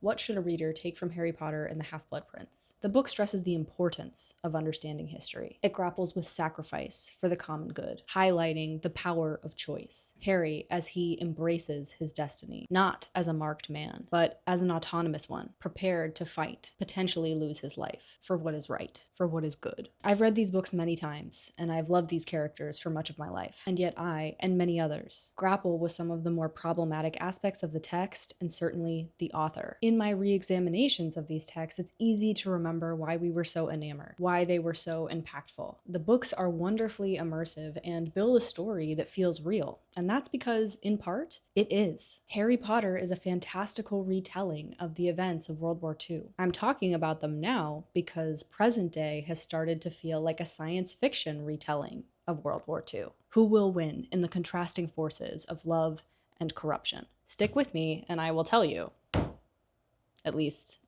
What should a reader take from Harry Potter and the Half-Blood Prince? The book stresses the importance of understanding history. It grapples with sacrifice for the common good, highlighting the power of choice. Harry, as he embraces his destiny, not as a marked man, but as an autonomous one, prepared to fight, potentially lose his life, for what is right, for what is good. I've read these books many times, and I've loved these characters for much of my life. And yet I, and many others, grapple with some of the more problematic aspects of the text, and certainly the author. In my re-examinations of these texts, it's easy to remember why we were so enamored, why they were so impactful. The books are wonderfully immersive and build a story that feels real, and that's because, in part, it is. Harry Potter is a fantastical retelling of the events of World War II. I'm talking about them now because present day has started to feel like a science fiction retelling of World War II. Who will win in the contrasting forces of love and corruption? Stick with me and I will tell you. At least,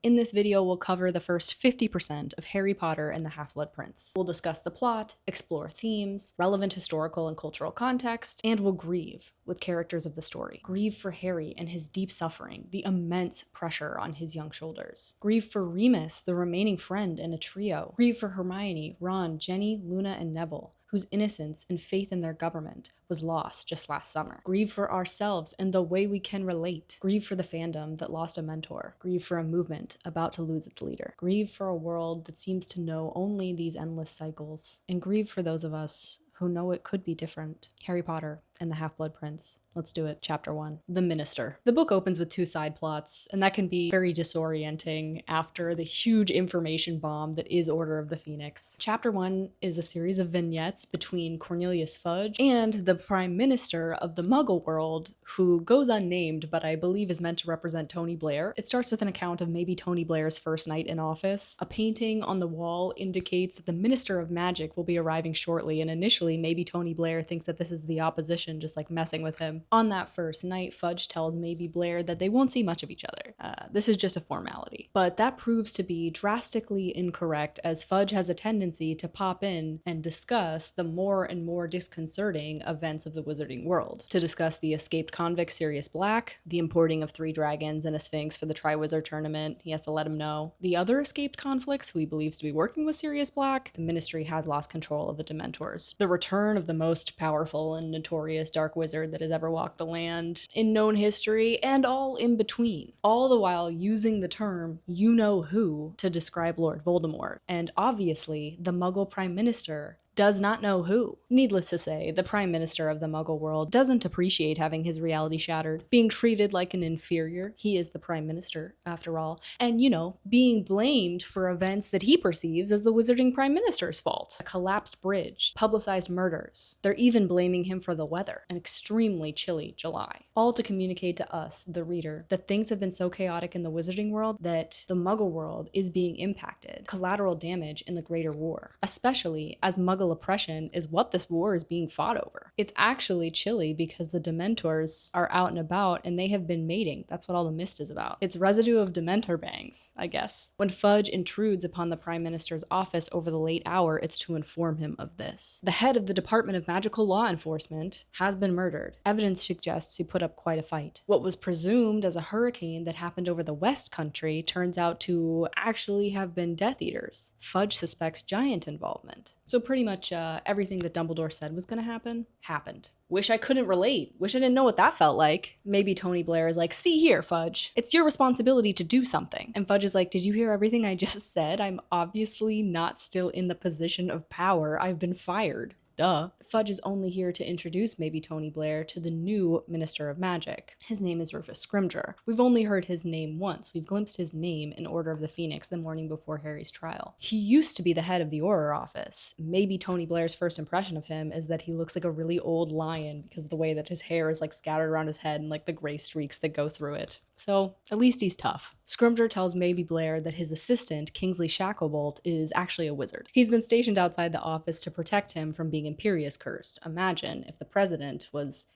in this video, we'll cover the first 50% of Harry Potter and the Half-Blood Prince. We'll discuss the plot, explore themes, relevant historical and cultural context, and we'll grieve with characters of the story. Grieve for Harry and his deep suffering, the immense pressure on his young shoulders. Grieve for Remus, the remaining friend in a trio. Grieve for Hermione, Ron, Ginny, Luna, and Neville, whose innocence and faith in their government was lost just last summer. Grieve for ourselves and the way we can relate. Grieve for the fandom that lost a mentor. Grieve for a movement about to lose its leader. Grieve for a world that seems to know only these endless cycles. And grieve for those of us who know it could be different. Harry Potter and the Half-Blood Prince. Let's do it. Chapter 1. The Minister. The book opens with 2 side plots, and that can be very disorienting after the huge information bomb that is Order of the Phoenix. Chapter 1 is a series of vignettes between Cornelius Fudge and the Prime Minister of the Muggle world, who goes unnamed, but I believe is meant to represent Tony Blair. It starts with an account of maybe Tony Blair's first night in office. A painting on the wall indicates that the Minister of Magic will be arriving shortly, and initially maybe Tony Blair thinks that this is the opposition just like messing with him. On that first night, Fudge tells maybe Blair that they won't see much of each other. This is just a formality. But that proves to be drastically incorrect, as Fudge has a tendency to pop in and discuss the more and more disconcerting events of the wizarding world. To discuss the escaped convict Sirius Black, the importing of 3 dragons and a sphinx for the Triwizard Tournament. He has to let him know. The other escaped conflicts who he believes to be working with Sirius Black. The Ministry has lost control of the Dementors. The return of the most powerful and notorious dark wizard that has ever walked the land in known history, and all in between. All the while using the term you-know-who to describe Lord Voldemort. And obviously, the Muggle Prime Minister does not know who. Needless to say, the Prime Minister of the Muggle world doesn't appreciate having his reality shattered, being treated like an inferior. He is the Prime Minister, after all, and, being blamed for events that he perceives as the Wizarding Prime Minister's fault. A collapsed bridge, publicized murders. They're even blaming him for the weather, an extremely chilly July. All to communicate to us, the reader, that things have been so chaotic in the Wizarding world that the Muggle world is being impacted. Collateral damage in the greater war, especially as Muggle oppression is what this war is being fought over. It's actually chilly because the Dementors are out and about and they have been mating. That's what all the mist is about. It's residue of Dementor bangs, I guess. When Fudge intrudes upon the Prime Minister's office over the late hour, it's to inform him of this. The head of the Department of Magical Law Enforcement has been murdered. Evidence suggests he put up quite a fight. What was presumed as a hurricane that happened over the West Country turns out to actually have been Death Eaters. Fudge suspects giant involvement. So pretty much everything that Dumbledore said was going to happen, happened. Wish I couldn't relate. Wish I didn't know what that felt like. Maybe Tony Blair is like, see here, Fudge. It's your responsibility to do something. And Fudge is like, did you hear everything I just said? I'm obviously not still in the position of power. I've been fired. Duh. Fudge is only here to introduce maybe Tony Blair to the new Minister of Magic. His name is Rufus Scrimgeour. We've only heard his name once. We've glimpsed his name in Order of the Phoenix the morning before Harry's trial. He used to be the head of the Auror office. Maybe Tony Blair's first impression of him is that he looks like a really old lion because of the way that his hair is like scattered around his head and like the gray streaks that go through it. So at least he's tough. Scrimgeour tells Maybe Blair that his assistant, Kingsley Shacklebolt, is actually a wizard. He's been stationed outside the office to protect him from being Imperius cursed. Imagine if the president was,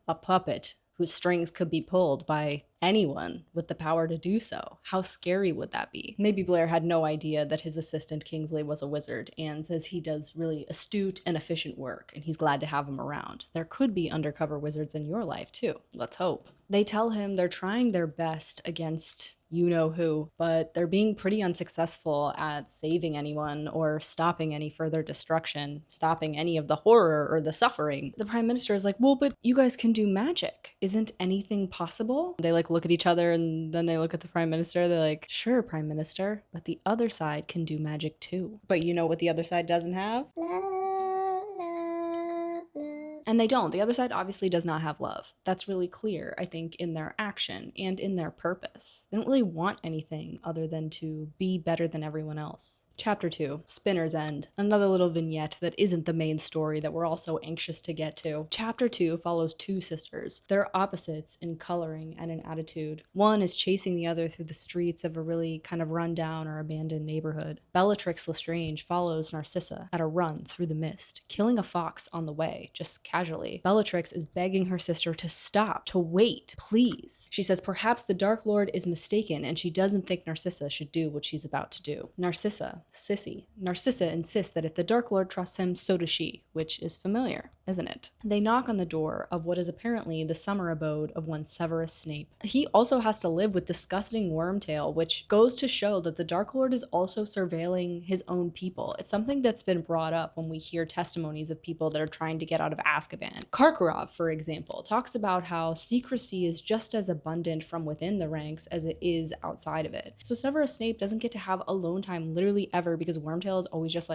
a puppet whose strings could be pulled by anyone with the power to do so. How scary would that be? Maybe Blair had no idea that his assistant Kingsley was a wizard and says he does really astute and efficient work and he's glad to have him around. There could be undercover wizards in your life too. Let's hope. They tell him they're trying their best against you-know-who, but they're being pretty unsuccessful at saving anyone or stopping any further destruction, stopping any of the horror or the suffering. The Prime Minister is like, well, but you guys can do magic. Isn't anything possible? They look at each other and then they look at the Prime Minister. They're like, sure, Prime Minister, but the other side can do magic too. But you know what the other side doesn't have? And they don't. The other side obviously does not have love. That's really clear, I think, in their action and in their purpose. They don't really want anything other than to be better than everyone else. Chapter 2, Spinner's End. Another little vignette that isn't the main story that we're all so anxious to get to. Chapter 2 follows two sisters. They're opposites in coloring and in attitude. One is chasing the other through the streets of a really kind of rundown or abandoned neighborhood. Bellatrix Lestrange follows Narcissa at a run through the mist, killing a fox on the way, just casually. Bellatrix is begging her sister to stop, to wait, please. She says perhaps the Dark Lord is mistaken and she doesn't think Narcissa should do what she's about to do. Narcissa insists that if the Dark Lord trusts him, so does she, which is familiar, isn't it? They knock on the door of what is apparently the summer abode of one Severus Snape. He also has to live with disgusting Wormtail, which goes to show that the Dark Lord is also surveilling his own people. It's something that's been brought up when we hear testimonies of people that are trying to get out of Azkaban. Karkaroff, for example, talks about how secrecy is just as abundant from within the ranks as it is outside of it. So Severus Snape doesn't get to have alone time literally ever because Wormtail is always just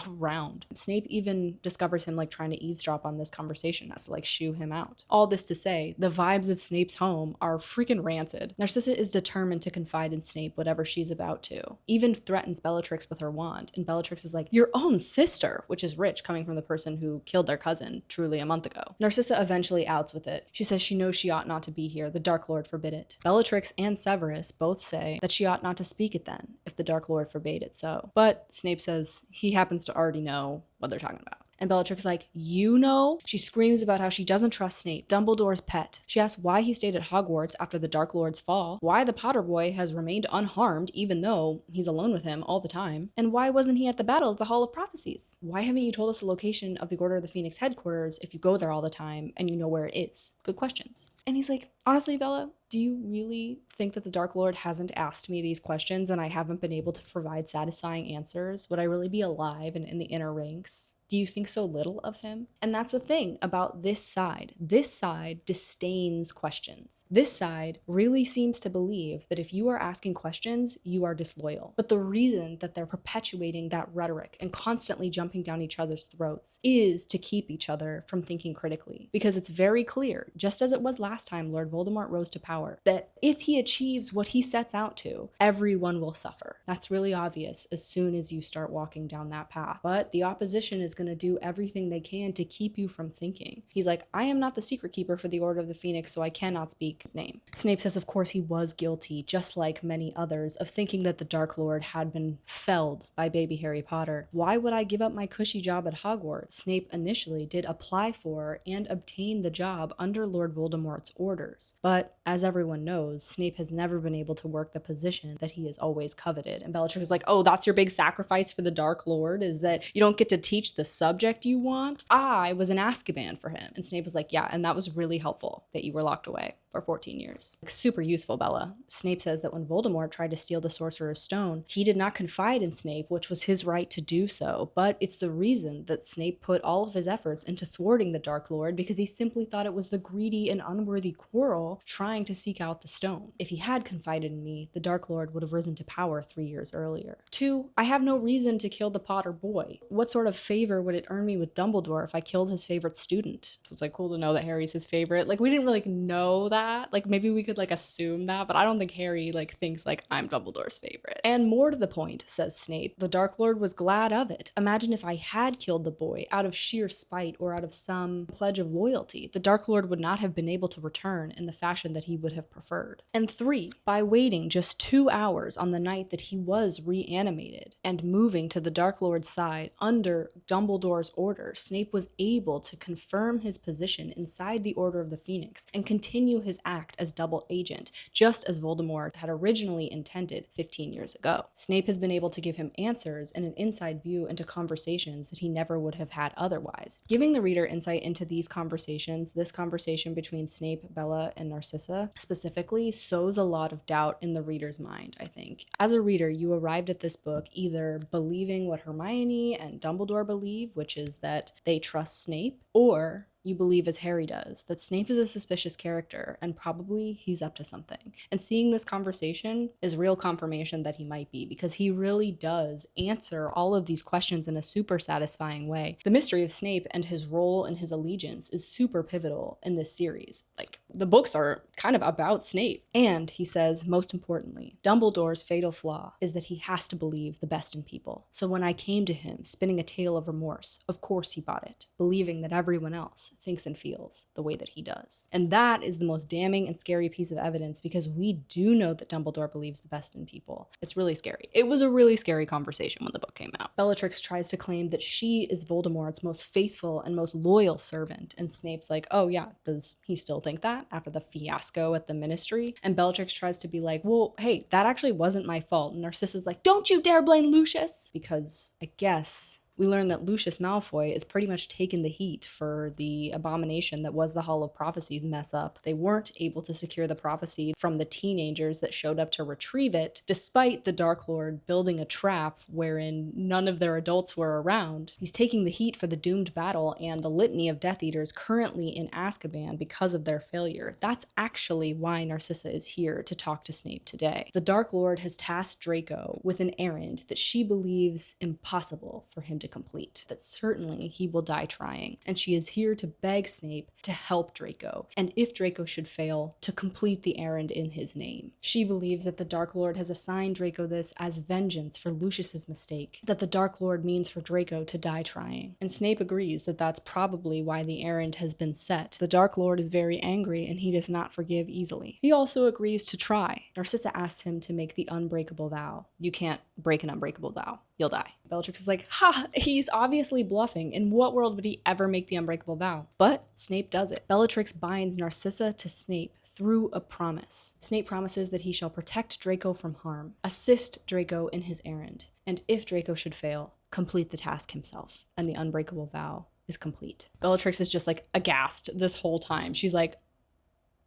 around. Snape even discovers him trying to eavesdrop on this conversation, has to shoo him out. All this to say, the vibes of Snape's home are freaking rancid. Narcissa is determined to confide in Snape whatever she's about to. Even threatens Bellatrix with her wand, and Bellatrix is like, your own sister, which is rich coming from the person who killed their cousin truly a month ago. Narcissa eventually outs with it. She says she knows she ought not to be here. The Dark Lord forbid it. Bellatrix and Severus both say that she ought not to speak it then, if the Dark Lord forbade it so. But Snape says he happens to already know what they're talking about. And Bellatrix is like, you know? She screams about how she doesn't trust Snape, Dumbledore's pet. She asks why he stayed at Hogwarts after the Dark Lord's fall, why the Potter boy has remained unharmed even though he's alone with him all the time, and why wasn't he at the battle at the Hall of Prophecies? Why haven't you told us the location of the Order of the Phoenix headquarters if you go there all the time and you know where it is? Good questions. And he's like, honestly, Bella, do you really think that the Dark Lord hasn't asked me these questions and I haven't been able to provide satisfying answers? Would I really be alive and in the inner ranks? Do you think so little of him? And that's the thing about this side. This side disdains questions. This side really seems to believe that if you are asking questions, you are disloyal. But the reason that they're perpetuating that rhetoric and constantly jumping down each other's throats is to keep each other from thinking critically. Because it's very clear, just as it was last time Lord Voldemort rose to power, that if he achieves what he sets out to, everyone will suffer. That's really obvious as soon as you start walking down that path. But the opposition is going to do everything they can to keep you from thinking. He's like, I am not the secret keeper for the Order of the Phoenix, so I cannot speak his name. Snape says of course he was guilty, just like many others, of thinking that the Dark Lord had been felled by baby Harry Potter. Why would I give up my cushy job at Hogwarts? Snape initially did apply for and obtain the job under Lord Voldemort's orders. But as everyone knows, Snape has never been able to work the position that he has always coveted. And Bellatrix is like, oh, that's your big sacrifice for the Dark Lord, is that you don't get to teach the subject you want? I was in Azkaban for him. And Snape was like, yeah, and that was really helpful that you were locked away for 14 years. Super useful, Bella. Snape says that when Voldemort tried to steal the Sorcerer's Stone, he did not confide in Snape, which was his right to do so, but it's the reason that Snape put all of his efforts into thwarting the Dark Lord because he simply thought it was the greedy and unworthy Quirrell trying to seek out the stone. If he had confided in me, the Dark Lord would have risen to power 3 years earlier. 2, I have no reason to kill the Potter boy. What sort of favor would it earn me with Dumbledore if I killed his favorite student? So it's cool to know that Harry's his favorite. We didn't really know that that. Like, maybe we could, like, assume that, but I don't think Harry, like, thinks, like, I'm Dumbledore's favorite. And more to the point, says Snape, the Dark Lord was glad of it. Imagine if I had killed the boy out of sheer spite or out of some pledge of loyalty. The Dark Lord would not have been able to return in the fashion that he would have preferred. And 3, by waiting just 2 hours on the night that he was reanimated and moving to the Dark Lord's side under Dumbledore's order, Snape was able to confirm his position inside the Order of the Phoenix and continue his act as double agent, just as Voldemort had originally intended 15 years ago. Snape has been able to give him answers and an inside view into conversations that he never would have had otherwise. Giving the reader insight into these conversations, this conversation between Snape, Bella, and Narcissa specifically, sows a lot of doubt in the reader's mind, I think. As a reader, you arrived at this book either believing what Hermione and Dumbledore believe, which is that they trust Snape, or you believe as Harry does, that Snape is a suspicious character and probably he's up to something. And seeing this conversation is real confirmation that he might be, because he really does answer all of these questions in a super satisfying way. The mystery of Snape and his role and his allegiance is super pivotal in this series. Like, the books are kind of about Snape. And he says, most importantly, Dumbledore's fatal flaw is that he has to believe the best in people. So when I came to him spinning a tale of remorse, of course he bought it, believing that everyone else thinks and feels the way that he does. And that is the most damning and scary piece of evidence, because we do know that Dumbledore believes the best in people. It's really scary. It was a really scary conversation when the book came out. Bellatrix tries to claim that she is Voldemort's most faithful and most loyal servant, and Snape's like, oh yeah, does he still think that after the fiasco at the Ministry? And Bellatrix tries to be like, well, hey, that actually wasn't my fault. And Narcissa's like, don't you dare blame Lucius! Because I guess we learn that Lucius Malfoy is pretty much taking the heat for the abomination that was the Hall of Prophecies mess up. They weren't able to secure the prophecy from the teenagers that showed up to retrieve it, despite the Dark Lord building a trap wherein none of their adults were around. He's taking the heat for the doomed battle and the litany of Death Eaters currently in Azkaban because of their failure. That's actually why Narcissa is here to talk to Snape today. The Dark Lord has tasked Draco with an errand that she believes impossible for him to complete, that certainly he will die trying, and she is here to beg Snape to help Draco, and if Draco should fail, to complete the errand in his name. She believes that the Dark Lord has assigned Draco this as vengeance for Lucius's mistake, that the Dark Lord means for Draco to die trying, and Snape agrees that that's probably why the errand has been set. The Dark Lord is very angry and he does not forgive easily. He also agrees to try. Narcissa asks him to make the unbreakable vow. You can't break an unbreakable vow. You'll die. Bellatrix is like, ha, he's obviously bluffing. In what world would he ever make the unbreakable vow? But Snape does it. Bellatrix binds Narcissa to Snape through a promise. Snape promises that he shall protect Draco from harm, assist Draco in his errand, and if Draco should fail, complete the task himself, and the unbreakable vow is complete. Bellatrix is just like aghast this whole time. She's like,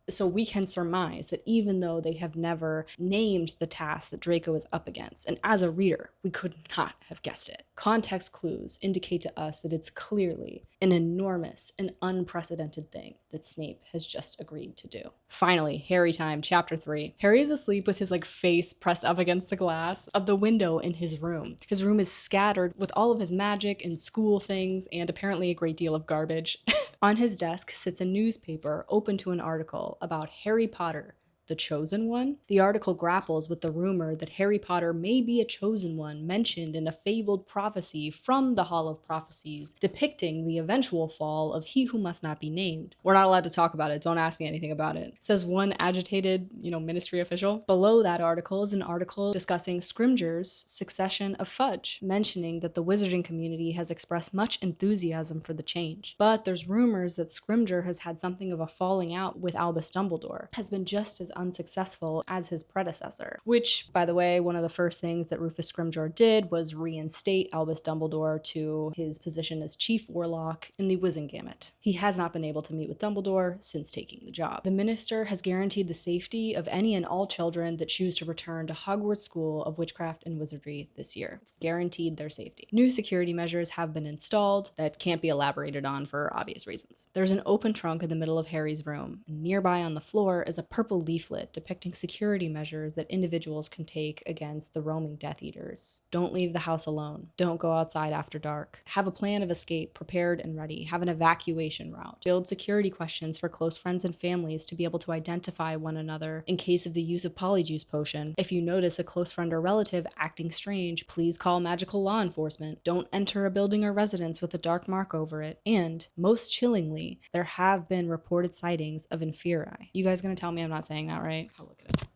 so we can surmise that even though they have never named the task that Draco is up against, and as a reader, we could not have guessed it. Context clues indicate to us that it's clearly an enormous and unprecedented thing that Snape has just agreed to do. Finally, Harry time, chapter 3. Harry is asleep with his face pressed up against the glass of the window in his room. His room is scattered with all of his magic and school things and apparently a great deal of garbage. On his desk sits a newspaper open to an article about Harry Potter, the Chosen One. The article grapples with the rumor that Harry Potter may be a chosen one mentioned in a fabled prophecy from the Hall of Prophecies, depicting the eventual fall of he who must not be named. We're not allowed to talk about it. Don't ask me anything about it, says one agitated, ministry official. Below that article is an article discussing Scrimgeour's succession of fudge, mentioning that the wizarding community has expressed much enthusiasm for the change. But there's rumors that Scrimgeour has had something of a falling out with Albus Dumbledore, has been just as unsuccessful as his predecessor, which, by the way, one of the first things that Rufus Scrimgeour did was reinstate Albus Dumbledore to his position as chief warlock in the Wizengamot. He has not been able to meet with Dumbledore since taking the job. The minister has guaranteed the safety of any and all children that choose to return to Hogwarts School of Witchcraft and Wizardry this year. It's guaranteed their safety. New security measures have been installed that can't be elaborated on for obvious reasons. There's an open trunk in the middle of Harry's room. Nearby on the floor is a purple leaf leaflet depicting security measures that individuals can take against the roaming Death Eaters. Don't leave the house alone. Don't go outside after dark. Have a plan of escape prepared and ready. Have an evacuation route. Build security questions for close friends and families to be able to identify one another in case of the use of Polyjuice Potion. If you notice a close friend or relative acting strange, please call magical law enforcement. Don't enter a building or residence with a dark mark over it. And, most chillingly, there have been reported sightings of Inferi. You guys gonna tell me I'm not saying that right? I'll look at it.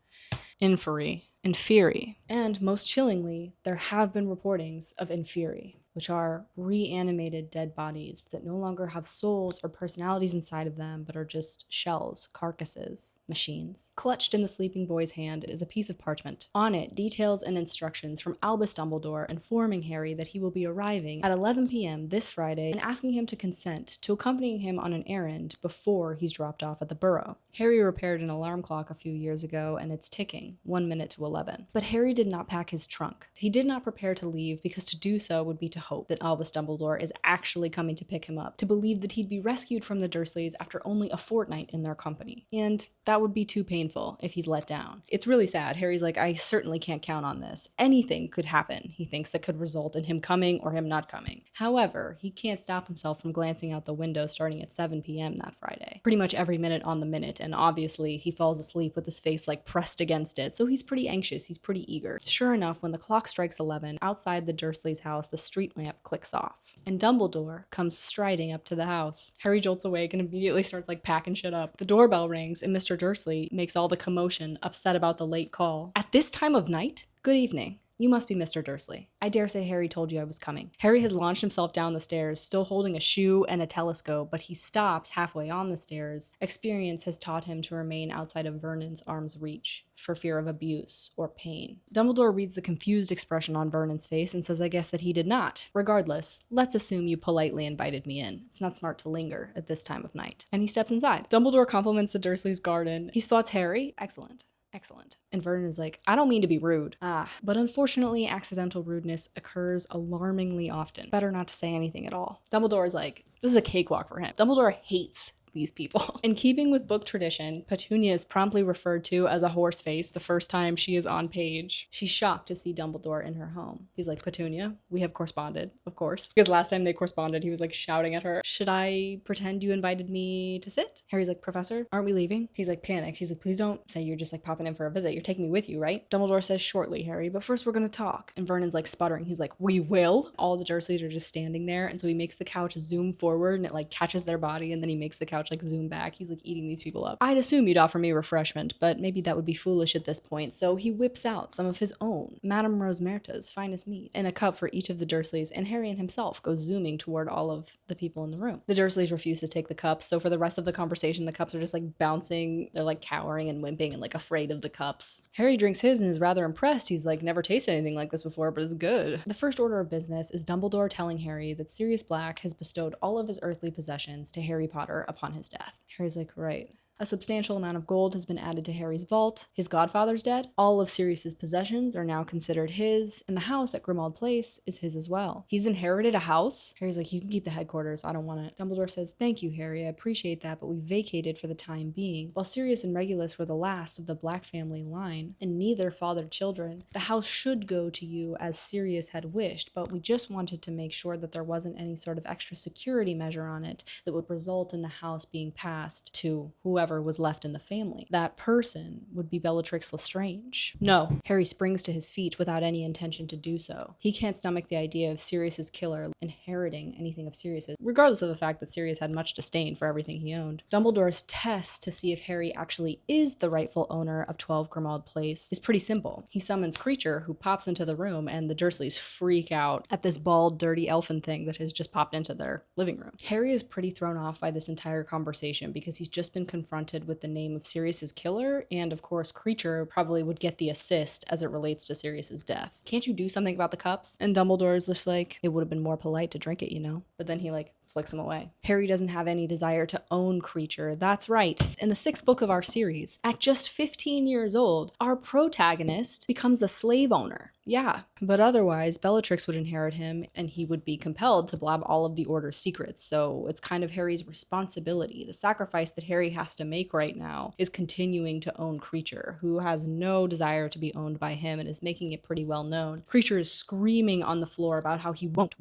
Inferi. And, most chillingly, there have been reportings of Inferi, which are reanimated dead bodies that no longer have souls or personalities inside of them, but are just shells, carcasses, machines. Clutched in the sleeping boy's hand is a piece of parchment. On it, details and instructions from Albus Dumbledore informing Harry that he will be arriving at 11 p.m. this Friday and asking him to consent to accompanying him on an errand before he's dropped off at the Burrow. Harry repaired an alarm clock a few years ago, and it's ticking, 1 minute to 11. But Harry did not pack his trunk. He did not prepare to leave because to do so would be to hope that Albus Dumbledore is actually coming to pick him up, to believe that he'd be rescued from the Dursleys after only a fortnight in their company. And that would be too painful if he's let down. It's really sad. Harry's like, I certainly can't count on this. Anything could happen, he thinks, that could result in him coming or him not coming. However, he can't stop himself from glancing out the window starting at 7 p.m. that Friday. Pretty much every minute on the minute, and obviously he falls asleep with his face like pressed against it, so he's pretty anxious, he's pretty eager. Sure enough, when the clock strikes 11, outside the Dursleys' house, the street lamp clicks off, and Dumbledore comes striding up to the house. Harry jolts awake and immediately starts like packing shit up. The doorbell rings and Mr. Dursley makes all the commotion, upset about the late call. At this time of night? Good evening. You must be Mr. Dursley. I dare say Harry told you I was coming. Harry has launched himself down the stairs, still holding a shoe and a telescope, but he stops halfway on the stairs. Experience has taught him to remain outside of Vernon's arm's reach, for fear of abuse or pain. Dumbledore reads the confused expression on Vernon's face and says, I guess that he did not. Regardless, let's assume you politely invited me in. It's not smart to linger at this time of night. And he steps inside. Dumbledore compliments the Dursleys' garden. He spots Harry. Excellent. Excellent. And Vernon is like, I don't mean to be rude. But unfortunately, accidental rudeness occurs alarmingly often. Better not to say anything at all. Dumbledore is like, this is a cakewalk for him. Dumbledore hates these people. In keeping with book tradition, Petunia is promptly referred to as a horse face the first time she is on page. She's shocked to see Dumbledore in her home. He's like, Petunia, we have corresponded, of course. Because last time they corresponded, he was like shouting at her, should I pretend you invited me to sit? Harry's like, Professor, aren't we leaving? He's like, panics. He's like, please don't say you're just like popping in for a visit. You're taking me with you, right? Dumbledore says, shortly, Harry, but first we're gonna talk. And Vernon's like sputtering. He's like, we will? All the Dursleys are just standing there, and so he makes the couch zoom forward and it like catches their body, and then he makes the couch like zoom back. He's like eating these people up. I'd assume you'd offer me refreshment, but maybe that would be foolish at this point, so he whips out some of his own, Madame Rosmerta's finest meat, in a cup for each of the Dursleys, and Harry and himself go zooming toward all of the people in the room. The Dursleys refuse to take the cups, so for the rest of the conversation, the cups are just like bouncing, they're like cowering and wimping and like afraid of the cups. Harry drinks his and is rather impressed. He's like, never tasted anything like this before, but it's good. The first order of business is Dumbledore telling Harry that Sirius Black has bestowed all of his earthly possessions to Harry Potter upon his death. Harry's like, right. A substantial amount of gold has been added to Harry's vault. His godfather's dead. All of Sirius's possessions are now considered his, and the house at O.W.L.s Place is his as well. He's inherited a house. Harry's like, you can keep the headquarters. I don't want it. Dumbledore says, thank you, Harry. I appreciate that, but we vacated for the time being. While Sirius and Regulus were the last of the Black family line, and neither fathered children, the house should go to you as Sirius had wished, but we just wanted to make sure that there wasn't any sort of extra security measure on it that would result in the house being passed to whoever was left in the family. That person would be Bellatrix Lestrange. No. Harry springs to his feet without any intention to do so. He can't stomach the idea of Sirius's killer inheriting anything of Sirius's, regardless of the fact that Sirius had much disdain for everything he owned. Dumbledore's test to see if Harry actually is the rightful owner of 12 O.W.L.s Place is pretty simple. He summons Creature, who pops into the room, and the Dursleys freak out at this bald, dirty elfin thing that has just popped into their living room. Harry is pretty thrown off by this entire conversation because he's just been confronted with the name of Sirius's killer, and of course Creature probably would get the assist as it relates to Sirius's death. Can't you do something about the cups? And Dumbledore is just like, it would have been more polite to drink it, you know? But then he like flicks him away. Harry doesn't have any desire to own Creature. That's right. In the 6th book of our series, at just 15 years old, our protagonist becomes a slave owner. Yeah, but otherwise, Bellatrix would inherit him and he would be compelled to blab all of the Order's secrets, so it's kind of Harry's responsibility. The sacrifice that Harry has to make right now is continuing to own Creature, who has no desire to be owned by him and is making it pretty well known. Creature is screaming on the floor about how he won't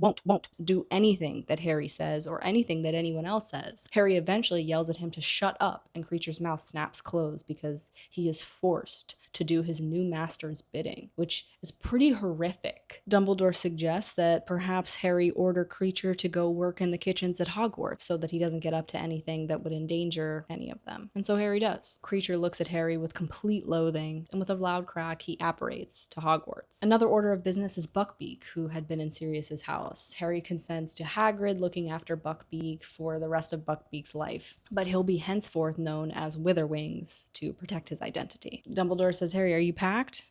do anything that Harry says or anything that anyone else says. Harry eventually yells at him to shut up, and Creature's mouth snaps closed because he is forced to do his new master's bidding, which is pretty horrific. Dumbledore suggests that perhaps Harry order Creature to go work in the kitchens at Hogwarts so that he doesn't get up to anything that would endanger any of them. And so Harry does. Creature looks at Harry with complete loathing, and with a loud crack, he apparates to Hogwarts. Another order of business is Buckbeak, who had been in Sirius's house. Harry consents to Hagrid looking after Buckbeak for the rest of Buckbeak's life, but he'll be henceforth known as Witherwings to protect his identity. Dumbledore says, Harry, are you packed?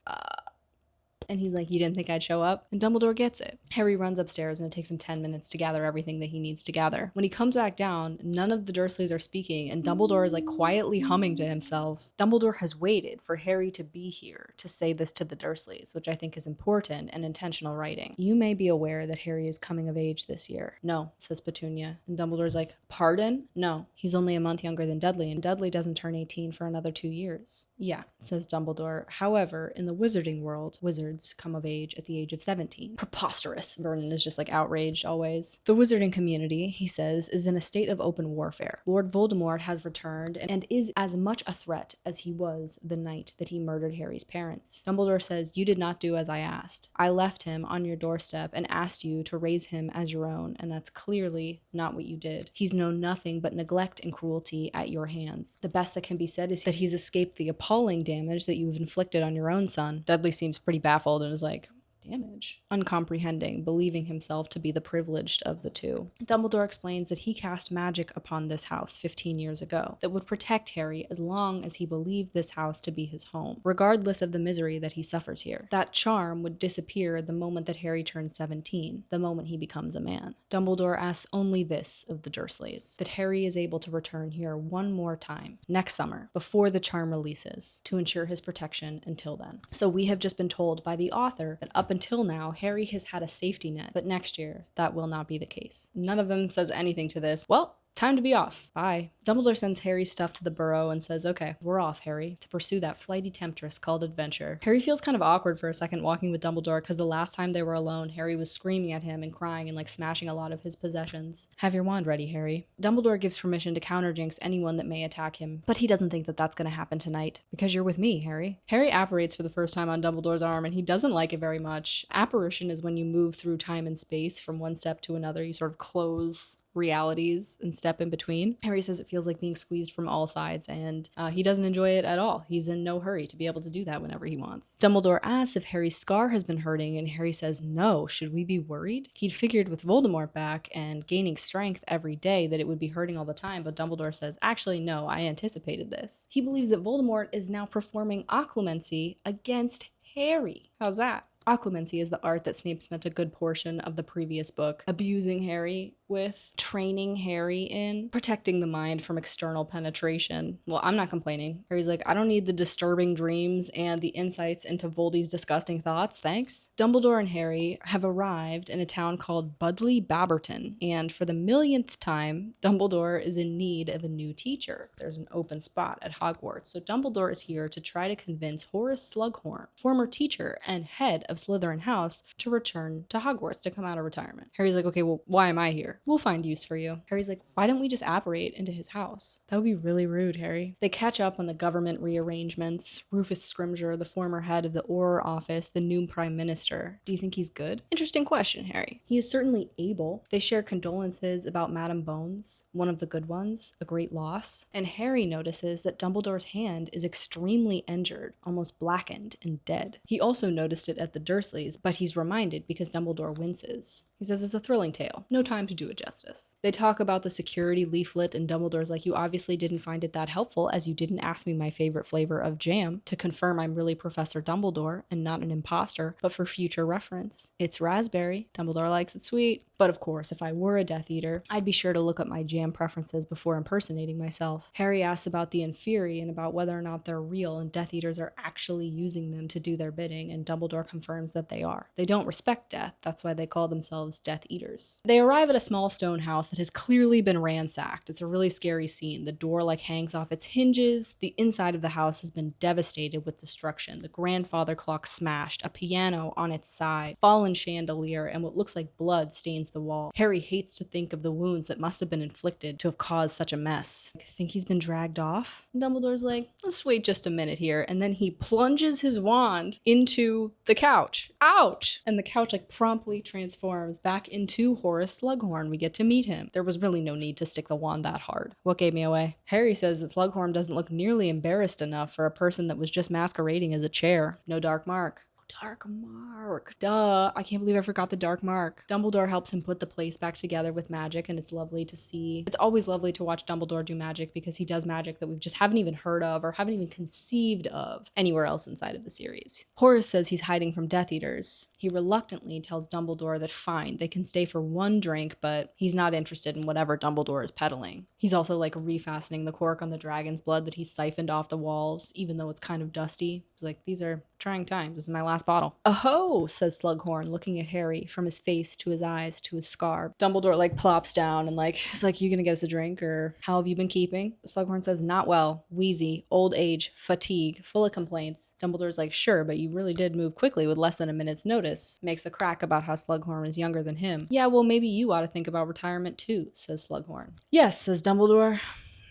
And he's like, you didn't think I'd show up? And Dumbledore gets it. Harry runs upstairs and it takes him 10 minutes to gather everything that he needs to gather. When he comes back down, none of the Dursleys are speaking and Dumbledore is like quietly humming to himself. Dumbledore has waited for Harry to be here to say this to the Dursleys, which I think is important and intentional writing. You may be aware that Harry is coming of age this year. No, says Petunia. And Dumbledore's like, pardon? No, he's only a month younger than Dudley and Dudley doesn't turn 18 for another 2 years. Yeah, says Dumbledore. However, in the wizarding world, wizards come of age at the age of 17. Preposterous. Vernon is just like outraged always. The wizarding community, he says, is in a state of open warfare. Lord Voldemort has returned and is as much a threat as he was the night that he murdered Harry's parents. Dumbledore says, you did not do as I asked. I left him on your doorstep and asked you to raise him as your own, and that's clearly not what you did. He's known nothing but neglect and cruelty at your hands. The best that can be said is that he's escaped the appalling damage that you've inflicted on your own son. Dudley seems pretty baffled and is like, damage? Uncomprehending, believing himself to be the privileged of the two. Dumbledore explains that he cast magic upon this house 15 years ago that would protect Harry as long as he believed this house to be his home, regardless of the misery that he suffers here. That charm would disappear the moment that Harry turns 17, the moment he becomes a man. Dumbledore asks only this of the Dursleys, that Harry is able to return here one more time, next summer, before the charm releases, to ensure his protection until then. So we have just been told by the author that up until now, Harry has had a safety net, but next year, that will not be the case. None of them says anything to this. Well, time to be off. Bye. Dumbledore sends Harry's stuff to the Burrow and says, okay, we're off, Harry, to pursue that flighty temptress called adventure. Harry feels kind of awkward for a second walking with Dumbledore because the last time they were alone, Harry was screaming at him and crying and like smashing a lot of his possessions. Have your wand ready, Harry. Dumbledore gives permission to counterjinx anyone that may attack him, but he doesn't think that that's going to happen tonight because you're with me, Harry. Harry apparates for the first time on Dumbledore's arm and he doesn't like it very much. Apparition is when you move through time and space from one step to another. You sort of close realities and step in between. Harry says it feels like being squeezed from all sides and he doesn't enjoy it at all. He's in no hurry to be able to do that whenever he wants. Dumbledore asks if Harry's scar has been hurting and Harry says no. Should we be worried? He'd figured with Voldemort back and gaining strength every day that it would be hurting all the time, but Dumbledore says actually no, I anticipated this. He believes that Voldemort is now performing occlumency against Harry. How's that? Occlumency is the art that Snape spent a good portion of the previous book abusing Harry with, training Harry in, protecting the mind from external penetration. Well, I'm not complaining. Harry's like, I don't need the disturbing dreams and the insights into Voldy's disgusting thoughts, thanks. Dumbledore and Harry have arrived in a town called Budleigh Babberton, and for the millionth time, Dumbledore is in need of a new teacher. There's an open spot at Hogwarts, so Dumbledore is here to try to convince Horace Slughorn, former teacher and head of Slytherin House, to return to Hogwarts to come out of retirement. Harry's like, okay, well, why am I here? We'll find use for you. Harry's like, why don't we just apparate into his house? That would be really rude, Harry. They catch up on the government rearrangements. Rufus Scrimgeour, the former head of the Auror office, the new prime minister. Do you think he's good? Interesting question, Harry. He is certainly able. They share condolences about Madame Bones, one of the good ones, a great loss. And Harry notices that Dumbledore's hand is extremely injured, almost blackened and dead. He also noticed it at the Dursleys, but he's reminded because Dumbledore winces. He says it's a thrilling tale. No time to do do it justice. They talk about the security leaflet, and Dumbledore's like, you obviously didn't find it that helpful as you didn't ask me my favorite flavor of jam to confirm I'm really Professor Dumbledore and not an imposter, but for future reference, it's raspberry. Dumbledore likes it sweet. But of course, if I were a Death Eater, I'd be sure to look up my jam preferences before impersonating myself. Harry asks about the Inferi and about whether or not they're real and Death Eaters are actually using them to do their bidding, and Dumbledore confirms that they are. They don't respect death, that's why they call themselves Death Eaters. They arrive at a small stone house that has clearly been ransacked. It's a really scary scene. The door hangs off its hinges. The inside of the house has been devastated with destruction. The grandfather clock smashed, a piano on its side, fallen chandelier, and what looks like blood stains the wall. Harry hates to think of the wounds that must have been inflicted to have caused such a mess. I think he's been dragged off? And Dumbledore's like, let's wait just a minute here, and then he plunges his wand into the couch. Ouch! And the couch promptly transforms back into Horace Slughorn. We get to meet him. There was really no need to stick the wand that hard. What gave me away? Harry says that Slughorn doesn't look nearly embarrassed enough for a person that was just masquerading as a chair. No dark mark. Dark mark. Duh. I can't believe I forgot the dark mark. Dumbledore helps him put the place back together with magic, and it's lovely to see. It's always lovely to watch Dumbledore do magic because he does magic that we just haven't even heard of or haven't even conceived of anywhere else inside of the series. Horace says he's hiding from Death Eaters. He reluctantly tells Dumbledore that fine, they can stay for one drink, but he's not interested in whatever Dumbledore is peddling. He's also refastening the cork on the dragon's blood that he siphoned off the walls, even though it's kind of dusty. He's like, these are trying times. This is my last bottle. Oh, says Slughorn, looking at Harry from his face to his eyes to his scar. Dumbledore plops down and is you gonna get us a drink, or how have you been keeping? Slughorn says, not well, wheezy, old age, fatigue, full of complaints. Dumbledore's like, sure, but you really did move quickly with less than a minute's notice. Makes a crack about how Slughorn is younger than him. Yeah, well, maybe you ought to think about retirement too, says Slughorn. Yes, says Dumbledore.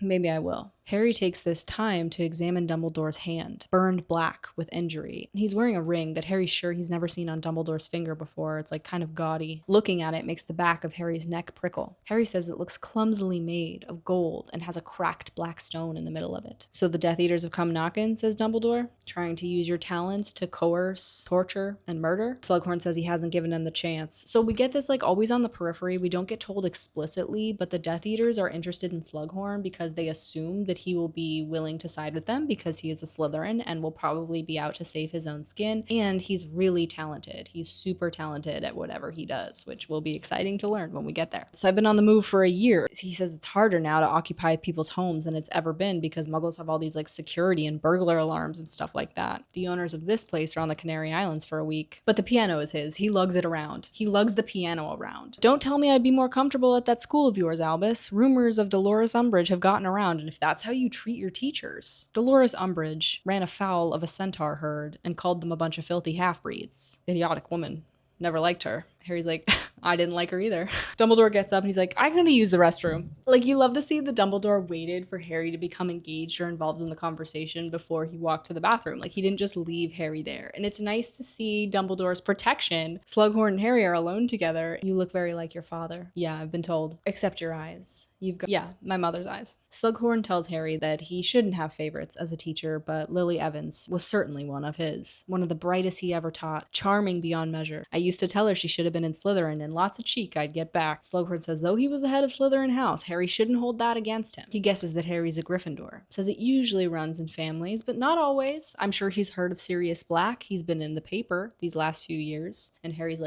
Maybe I will. Harry takes this time to examine Dumbledore's hand, burned black with injury. He's wearing a ring that Harry's sure he's never seen on Dumbledore's finger before. It's kind of gaudy. Looking at it makes the back of Harry's neck prickle. Harry says it looks clumsily made of gold and has a cracked black stone in the middle of it. So the Death Eaters have come knocking, says Dumbledore, trying to use your talents to coerce, torture, and murder. Slughorn says he hasn't given them the chance. So we get this always on the periphery. We don't get told explicitly, but the Death Eaters are interested in Slughorn because they assume that he will be willing to side with them because he is a Slytherin and will probably be out to save his own skin. And he's really talented. He's super talented at whatever he does, which will be exciting to learn when we get there. So I've been on the move for a year. He says it's harder now to occupy people's homes than it's ever been because Muggles have all these security and burglar alarms and stuff like that. The owners of this place are on the Canary Islands for a week. But the piano is his. He lugs it around. He lugs the piano around. Don't tell me I'd be more comfortable at that school of yours, Albus. Rumors of Dolores Umbridge have gotten around, and if that's how you treat your teachers. Dolores Umbridge ran afoul of a centaur herd and called them a bunch of filthy half-breeds. Idiotic woman. Never liked her. Harry's like, I didn't like her either. Dumbledore gets up and he's like, I'm gonna use the restroom. You love to see the Dumbledore waited for Harry to become engaged or involved in the conversation before he walked to the bathroom. He didn't just leave Harry there. And it's nice to see Dumbledore's protection. Slughorn and Harry are alone together. You look very like your father. Yeah, I've been told. Except your eyes. Yeah, my mother's eyes. Slughorn tells Harry that he shouldn't have favorites as a teacher, but Lily Evans was certainly one of his. One of the brightest he ever taught. Charming beyond measure. I used to tell her she should have been in Slytherin, and lots of cheek I'd get back. Slughorn says though he was the head of Slytherin House, Harry shouldn't hold that against him. He guesses that Harry's a Gryffindor. Says it usually runs in families, but not always. I'm sure he's heard of Sirius Black. He's been in the paper these last few years. And Harry's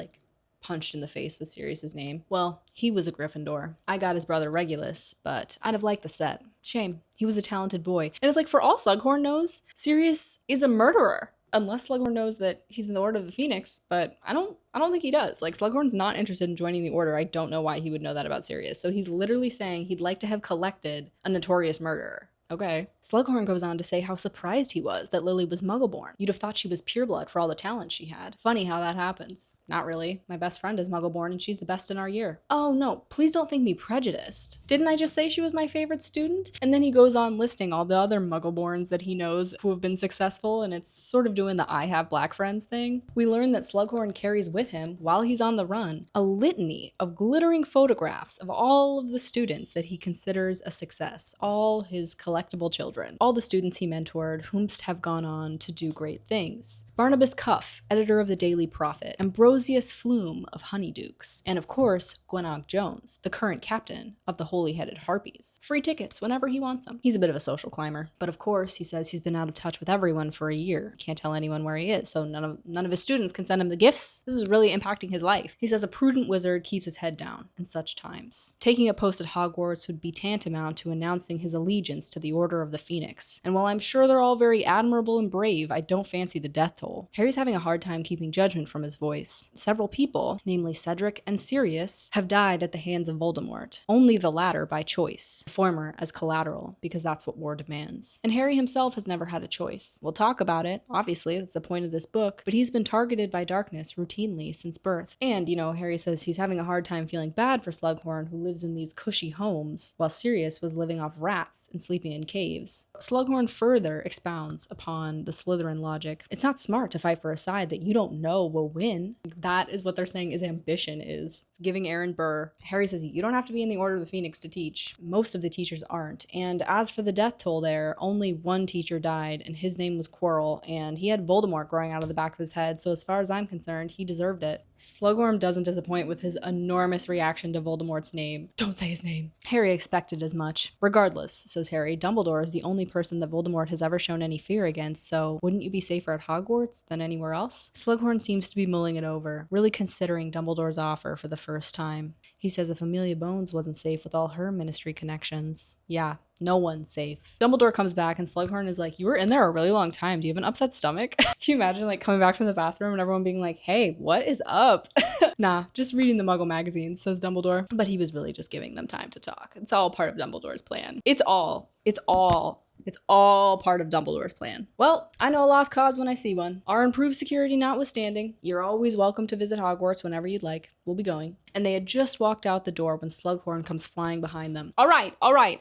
punched in the face with Sirius's name. Well, he was a Gryffindor. I got his brother Regulus, but I'd have liked the set. Shame. He was a talented boy. And it's for all Slughorn knows, Sirius is a murderer. Unless Slughorn knows that he's in the Order of the Phoenix, but I don't think he does. Slughorn's not interested in joining the Order. I don't know why he would know that about Sirius. So he's literally saying he'd like to have collected a notorious murderer. Okay. Slughorn goes on to say how surprised he was that Lily was Muggle-born. You'd have thought she was pureblood for all the talent she had. Funny how that happens. Not really. My best friend is Muggle-born and she's the best in our year. Oh no, please don't think me prejudiced. Didn't I just say she was my favorite student? And then he goes on listing all the other Muggle-borns that he knows who have been successful, and it's sort of doing the I have black friends thing. We learn that Slughorn carries with him, while he's on the run, a litany of glittering photographs of all of the students that he considers a success. All his collections delectable children. All the students he mentored, whomst have gone on to do great things. Barnabas Cuff, editor of the Daily Prophet, Ambrosius Phlegm of Honeydukes, and of course, Gwenog Jones, the current captain of the Holy-Headed Harpies. Free tickets whenever he wants them. He's a bit of a social climber. But of course, he says he's been out of touch with everyone for a year. Can't tell anyone where he is, so none of his students can send him the gifts. This is really impacting his life. He says a prudent wizard keeps his head down in such times. Taking a post at Hogwarts would be tantamount to announcing his allegiance to the Order of the Phoenix. And while I'm sure they're all very admirable and brave, I don't fancy the death toll. Harry's having a hard time keeping judgment from his voice. Several people, namely Cedric and Sirius, have died at the hands of Voldemort. Only the latter by choice, the former as collateral, because that's what war demands. And Harry himself has never had a choice. We'll talk about it, obviously, that's the point of this book, but he's been targeted by darkness routinely since birth. And, Harry says he's having a hard time feeling bad for Slughorn, who lives in these cushy homes, while Sirius was living off rats and sleeping in caves. Slughorn further expounds upon the Slytherin logic. It's not smart to fight for a side that you don't know will win. That is what they're saying his ambition is. It's giving Aaron Burr. Harry says you don't have to be in the Order of the Phoenix to teach. Most of the teachers aren't. And as for the death toll there, only one teacher died, and his name was Quirrell, and he had Voldemort growing out of the back of his head, so as far as I'm concerned, he deserved it. Slughorn doesn't disappoint with his enormous reaction to Voldemort's name. Don't say his name. Harry expected as much. Regardless, says Harry, Dumbledore is the only person that Voldemort has ever shown any fear against, so wouldn't you be safer at Hogwarts than anywhere else? Slughorn seems to be mulling it over, really considering Dumbledore's offer for the first time. He says if Amelia Bones wasn't safe with all her ministry connections. Yeah, no one's safe. Dumbledore comes back and Slughorn is like, you were in there a really long time. Do you have an upset stomach? Can you imagine coming back from the bathroom and everyone being like, hey, what is up? Nah, just reading the Muggle magazine, says Dumbledore. But he was really just giving them time to talk. It's all part of Dumbledore's plan. It's all part of Dumbledore's plan. Well, I know a lost cause when I see one. Our improved security notwithstanding, you're always welcome to visit Hogwarts whenever you'd like. We'll be going. And they had just walked out the door when Slughorn comes flying behind them. All right,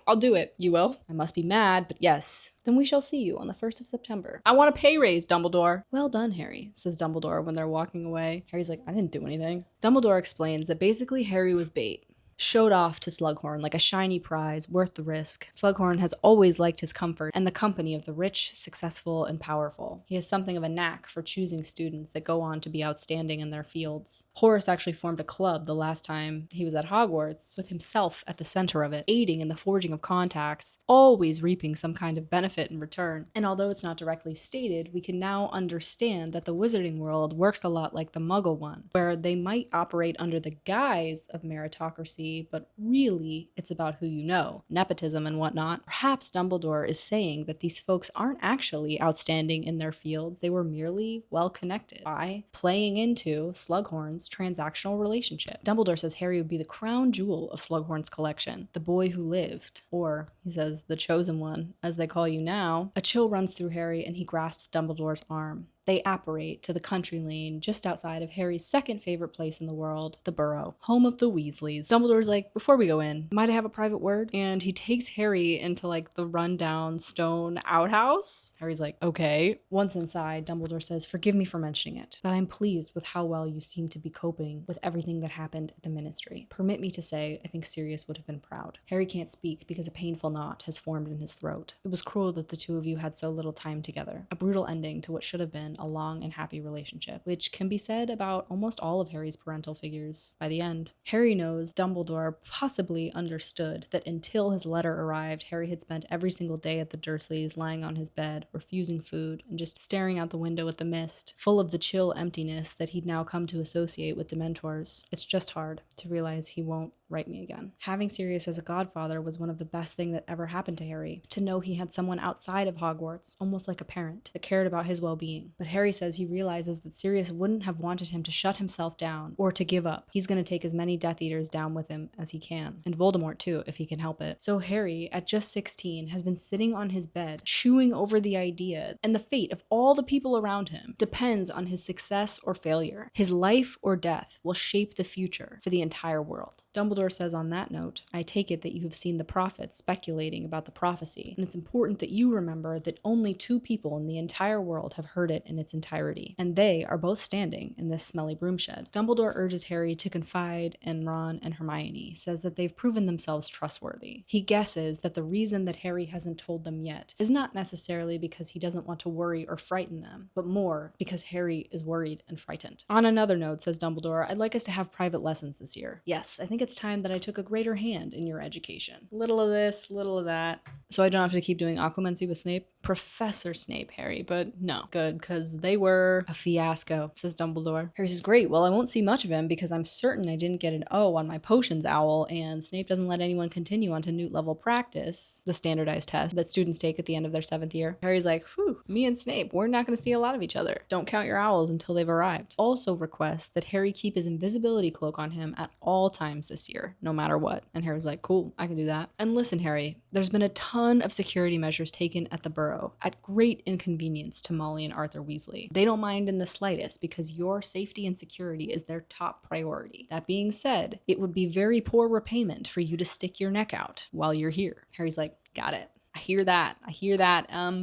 I'll do it. You will? I must be mad, but yes. Then we shall see you on the 1st of September. I want a pay raise, Dumbledore. Well done, Harry, says Dumbledore when they're walking away. Harry's like, I didn't do anything. Dumbledore explains that basically Harry was bait. Showed off to Slughorn like a shiny prize worth the risk. Slughorn has always liked his comfort and the company of the rich, successful, and powerful. He has something of a knack for choosing students that go on to be outstanding in their fields. Horace actually formed a club the last time he was at Hogwarts, with himself at the center of it, aiding in the forging of contacts, always reaping some kind of benefit in return. And although it's not directly stated, we can now understand that the wizarding world works a lot like the Muggle one, where they might operate under the guise of meritocracy, but really it's about who you know, nepotism and whatnot. Perhaps Dumbledore is saying that these folks aren't actually outstanding in their fields, they were merely well-connected by playing into Slughorn's transactional relationship. Dumbledore says Harry would be the crown jewel of Slughorn's collection, the boy who lived, or, he says, the chosen one, as they call you now. A chill runs through Harry and he grasps Dumbledore's arm. They apparate to the country lane just outside of Harry's second favorite place in the world, the Burrow, home of the Weasleys. Dumbledore's like, before we go in, might I have a private word? And he takes Harry into the rundown stone outhouse. Harry's like, okay. Once inside, Dumbledore says, forgive me for mentioning it, but I'm pleased with how well you seem to be coping with everything that happened at the ministry. Permit me to say, I think Sirius would have been proud. Harry can't speak because a painful knot has formed in his throat. It was cruel that the two of you had so little time together. A brutal ending to what should have been a long and happy relationship, which can be said about almost all of Harry's parental figures by the end. Harry knows Dumbledore possibly understood that until his letter arrived, Harry had spent every single day at the Dursleys lying on his bed, refusing food, and just staring out the window at the mist, full of the chill emptiness that he'd now come to associate with Dementors. It's just hard to realize he won't write me again. Having Sirius as a godfather was one of the best things that ever happened to Harry. To know he had someone outside of Hogwarts, almost like a parent, that cared about his well-being. But Harry says he realizes that Sirius wouldn't have wanted him to shut himself down or to give up. He's going to take as many Death Eaters down with him as he can. And Voldemort too, if he can help it. So Harry, at just 16, has been sitting on his bed, chewing over the idea, and the fate of all the people around him depends on his success or failure. His life or death will shape the future for the entire world. Dumbledore Dumbledore says on that note, I take it that you have seen the prophets speculating about the prophecy, and it's important that you remember that only 2 people in the entire world have heard it in its entirety, and they are both standing in this smelly broom shed. Dumbledore urges Harry to confide in Ron and Hermione, says that they've proven themselves trustworthy. He guesses that the reason that Harry hasn't told them yet is not necessarily because he doesn't want to worry or frighten them, but more because Harry is worried and frightened. On another note, says Dumbledore, I'd like us to have private lessons this year. Yes, I think it's time that I took a greater hand in your education. Little of this, little of that. So I don't have to keep doing occlumency with Snape? Professor Snape, Harry, but no. Good, because they were a fiasco, says Dumbledore. Harry says, great, well I won't see much of him because I'm certain I didn't get an O on my potions owl, and Snape doesn't let anyone continue onto Newt level practice, the standardized test that students take at the end of their 7th year. Harry's like, whew, me and Snape, we're not going to see a lot of each other. Don't count your owls until they've arrived. Also requests that Harry keep his invisibility cloak on him at all times this year, no matter what. And Harry's like, cool, I can do that. And listen, Harry, there's been a ton of security measures taken at the Burrow, at great inconvenience to Molly and Arthur Weasley. They don't mind in the slightest because your safety and security is their top priority. That being said, it would be very poor repayment for you to stick your neck out while you're here. Harry's like, got it. I hear that,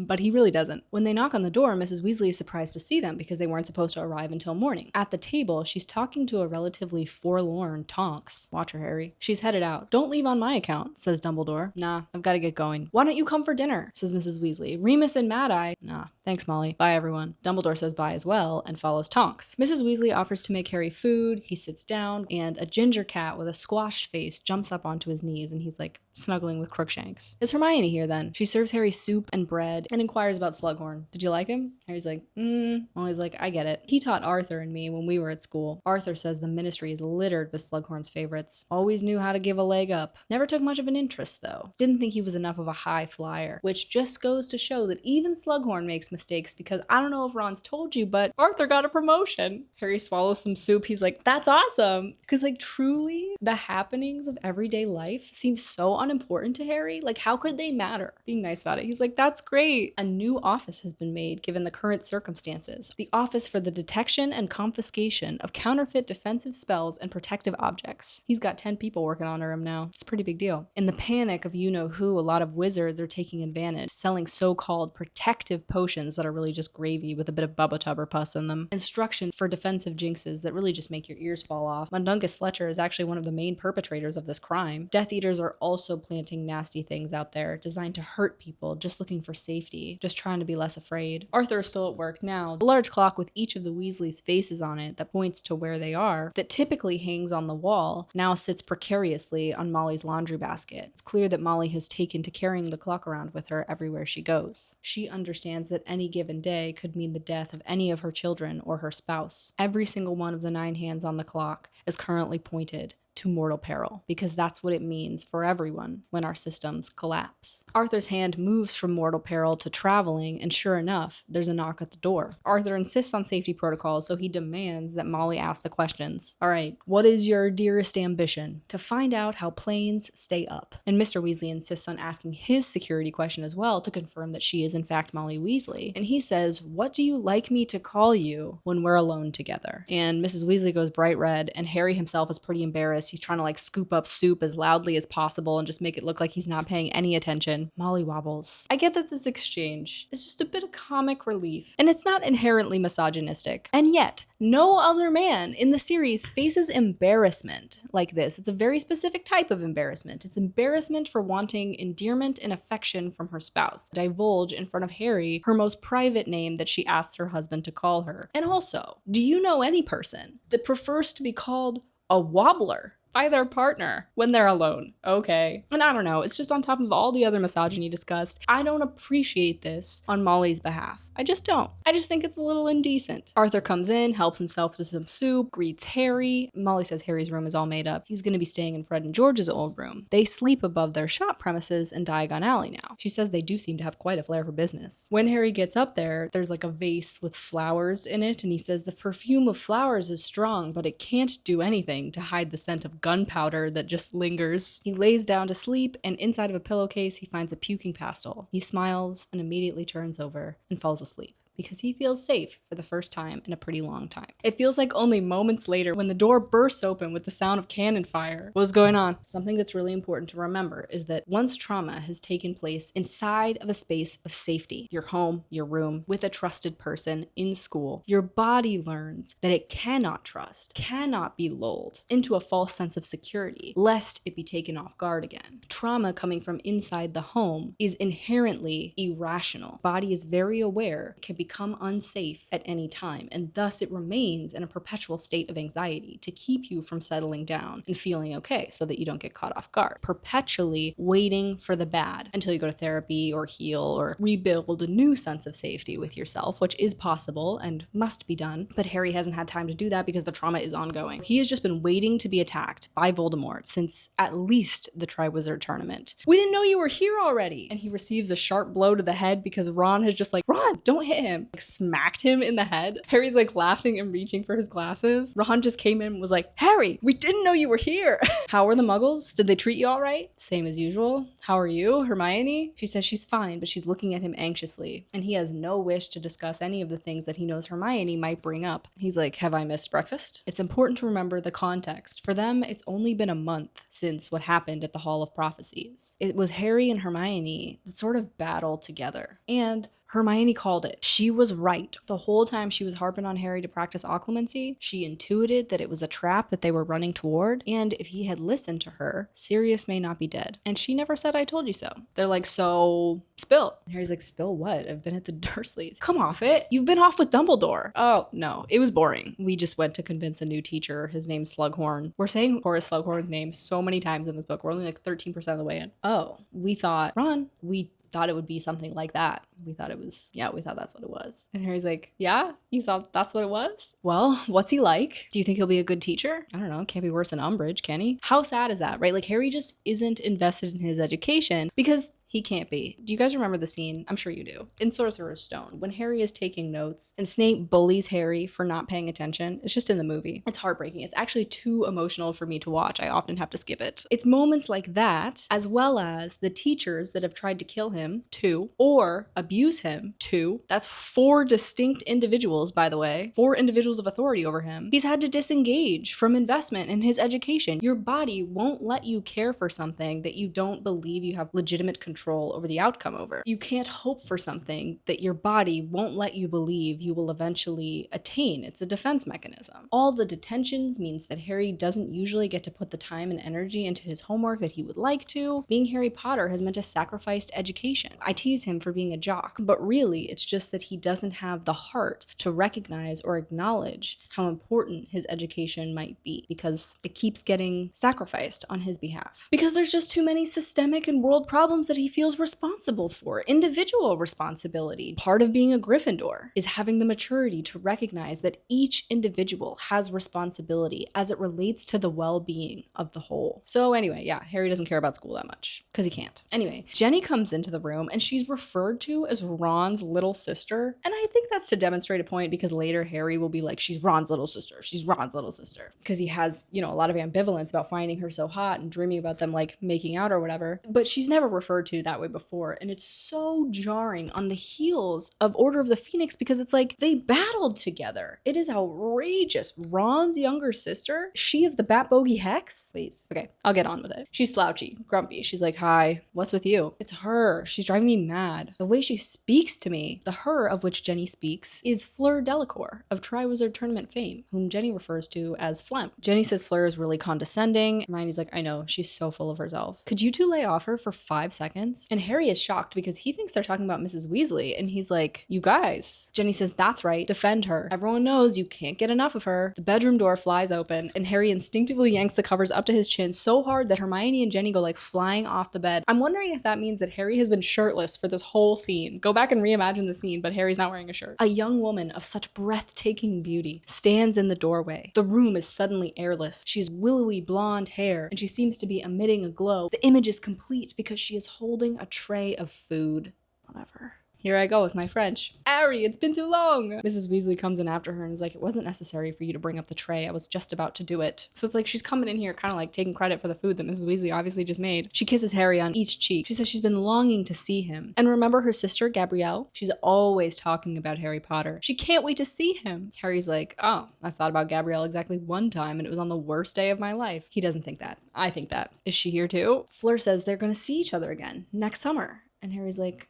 but he really doesn't. When they knock on the door, Mrs. Weasley is surprised to see them because they weren't supposed to arrive until morning. At the table, she's talking to a relatively forlorn Tonks. Watch her, Harry. She's headed out. Don't leave on my account, says Dumbledore. Nah, I've got to get going. Why don't you come for dinner, says Mrs. Weasley. Remus and Mad-Eye. Nah, thanks, Molly. Bye, everyone. Dumbledore says bye as well and follows Tonks. Mrs. Weasley offers to make Harry food. He sits down, and a ginger cat with a squashed face jumps up onto his knees, and he's like snuggling with Crookshanks. Is Hermione here then? She serves Harry soup and bread and inquires about Slughorn. Did you like him? Harry's like, Molly's like, I get it. He taught Arthur and me when we were at school. Arthur says the ministry is littered with Slughorn's favorites. Always knew how to give a leg up. Never took much of an interest, though. Didn't think he was enough of a high flyer, which just goes to show that even Slughorn makes mistakes because I don't know if Ron's told you, but Arthur got a promotion. Harry swallows some soup. He's like, that's awesome. Because like truly, the happenings of everyday life seem so unimportant to Harry. Like how could they matter? Being nice about it. He's like, that's great. A new office has been made given the current circumstances. The Office for the Detection and Confiscation of Counterfeit Defensive Spells and Protective Objects. He's got 10 people working under him now. It's a pretty big deal. In the panic of you-know-who, a lot of wizards are taking advantage, selling so-called protective potions that are really just gravy with a bit of bubba tub or pus in them. Instructions for defensive jinxes that really just make your ears fall off. Mundungus Fletcher is actually one of the main perpetrators of this crime. Death Eaters are also planting nasty things out there designed to hurt people just looking for safety, just trying to be less afraid. Arthur is still at work now. The large clock with each of the Weasleys' faces on it that points to where they are, that typically hangs on the wall, now sits precariously on Molly's laundry basket. It's clear that Molly has taken to carrying the clock around with her everywhere she goes. She understands that any given day could mean the death of any of her children or her spouse. Every single one of the 9 hands on the clock is currently pointed to mortal peril, because that's what it means for everyone when our systems collapse. Arthur's hand moves from mortal peril to traveling, and sure enough, there's a knock at the door. Arthur insists on safety protocols, so he demands that Molly ask the questions. All right, what is your dearest ambition? To find out how planes stay up. And Mr. Weasley insists on asking his security question as well to confirm that she is in fact Molly Weasley. And he says, what do you like me to call you when we're alone together? And Mrs. Weasley goes bright red, and Harry himself is pretty embarrassed. He's trying to like scoop up soup as loudly as possible and just make it look like he's not paying any attention. Molly wobbles. I get that this exchange is just a bit of comic relief, and it's not inherently misogynistic. And yet, no other man in the series faces embarrassment like this. It's a very specific type of embarrassment. It's embarrassment for wanting endearment and affection from her spouse. Divulge in front of Harry her most private name that she asks her husband to call her. And also, do you know any person that prefers to be called a wobbler by their partner when they're alone? Okay. And I don't know, it's just on top of all the other misogyny discussed. I don't appreciate this on Molly's behalf. I just don't. I just think it's a little indecent. Arthur comes in, helps himself to some soup, greets Harry. Molly says Harry's room is all made up. He's going to be staying in Fred and George's old room. They sleep above their shop premises in Diagon Alley now. She says they do seem to have quite a flair for business. When Harry gets up there, there's like a vase with flowers in it, and he says the perfume of flowers is strong, but it can't do anything to hide the scent of gunpowder that just lingers. He lays down to sleep, and inside of a pillowcase he finds a puking pastel. He smiles and immediately turns over and falls asleep. because he feels safe for the first time in a pretty long time. It feels like only moments later when the door bursts open with the sound of cannon fire. What's going on? Something that's really important to remember is that once trauma has taken place inside of a space of safety, your home, your room, with a trusted person in school, your body learns that it cannot trust, cannot be lulled into a false sense of security, lest it be taken off guard again. Trauma coming from inside the home is inherently irrational. Body is very aware, it can become unsafe at any time, and thus it remains in a perpetual state of anxiety to keep you from settling down and feeling okay so that you don't get caught off guard. Perpetually waiting for the bad until you go to therapy or heal or rebuild a new sense of safety with yourself, which is possible and must be done. But Harry hasn't had time to do that because the trauma is ongoing. He has just been waiting to be attacked by Voldemort since at least the Triwizard Tournament. We didn't know you were here already! And he receives a sharp blow to the head because Ron has just like, Ron, don't hit him! Like smacked him in the head. Harry's like laughing and reaching for his glasses. Ron just came in and was like, Harry, we didn't know you were here! How are the muggles? Did they treat you all right? Same as usual. How are you, Hermione? She says she's fine, but she's looking at him anxiously, and he has no wish to discuss any of the things that he knows Hermione might bring up. He's like, have I missed breakfast? It's important to remember the context. For them, it's only been a month since what happened at the Hall of Prophecies. It was Harry and Hermione that sort of battled together, and Hermione called it. She was right. The whole time she was harping on Harry to practice occlumency, she intuited that it was a trap that they were running toward, and if he had listened to her, Sirius may not be dead. And she never said, I told you so. They're like, so, spill. And Harry's like, spill what? I've been at the Dursleys. Come off it. You've been off with Dumbledore. Oh, no. It was boring. We just went to convince a new teacher. His name's Slughorn. We're saying Horace Slughorn's name so many times in this book. We're only like 13% of the way in. Oh, we thought, Ron, we thought it would be something like that. We thought that's what it was. And Harry's like, yeah? You thought that's what it was? Well, what's he like? Do you think he'll be a good teacher? I don't know. Can't be worse than Umbridge, can he? How sad is that, right? Like, Harry just isn't invested in his education because he can't be. Do you guys remember the scene? I'm sure you do. In Sorcerer's Stone, when Harry is taking notes and Snape bullies Harry for not paying attention. It's just in the movie. It's heartbreaking. It's actually too emotional for me to watch. I often have to skip it. It's moments like that, as well as the teachers that have tried to kill him, 2, or abuse him, 2. That's 4 distinct individuals, by the way. 4 individuals of authority over him. He's had to disengage from investment in his education. Your body won't let you care for something that you don't believe you have legitimate control over the outcome over. You can't hope for something that your body won't let you believe you will eventually attain. It's a defense mechanism. All the detentions means that Harry doesn't usually get to put the time and energy into his homework that he would like to. Being Harry Potter has meant a sacrificed education. I tease him for being a jock, but really it's just that he doesn't have the heart to recognize or acknowledge how important his education might be because it keeps getting sacrificed on his behalf. Because there's just too many systemic and world problems that he feels responsible for. Individual responsibility. Part of being a Gryffindor is having the maturity to recognize that each individual has responsibility as it relates to the well-being of the whole. So anyway, yeah, Harry doesn't care about school that much because he can't. Anyway, Jenny comes into the room and she's referred to as Ron's little sister. And I think that's to demonstrate a point because later Harry will be like, she's Ron's little sister. She's Ron's little sister. Because he has, a lot of ambivalence about finding her so hot and dreaming about them like making out or whatever. But she's never referred to that way before, and it's so jarring on the heels of Order of the Phoenix because it's like they battled together. It is outrageous. Ron's younger sister, she of the Bat Bogey Hex? Please. Okay, I'll get on with it. She's slouchy, grumpy. She's like, hi, what's with you? It's her. She's driving me mad. The way she speaks to me, the her of which Jenny speaks, is Fleur Delacour of Triwizard Tournament fame, whom Jenny refers to as Phlegm. Jenny says Fleur is really condescending. Hermione's like, I know, she's so full of herself. Could you 2 lay off her for 5 seconds? And Harry is shocked because he thinks they're talking about Mrs. Weasley, and he's like, you guys. Jenny says, that's right, defend her. Everyone knows you can't get enough of her. The bedroom door flies open, and Harry instinctively yanks the covers up to his chin so hard that Hermione and Jenny go like flying off the bed. I'm wondering if that means that Harry has been shirtless for this whole scene. Go back and reimagine the scene, but Harry's not wearing a shirt. A young woman of such breathtaking beauty stands in the doorway. The room is suddenly airless. She has willowy blonde hair, and she seems to be emitting a glow. The image is complete because she is holding a tray of food. Whatever. Here I go with my French. Harry, it's been too long. Mrs. Weasley comes in after her and is like, it wasn't necessary for you to bring up the tray. I was just about to do it. So it's like she's coming in here kind of like taking credit for the food that Mrs. Weasley obviously just made. She kisses Harry on each cheek. She says she's been longing to see him. And remember her sister, Gabrielle? She's always talking about Harry Potter. She can't wait to see him. Harry's like, oh, I've thought about Gabrielle exactly one time and it was on the worst day of my life. He doesn't think that. I think that. Is she here too? Fleur says they're going to see each other again next summer. And Harry's like,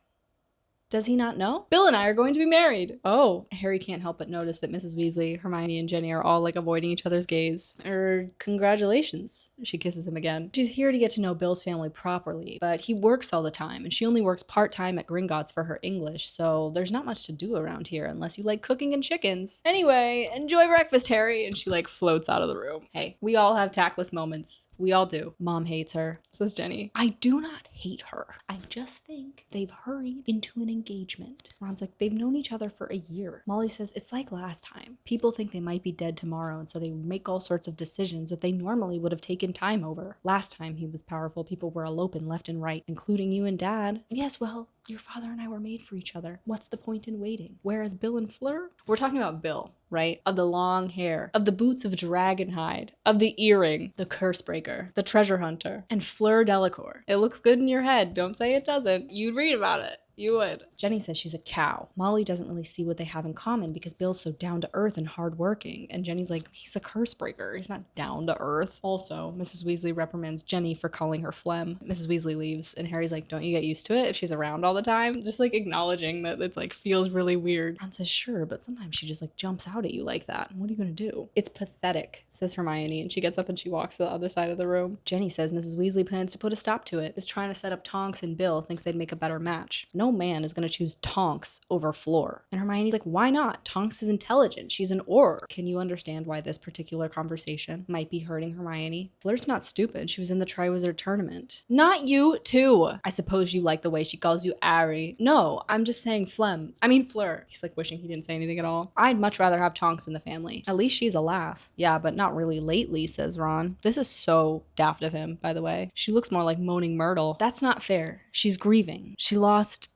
does he not know? Bill and I are going to be married. Oh, Harry can't help but notice that Mrs. Weasley, Hermione, and Ginny are all like avoiding each other's gaze. Congratulations. She kisses him again. She's here to get to know Bill's family properly, but he works all the time and she only works part-time at Gringotts for her English, so there's not much to do around here unless you like cooking and chickens. Anyway, enjoy breakfast, Harry. And she like floats out of the room. Hey, we all have tactless moments. We all do. Mom hates her, says Jenny. I do not hate her. I just think they've hurried into an engagement. Ron's like, they've known each other for a year. Molly says, it's like last time. People think they might be dead tomorrow, and so they make all sorts of decisions that they normally would have taken time over. Last time he was powerful, people were eloping left and right, including you and Dad. Yes, well, your father and I were made for each other. What's the point in waiting? Whereas Bill and Fleur? We're talking about Bill, right? Of the long hair, of the boots of dragon hide, of the earring, the curse breaker, the treasure hunter, and Fleur Delacour. It looks good in your head. Don't say it doesn't. You'd read about it. You would. Jenny says she's a cow. Molly doesn't really see what they have in common because Bill's so down to earth and hardworking. And Jenny's like, he's a curse breaker. He's not down to earth. Also, Mrs. Weasley reprimands Jenny for calling her Phlegm. Mrs. Weasley leaves and Harry's like, don't you get used to it if she's around all the time? Just like acknowledging that it like feels really weird. Ron says, sure, but sometimes she just like jumps out at you like that. What are you gonna do? It's pathetic, says Hermione, and she gets up and she walks to the other side of the room. Jenny says Mrs. Weasley plans to put a stop to it. Is trying to set up Tonks and Bill, thinks they'd make a better match. No man is gonna choose Tonks over Fleur. And Hermione's like, why not? Tonks is intelligent. She's an orc. Can you understand why this particular conversation might be hurting Hermione? Fleur's not stupid. She was in the Triwizard Tournament. Not you, too. I suppose you like the way she calls you Ari. No, I'm just saying Fleur. He's like wishing he didn't say anything at all. I'd much rather have Tonks in the family. At least she's a laugh. Yeah, but not really lately, says Ron. This is so daft of him, by the way. She looks more like Moaning Myrtle. That's not fair. She's grieving. She lost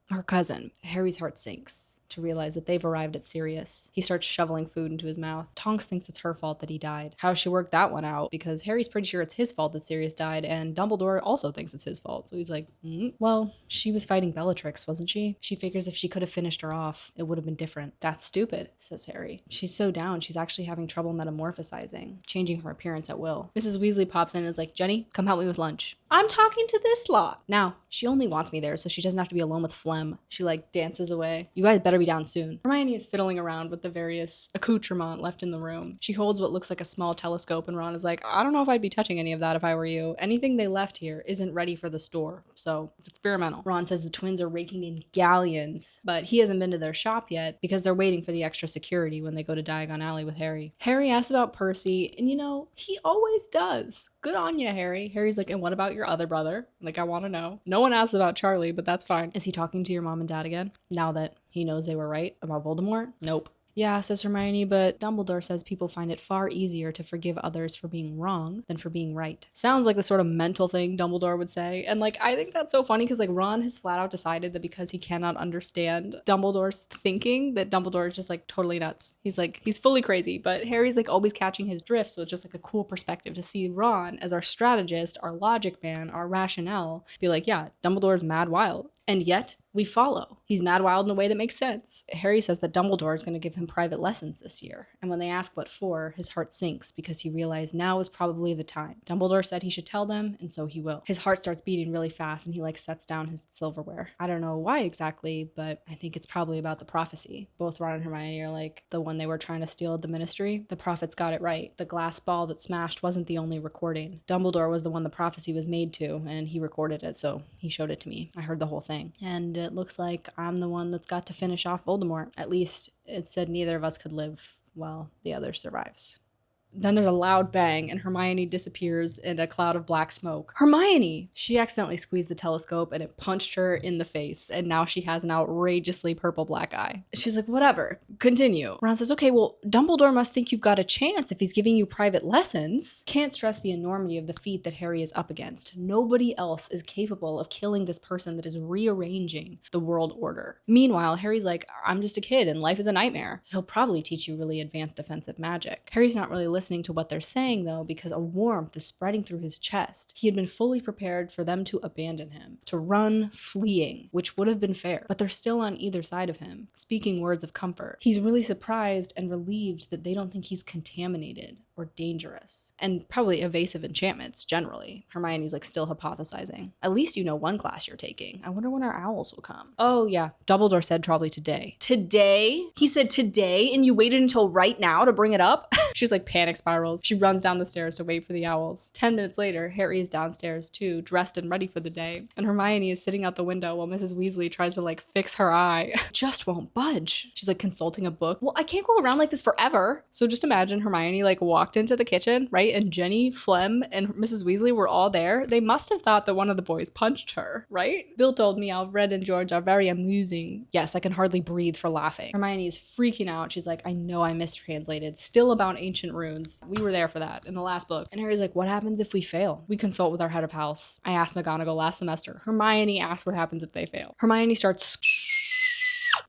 her cousin. Harry's heart sinks to realize that they've arrived at Sirius. He starts shoveling food into his mouth. Tonks thinks it's her fault that he died. How she worked that one out, because Harry's pretty sure it's his fault that Sirius died, and Dumbledore also thinks it's his fault. So he's like, well, she was fighting Bellatrix, wasn't she? She figures if she could have finished her off, it would have been different. That's stupid, says Harry. She's so down, she's actually having trouble metamorphosizing, changing her appearance at will. Mrs. Weasley pops in and is like, Jenny, come help me with lunch. I'm talking to this lot. Now, she only wants me there so she doesn't have to be alone with Phlegm. She like dances away. You guys better be down soon. Hermione is fiddling around with the various accoutrements left in the room. She holds what looks like a small telescope and Ron is like, I don't know if I'd be touching any of that if I were you. Anything they left here isn't ready for the store, so it's experimental. Ron says the twins are raking in galleons, but he hasn't been to their shop yet because they're waiting for the extra security when they go to Diagon Alley with Harry. Harry asks about Percy, and you know, he always does. Good on you, Harry. Harry's like, and what about your other brother? Like, I want to know. No one asks about Charlie, but that's fine. Is he talking to your mom and dad again? Now that he knows they were right about Voldemort? Nope. Yeah, says Hermione, but Dumbledore says people find it far easier to forgive others for being wrong than for being right. Sounds like the sort of mental thing Dumbledore would say. And like, I think that's so funny because like Ron has flat out decided that because he cannot understand Dumbledore's thinking, that Dumbledore is just like totally nuts. He's like, he's fully crazy, but Harry's like always catching his drift. So it's just like a cool perspective to see Ron as our strategist, our logic man, our rationale, be like, yeah, Dumbledore's mad wild. And yet, we follow. He's mad wild in a way that makes sense. Harry says that Dumbledore is going to give him private lessons this year. And when they ask what for, his heart sinks because he realized now is probably the time. Dumbledore said he should tell them, and so he will. His heart starts beating really fast and he like sets down his silverware. I don't know why exactly, but I think it's probably about the prophecy. Both Ron and Hermione are like, the one they were trying to steal at the Ministry. The prophets got it right. The glass ball that smashed wasn't the only recording. Dumbledore was the one the prophecy was made to, and he recorded it, so he showed it to me. I heard the whole thing. And it looks like I'm the one that's got to finish off Voldemort. At least it said neither of us could live while the other survives. Then there's a loud bang and Hermione disappears in a cloud of black smoke. Hermione! She accidentally squeezed the telescope and it punched her in the face, and now she has an outrageously purple black eye. She's like, whatever, continue. Ron says, okay, well, Dumbledore must think you've got a chance if he's giving you private lessons. Can't stress the enormity of the feat that Harry is up against. Nobody else is capable of killing this person that is rearranging the world order. Meanwhile, Harry's like, I'm just a kid and life is a nightmare. He'll probably teach you really advanced defensive magic. Harry's not really listening to what they're saying though, because a warmth is spreading through his chest. He had been fully prepared for them to abandon him, to run fleeing, which would have been fair, but they're still on either side of him, speaking words of comfort. He's really surprised and relieved that they don't think he's contaminated or dangerous, and probably evasive enchantments generally. Hermione's like still hypothesizing. At least you know one class you're taking. I wonder when our owls will come. Oh yeah, Dumbledore said probably today. Today? He said today and you waited until right now to bring it up? She's like panic spirals. She runs down the stairs to wait for the owls. 10 minutes later, Harry is downstairs too, dressed and ready for the day. And Hermione is sitting out the window while Mrs. Weasley tries to like fix her eye. Just won't budge. She's like consulting a book. Well, I can't go around like this forever. So just imagine Hermione like walked into the kitchen, right? And Jenny, Phlegm, and Mrs. Weasley were all there. They must have thought that one of the boys punched her, right? Bill told me Alfred and George are very amusing. Yes, I can hardly breathe for laughing. Hermione is freaking out. She's like, I know I mistranslated. Still about ancient runes. We were there for that in the last book. And Harry's like, what happens if we fail? We consult with our head of house. I asked McGonagall last semester. Hermione asked what happens if they fail. Hermione starts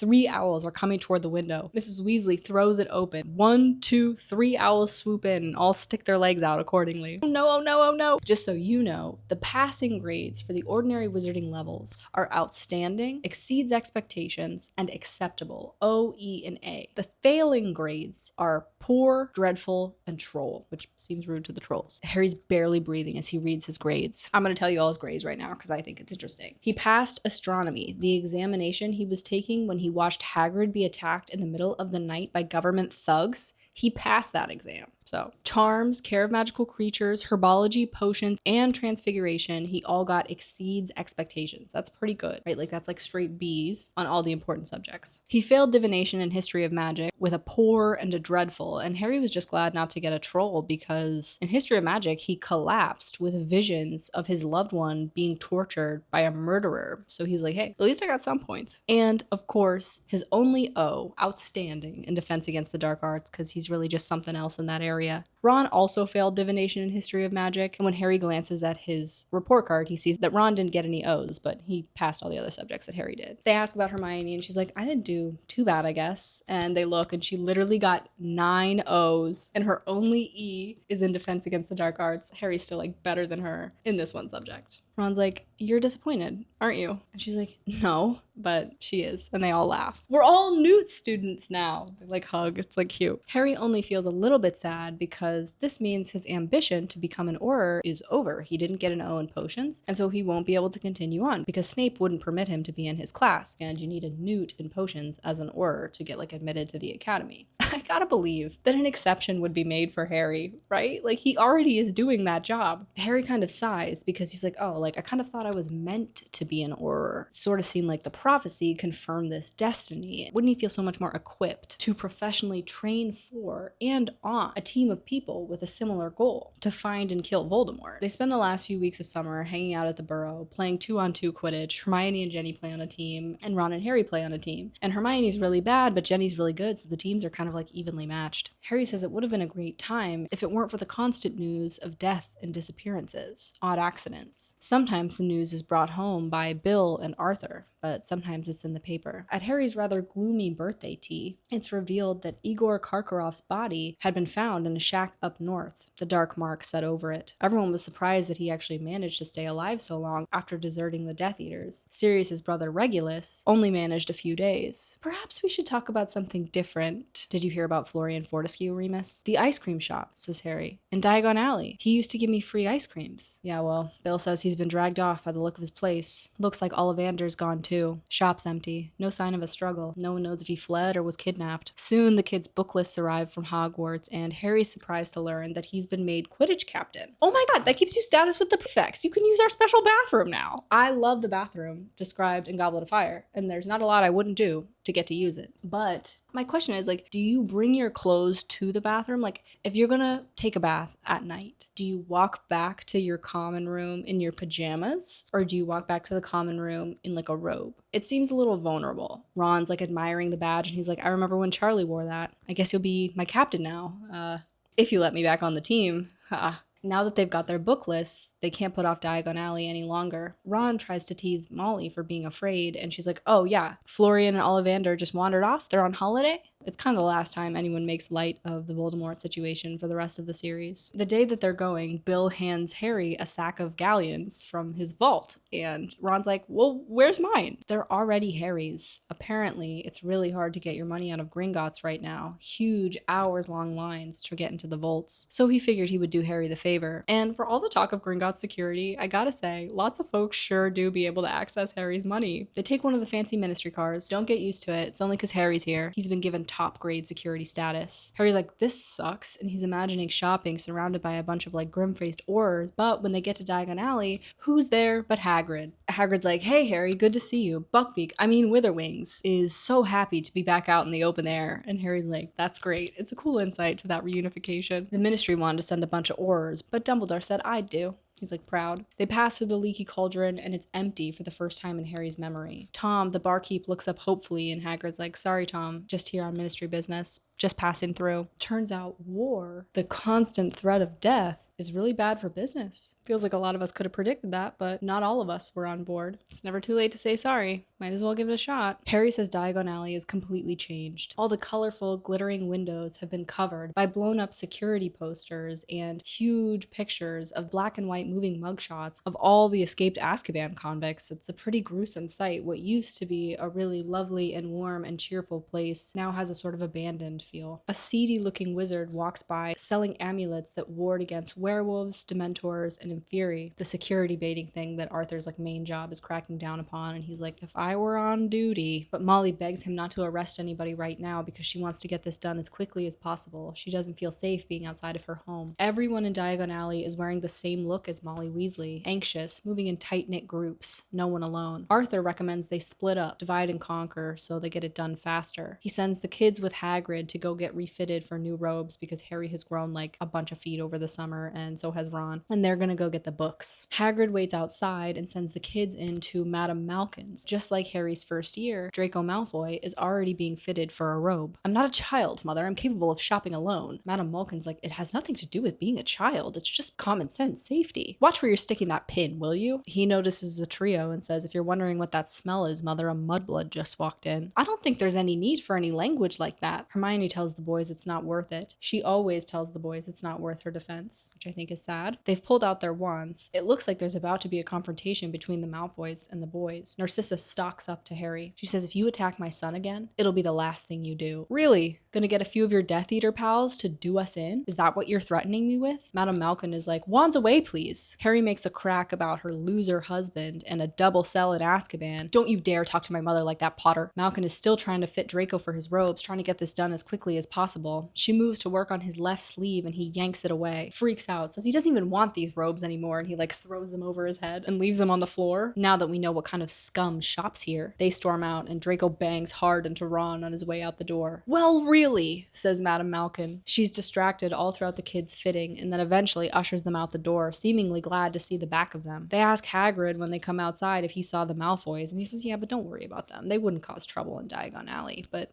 3 owls are coming toward the window. Mrs. Weasley throws it open. 1, 2, 3 owls swoop in and all stick their legs out accordingly. Oh no, oh no, oh no. Just so you know, the passing grades for the ordinary wizarding levels are outstanding, exceeds expectations, and acceptable. O, E, and A. The failing grades are poor, dreadful, and troll, which seems rude to the trolls. Harry's barely breathing as he reads his grades. I'm going to tell you all his grades right now because I think it's interesting. He passed astronomy, the examination he was taking when he watched Hagrid be attacked in the middle of the night by government thugs. He passed that exam. So charms, care of magical creatures, herbology, potions, and transfiguration, he all got exceeds expectations. That's pretty good, right? Like that's like straight B's on all the important subjects. He failed divination and history of magic with a poor and a dreadful, and Harry was just glad not to get a troll because in history of magic, he collapsed with visions of his loved one being tortured by a murderer. So he's like, hey, at least I got some points. And of course, his only O, outstanding in defense against the dark arts, because he's really just something else in that area. Ron also failed divination and history of magic, and when Harry glances at his report card, he sees that Ron didn't get any O's, but he passed all the other subjects that Harry did. They ask about Hermione, and she's like, I didn't do too bad, I guess. And they look, and she literally got 9 O's, and her only E is in defense against the dark arts. Harry's still like better than her in this one subject. Ron's like, you're disappointed, aren't you? And she's like, no, but she is. And they all laugh. We're all N.E.W.T students now. They like hug. It's like cute. Harry only feels a little bit sad because this means his ambition to become an Auror is over. He didn't get an O in potions, and so he won't be able to continue on because Snape wouldn't permit him to be in his class. And you need a N.E.W.T in potions as an Auror to get like admitted to the academy. I gotta believe that an exception would be made for Harry, right? Like he already is doing that job. Harry kind of sighs because he's like, oh, like I kind of thought I was meant to be an Auror. It sort of seemed like the prophecy confirmed this destiny. Wouldn't he feel so much more equipped to professionally train for and on a team of people with a similar goal, to find and kill Voldemort? They spend the last few weeks of summer hanging out at the Burrow, playing 2-on-2 Quidditch. Hermione and Jenny play on a team, and Ron and Harry play on a team. And Hermione's really bad, but Jenny's really good, so the teams are kind of like evenly matched. Harry says it would have been a great time if it weren't for the constant news of death and disappearances, odd accidents. Sometimes the news is brought home by Bill and Arthur, but sometimes it's in the paper. At Harry's rather gloomy birthday tea, it's revealed that Igor Karkaroff's body had been found in a shack up north, the dark mark set over it. Everyone was surprised that he actually managed to stay alive so long after deserting the Death Eaters. Sirius's brother Regulus only managed a few days. Perhaps we should talk about something different. Did you hear about Florian Fortescue, Remus? The ice cream shop, says Harry, in Diagon Alley. He used to give me free ice creams. Yeah, well, Bill says he's been dragged off by the look of his place. Looks like Ollivander's gone too. Shop's empty. No sign of a struggle. No one knows if he fled or was kidnapped. Soon the kids' book lists arrive from Hogwarts, and Harry's surprised to learn that he's been made Quidditch captain. Oh my god, that gives you status with the prefects. You can use our special bathroom now. I love the bathroom described in Goblet of Fire, and there's not a lot I wouldn't do to get to use it. But my question is, like, do you bring your clothes to the bathroom? Like, if you're gonna take a bath at night, do you walk back to your common room in your pajamas, or do you walk back to the common room in like a robe? It seems a little vulnerable. Ron's like admiring the badge, and he's like, I remember when Charlie wore that. I guess you'll be my captain now. If you let me back on the team. Ha. Now that they've got their book lists, they can't put off Diagon Alley any longer. Ron tries to tease Molly for being afraid, and she's like, oh yeah, Florian and Ollivander just wandered off. They're on holiday? It's kind of the last time anyone makes light of the Voldemort situation for the rest of the series. The day that they're going, Bill hands Harry a sack of galleons from his vault, and Ron's like, well, where's mine? They're already Harry's. Apparently, it's really hard to get your money out of Gringotts right now. Huge, hours-long lines to get into the vaults. So he figured he would do Harry the favor. And for all the talk of Gringotts security, I gotta say, lots of folks sure do be able to access Harry's money. They take one of the fancy ministry cars. Don't get used to it. It's only because Harry's here. He's been given top grade security status. Harry's like, this sucks, and he's imagining shopping surrounded by a bunch of like grim-faced Aurors, but when they get to Diagon Alley, who's there but Hagrid? Hagrid's like, hey Harry, good to see you. Witherwings is so happy to be back out in the open air, and Harry's like, that's great. It's a cool insight to that reunification. The ministry wanted to send a bunch of Aurors, but Dumbledore said I'd do. He's like proud. They pass through the leaky cauldron and it's empty for the first time in Harry's memory. Tom, the barkeep, looks up hopefully and Hagrid's like, sorry Tom, just here on ministry business. Just passing through. Turns out war, the constant threat of death, is really bad for business. Feels like a lot of us could have predicted that, but not all of us were on board. It's never too late to say sorry. Might as well give it a shot. Harry says Diagon Alley is completely changed. All the colorful, glittering windows have been covered by blown-up security posters and huge pictures of black and white moving mugshots of all the escaped Azkaban convicts. It's a pretty gruesome sight. What used to be a really lovely and warm and cheerful place now has a sort of abandoned feel. A seedy-looking wizard walks by selling amulets that ward against werewolves, dementors, and Inferi, the security baiting thing that Arthur's like main job is cracking down upon, and he's like, if I were on duty. But Molly begs him not to arrest anybody right now because she wants to get this done as quickly as possible. She doesn't feel safe being outside of her home. Everyone in Diagon Alley is wearing the same look as Molly Weasley, anxious, moving in tight-knit groups, no one alone. Arthur recommends they split up, divide and conquer, so they get it done faster. He sends the kids with Hagrid to go get refitted for new robes because Harry has grown like a bunch of feet over the summer, and so has Ron, and they're gonna go get the books. Hagrid waits outside and sends the kids into Madame Malkin's. Just like Harry's first year, Draco Malfoy is already being fitted for a robe. I'm not a child, Mother. I'm capable of shopping alone. Madame Malkin's like, it has nothing to do with being a child. It's just common sense safety. Watch where you're sticking that pin, will you? He notices the trio and says, if you're wondering what that smell is, Mother, a mudblood just walked in. I don't think there's any need for any language like that. Hermione tells the boys it's not worth it. She always tells the boys it's not worth her defense, which I think is sad. They've pulled out their wands. It looks like there's about to be a confrontation between the Malfoys and the boys. Narcissa stalks up to Harry. She says, if you attack my son again, it'll be the last thing you do. Really? Gonna get a few of your Death Eater pals to do us in? Is that what you're threatening me with? Madame Malkin is like, wands away, please. Harry makes a crack about her loser husband and a double cell in Azkaban. Don't you dare talk to my mother like that, Potter. Malkin is still trying to fit Draco for his robes, trying to get this done as quickly as possible. She moves to work on his left sleeve and he yanks it away. Freaks out, says he doesn't even want these robes anymore, and he like throws them over his head and leaves them on the floor. Now that we know what kind of scum shops here, they storm out and Draco bangs hard into Ron on his way out the door. Well, really, says Madame Malkin. She's distracted all throughout the kids' fitting and then eventually ushers them out the door, seemingly glad to see the back of them. They ask Hagrid when they come outside if he saw the Malfoys, and he says, yeah, but don't worry about them. They wouldn't cause trouble in Diagon Alley, but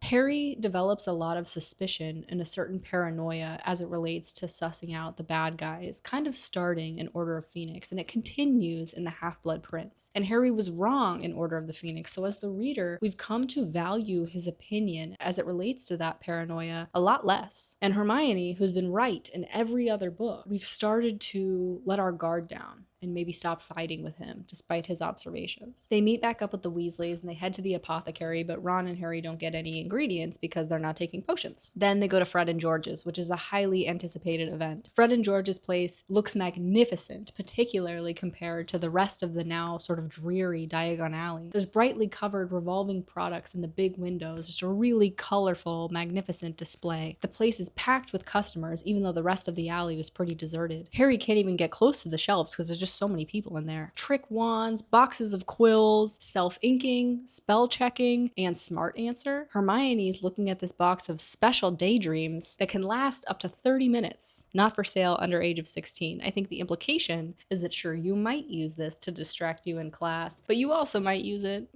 Harry develops a lot of suspicion and a certain paranoia as it relates to sussing out the bad guys, kind of starting in Order of Phoenix, and it continues in the Half-Blood Prince. And Harry was wrong in Order of the Phoenix, so as the reader, we've come to value his opinion as it relates to that paranoia a lot less. And Hermione, who's been right in every other book, we've started to let our guard down and maybe stop siding with him, despite his observations. They meet back up with the Weasleys and they head to the apothecary, but Ron and Harry don't get any ingredients because they're not taking potions. Then they go to Fred and George's, which is a highly anticipated event. Fred and George's place looks magnificent, particularly compared to the rest of the now sort of dreary Diagon Alley. There's brightly covered revolving products in the big windows, just a really colorful, magnificent display. The place is packed with customers, even though the rest of the alley was pretty deserted. Harry can't even get close to the shelves because there's just just so many people in there. Trick wands, boxes of quills, self-inking, spell checking, and smart answer. Hermione's looking at this box of special daydreams that can last up to 30 minutes. Not for sale under age of 16. I think the implication is that sure, you might use this to distract you in class, but you also might use it,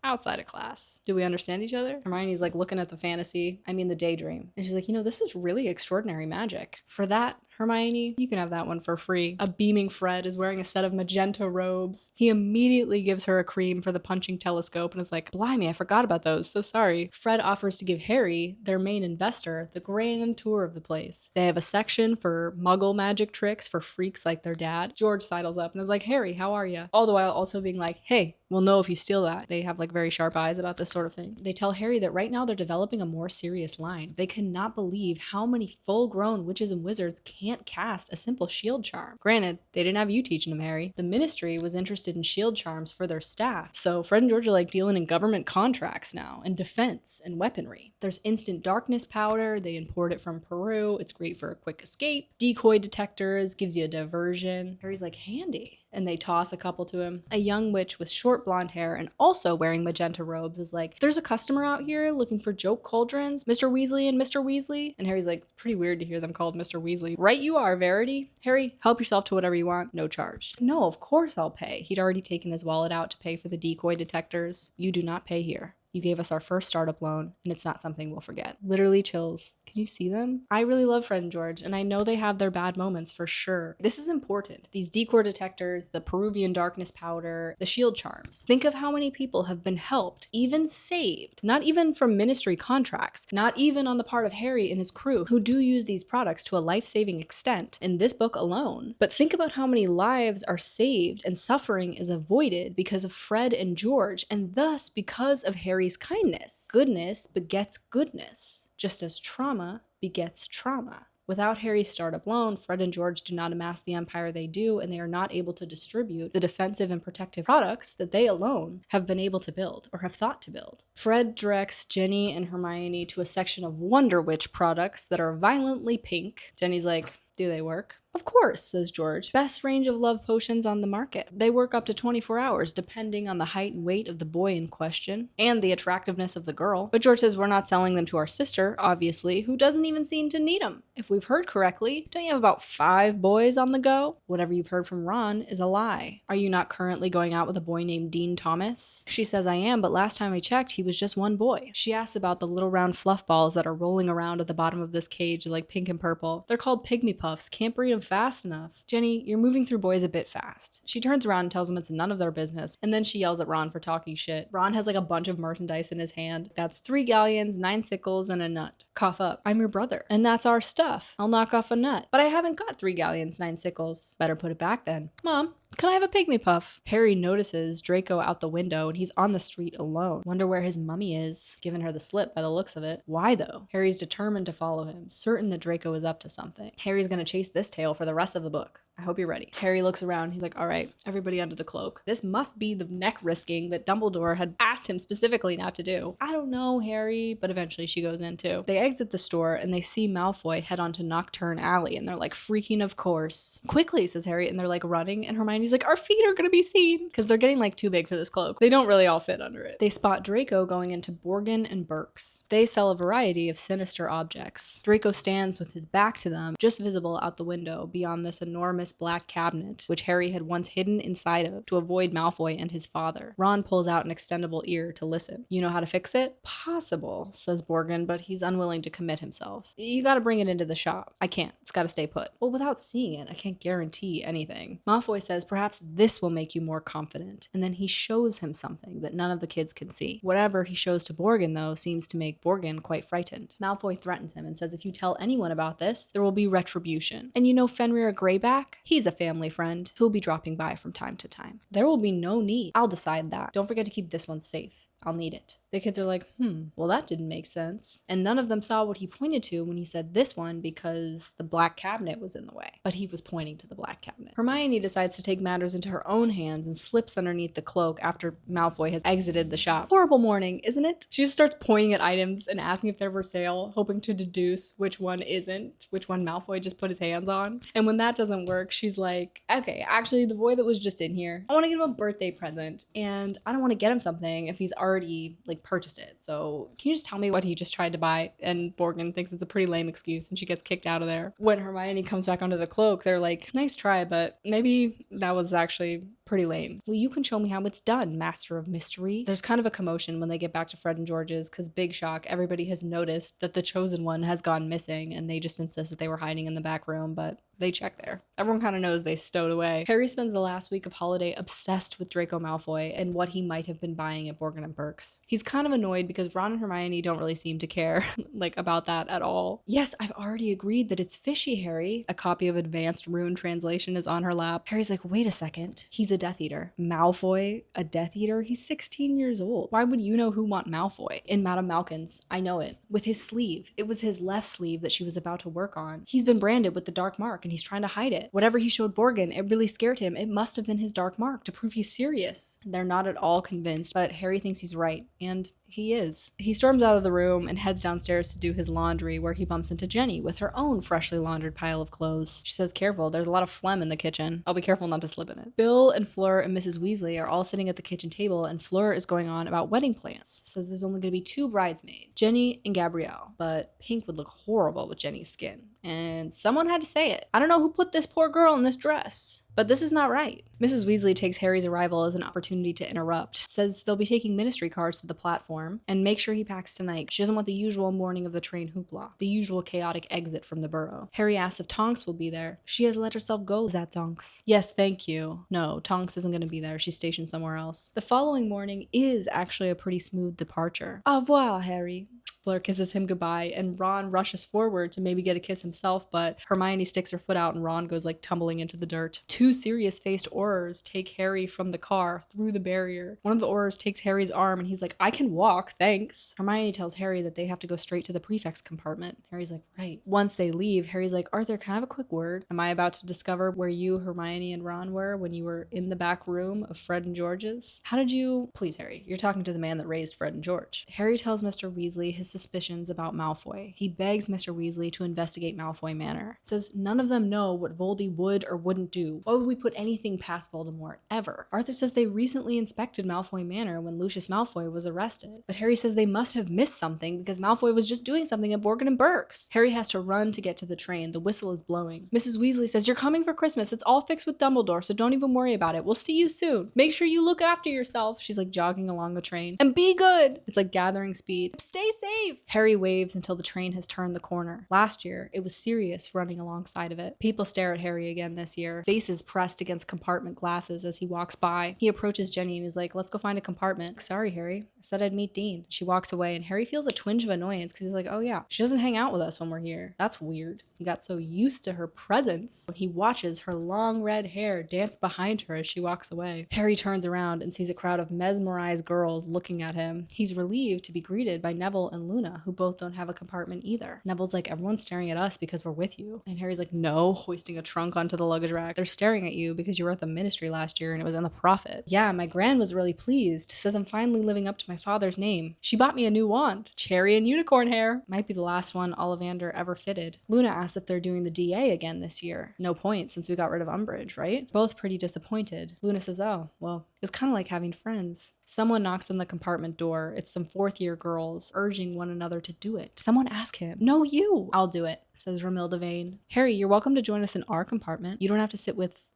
outside of class. Do we understand each other? Hermione's like looking at the daydream. And she's like, this is really extraordinary magic. For that, Hermione, you can have that one for free. A beaming Fred is wearing a set of magenta robes. He immediately gives her a cream for the punching telescope and is like, blimey, I forgot about those, so sorry. Fred offers to give Harry, their main investor, the grand tour of the place. They have a section for muggle magic tricks for freaks like their dad. George sidles up and is like, Harry, how are you? All the while also being like, hey, we'll know if you steal that. They have very sharp eyes about this sort of thing. They tell Harry that right now they're developing a more serious line. They cannot believe how many full-grown witches and wizards can't cast a simple shield charm. Granted, they didn't have you teaching them, Harry. The ministry was interested in shield charms for their staff. So Fred and George are dealing in government contracts now, and defense and weaponry. There's instant darkness powder. They import it from Peru. It's great for a quick escape. Decoy detectors gives you a diversion. Harry's like, handy. And they toss a couple to him. A young witch with short blonde hair and also wearing magenta robes is like, there's a customer out here looking for joke cauldrons, Mr. Weasley and Mr. Weasley. And Harry's like, it's pretty weird to hear them called Mr. Weasley. Right you are, Verity. Harry, help yourself to whatever you want, no charge. No, of course I'll pay. He'd already taken his wallet out to pay for the decoy detectors. You do not pay here. You gave us our first startup loan, and it's not something we'll forget. Literally chills. Can you see them? I really love Fred and George, and I know they have their bad moments for sure. This is important. These decoy detectors, the Peruvian darkness powder, the shield charms. Think of how many people have been helped, even saved, not even from ministry contracts, not even on the part of Harry and his crew, who do use these products to a life-saving extent in this book alone. But think about how many lives are saved and suffering is avoided because of Fred and George, and thus because of Harry's kindness. Goodness begets goodness, just as trauma begets trauma. Without Harry's startup loan, Fred and George do not amass the empire they do, and they are not able to distribute the defensive and protective products that they alone have been able to build, or have thought to build. Fred directs Jenny and Hermione to a section of Wonder Witch products that are violently pink. Jenny's like, do they work? Of course, says George. Best range of love potions on the market. They work up to 24 hours, depending on the height and weight of the boy in question, and the attractiveness of the girl. But George says we're not selling them to our sister, obviously, who doesn't even seem to need them. If we've heard correctly, don't you have about 5 boys on the go? Whatever you've heard from Ron is a lie. Are you not currently going out with a boy named Dean Thomas? She says I am, but last time I checked, he was just one boy. She asks about the little round fluff balls that are rolling around at the bottom of this cage, like pink and purple. They're called pygmy puffs. Can't breed them fast enough. Jenny, you're moving through boys a bit fast. She turns around and tells him it's none of their business, and then she yells at Ron for talking shit. Ron has a bunch of merchandise in his hand. That's 3 galleons, 9 sickles, and a nut. Cough up. I'm your brother. And that's our stuff. I'll knock off a nut. But I haven't got 3 galleons, 9 sickles. Better put it back then. Mom, can I have a pygmy puff? Harry notices Draco out the window and he's on the street alone. Wonder where his mummy is, giving her the slip by the looks of it. Why though? Harry's determined to follow him, certain that Draco is up to something. Harry's gonna chase this tale for the rest of the book. I hope you're ready. Harry looks around. He's like, all right, everybody under the cloak. This must be the neck risking that Dumbledore had asked him specifically not to do. I don't know, Harry, but eventually she goes in too. They exit the store and they see Malfoy head onto Nocturne Alley and they're like freaking of course. Quickly, says Harry, and they're like running and Hermione's like, our feet are gonna be seen. Because they're getting too big for this cloak. They don't really all fit under it. They spot Draco going into Borgin and Burke's. They sell a variety of sinister objects. Draco stands with his back to them, just visible out the window beyond this enormous black cabinet, which Harry had once hidden inside of to avoid Malfoy and his father. Ron pulls out an extendable ear to listen. You know how to fix it? Possible, says Borgin, but he's unwilling to commit himself. You gotta bring it into the shop. I can't. It's gotta stay put. Well, without seeing it, I can't guarantee anything. Malfoy says perhaps this will make you more confident, and then he shows him something that none of the kids can see. Whatever he shows to Borgin, though, seems to make Borgin quite frightened. Malfoy threatens him and says if you tell anyone about this, there will be retribution. And you know Fenrir Greyback? He's a family friend who'll be dropping by from time to time. There will be no need. I'll decide that. Don't forget to keep this one safe. I'll need it. The kids are like, well, that didn't make sense. And none of them saw what he pointed to when he said this one because the black cabinet was in the way. But he was pointing to the black cabinet. Hermione decides to take matters into her own hands and slips underneath the cloak after Malfoy has exited the shop. Horrible morning, isn't it? She just starts pointing at items and asking if they're for sale, hoping to deduce which one isn't, which one Malfoy just put his hands on. And when that doesn't work, she's like, okay, actually the boy that was just in here, I want to get him a birthday present and I don't want to get him something if he's already purchased it. So can you just tell me what he just tried to buy? And Borgin thinks it's a pretty lame excuse and she gets kicked out of there. When Hermione comes back under the cloak, they're like, nice try, but maybe that was actually pretty lame. Well, you can show me how it's done, Master of Mystery. There's kind of a commotion when they get back to Fred and George's because big shock, everybody has noticed that the chosen one has gone missing and they just insist that they were hiding in the back room, but they check there. Everyone kind of knows they stowed away. Harry spends the last week of holiday obsessed with Draco Malfoy and what he might have been buying at Borgin and Burke's. He's kind of annoyed because Ron and Hermione don't really seem to care about that at all. Yes, I've already agreed that it's fishy, Harry. A copy of Advanced Rune Translation is on her lap. Harry's like, wait a second. He's a Death Eater. Malfoy, a Death Eater? He's 16 years old. Why would you know who want Malfoy? In Madame Malkin's, I know it. With his sleeve. It was his left sleeve that she was about to work on. He's been branded with the dark mark and he's trying to hide it. Whatever he showed Borgin, it really scared him. It must have been his dark mark to prove he's serious. They're not at all convinced, but Harry thinks he's right, and he is. He storms out of the room and heads downstairs to do his laundry, where he bumps into Jenny with her own freshly laundered pile of clothes. She says, careful, there's a lot of phlegm in the kitchen. I'll be careful not to slip in it. Bill and Fleur and Mrs. Weasley are all sitting at the kitchen table, and Fleur is going on about wedding plans. Says there's only going to be 2 bridesmaids, Jenny and Gabrielle, but pink would look horrible with Jenny's skin. And someone had to say it. I don't know who put this poor girl in this dress, but this is not right. Mrs. Weasley takes Harry's arrival as an opportunity to interrupt, says they'll be taking ministry cards to the platform, and make sure he packs tonight. She doesn't want the usual morning of the train hoopla, the usual chaotic exit from the Burrow. Harry asks if Tonks will be there. She has let herself go, is that Tonks? Yes, thank you. No, Tonks isn't going to be there. She's stationed somewhere else. The following morning is actually a pretty smooth departure. Au revoir, Harry. Fleur kisses him goodbye, and Ron rushes forward to maybe get a kiss himself, but Hermione sticks her foot out and Ron goes tumbling into the dirt. 2 serious-faced Aurors take Harry from the car through the barrier. One of the Aurors takes Harry's arm and he's like, I can walk, thanks. Hermione tells Harry that they have to go straight to the prefect's compartment. Harry's like, right. Once they leave, Harry's like, Arthur, can I have a quick word? Am I about to discover where you, Hermione, and Ron were when you were in the back room of Fred and George's? How did you... Please, Harry, you're talking to the man that raised Fred and George. Harry tells Mr. Weasley his suspicions about Malfoy. He begs Mr. Weasley to investigate Malfoy Manor. Says none of them know what Voldy would or wouldn't do. Why would we put anything past Voldemort, ever? Arthur says they recently inspected Malfoy Manor when Lucius Malfoy was arrested. But Harry says they must have missed something because Malfoy was just doing something at Borgin and Burke's. Harry has to run to get to the train. The whistle is blowing. Mrs. Weasley says, you're coming for Christmas. It's all fixed with Dumbledore, so don't even worry about it. We'll see you soon. Make sure you look after yourself. She's jogging along the train. And be good! It's gathering speed. Stay safe! Harry waves until the train has turned the corner. Last year, it was Sirius running alongside of it. People stare at Harry again this year, faces pressed against compartment glasses as he walks by. He approaches Jenny and is like, let's go find a compartment. Sorry, Harry. I said I'd meet Dean. She walks away and Harry feels a twinge of annoyance because he's like, oh yeah, she doesn't hang out with us when we're here. That's weird. He got so used to her presence when he watches her long red hair dance behind her as she walks away. Harry turns around and sees a crowd of mesmerized girls looking at him. He's relieved to be greeted by Neville and Luna, who both don't have a compartment either. Neville's like, everyone's staring at us because we're with you. And Harry's like, no, hoisting a trunk onto the luggage rack. They're staring at you because you were at the ministry last year and it was in the Prophet. Yeah, my gran was really pleased. Says I'm finally living up to my father's name. She bought me a new wand. Cherry and unicorn hair. Might be the last one Ollivander ever fitted. Luna asks if they're doing the DA again this year. No point since we got rid of Umbridge, right? Both pretty disappointed. Luna says, oh, well, it was kind of like having friends. Someone knocks on the compartment door. It's some 4th-year girls urging one another to do it. Someone ask him. No, you. I'll do it, says Romilda Vane. Harry, you're welcome to join us in our compartment. You don't have to sit with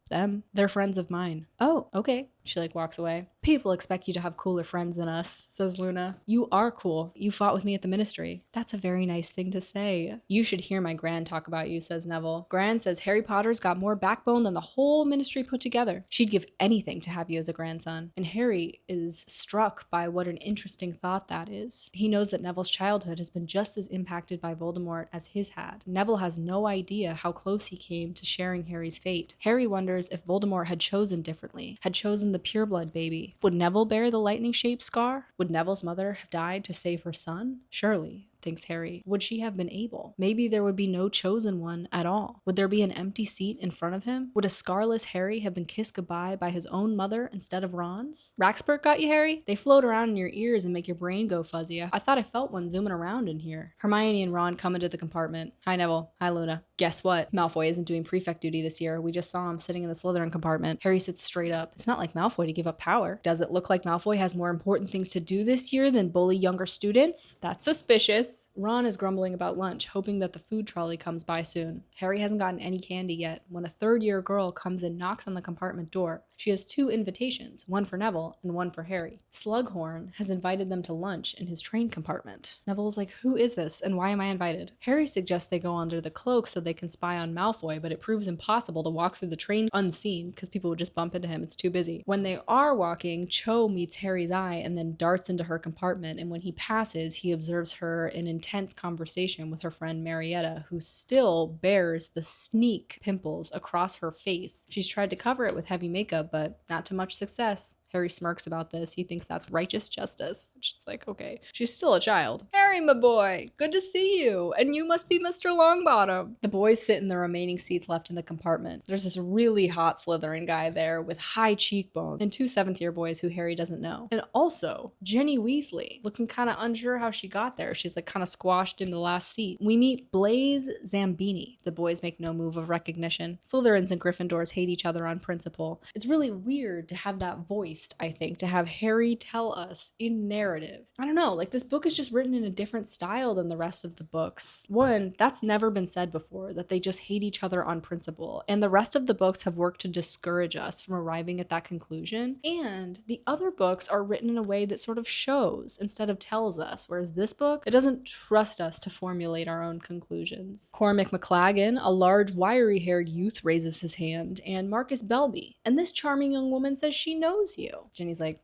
them. They're friends of mine. Oh, okay. She walks away. People expect you to have cooler friends than us, says Luna. You are cool. You fought with me at the ministry. That's a very nice thing to say. You should hear my Gran talk about you, says Neville. Gran says Harry Potter's got more backbone than the whole ministry put together. She'd give anything to have you as a grandson. And Harry is struck by what an interesting thought that is. He knows that Neville's childhood has been just as impacted by Voldemort as his had. Neville has no idea how close he came to sharing Harry's fate. Harry wonders if Voldemort had chosen differently, had chosen the pureblood baby? Would Neville bear the lightning-shaped scar? Would Neville's mother have died to save her son? Surely, thinks Harry. Would she have been able? Maybe there would be no chosen one at all. Would there be an empty seat in front of him? Would a scarless Harry have been kissed goodbye by his own mother instead of Ron's? Raxburg got you, Harry? They float around in your ears and make your brain go fuzzy. I thought I felt one zooming around in here. Hermione and Ron come into the compartment. Hi, Neville. Hi, Luna. Guess what? Malfoy isn't doing prefect duty this year. We just saw him sitting in the Slytherin compartment. Harry sits straight up. It's not like Malfoy to give up power. Does it look like Malfoy has more important things to do this year than bully younger students? That's suspicious. Ron is grumbling about lunch, hoping that the food trolley comes by soon. Harry hasn't gotten any candy yet when a third-year girl comes and knocks on the compartment door. She has 2 invitations, one for Neville and one for Harry. Slughorn has invited them to lunch in his train compartment. Neville's like, who is this and why am I invited? Harry suggests they go under the cloak so they can spy on Malfoy, but it proves impossible to walk through the train unseen because people would just bump into him. It's too busy. When they are walking, Cho meets Harry's eye and then darts into her compartment, and when he passes, he observes her in intense conversation with her friend Marietta, who still bears the sneak pimples across her face. She's tried to cover it with heavy makeup, but not to much success. Harry smirks about this. He thinks that's righteous justice. Which is like, okay. She's still a child. Harry, my boy, good to see you. And you must be Mr. Longbottom. The boys sit in the remaining seats left in the compartment. There's this really hot Slytherin guy there with high cheekbones and 2 7th-year boys who Harry doesn't know. And also, Ginny Weasley, looking kind of unsure how she got there. She's like kind of squashed in the last seat. We meet Blaise Zambini. The boys make no move of recognition. Slytherins and Gryffindors hate each other on principle. It's really weird to have that voice, I think, to have Harry tell us in narrative. I don't know, like this book is just written in a different style than the rest of the books. One, that's never been said before, that they just hate each other on principle. And the rest of the books have worked to discourage us from arriving at that conclusion. And the other books are written in a way that sort of shows instead of tells us, whereas this book, it doesn't trust us to formulate our own conclusions. Cormac McLaggen, a large, wiry-haired youth, raises his hand, and Marcus Belby. And this charming young woman says she knows you. Ginny's like,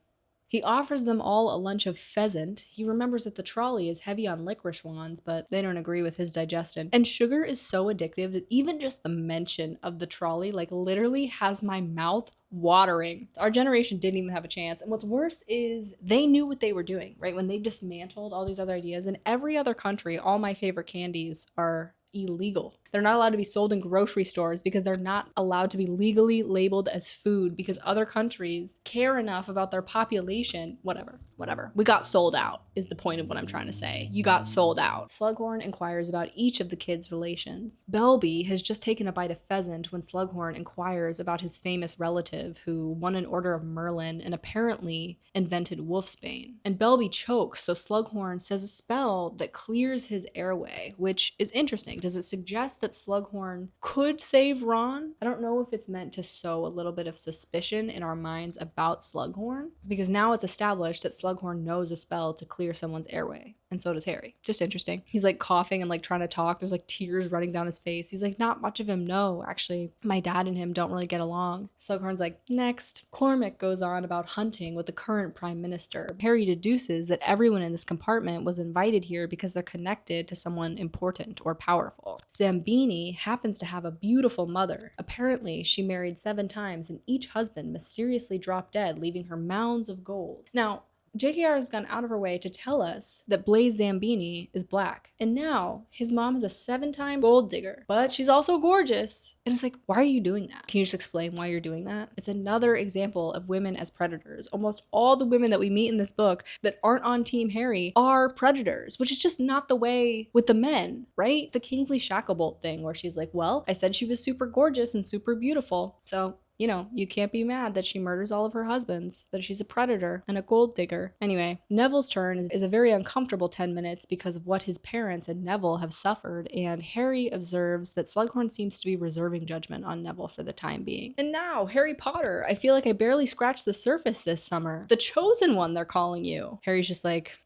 he offers them all a lunch of pheasant. He remembers that the trolley is heavy on licorice wands, but they don't agree with his digestion. And sugar is so addictive that even just the mention of the trolley, like, literally has my mouth watering. Our generation didn't even have a chance. And what's worse is they knew what they were doing, right? When they dismantled all these other ideas. In every other country, all my favorite candies are illegal. They're not allowed to be sold in grocery stores because they're not allowed to be legally labeled as food because other countries care enough about their population. Whatever. We got sold out is the point of what I'm trying to say. You got sold out. Slughorn inquires about each of the kids' relations. Belby has just taken a bite of pheasant when Slughorn inquires about his famous relative who won an Order of Merlin and apparently invented wolfsbane. And Belby chokes, so Slughorn says a spell that clears his airway, which is interesting. Does it suggest that Slughorn could save Ron? I don't know if it's meant to sow a little bit of suspicion in our minds about Slughorn, because now it's established that Slughorn knows a spell to clear someone's airway. And so does Harry. Just interesting. He's like coughing and like trying to talk. There's like tears running down his face. He's like, not much of him. No, actually, my dad and him don't really get along. Slughorn's like, next. Cormac goes on about hunting with the current prime minister. Harry deduces that everyone in this compartment was invited here because they're connected to someone important or powerful. Zambini happens to have a beautiful mother. Apparently, she married 7 times and each husband mysteriously dropped dead, leaving her mounds of gold. Now, JKR has gone out of her way to tell us that Blaise Zambini is black. And now his mom is a 7-time gold digger, but she's also gorgeous. And it's like, why are you doing that? Can you just explain why you're doing that? It's another example of women as predators. Almost all the women that we meet in this book that aren't on Team Harry are predators, which is just not the way with the men, right? The Kingsley Shacklebolt thing where she's like, well, I said she was super gorgeous and super beautiful. So you know, you can't be mad that she murders all of her husbands, that she's a predator and a gold digger. Anyway, Neville's turn is a very uncomfortable 10 minutes because of what his parents and Neville have suffered, and Harry observes that Slughorn seems to be reserving judgment on Neville for the time being. And now, Harry Potter, I feel like I barely scratched the surface this summer. The chosen one, they're calling you. Harry's just like,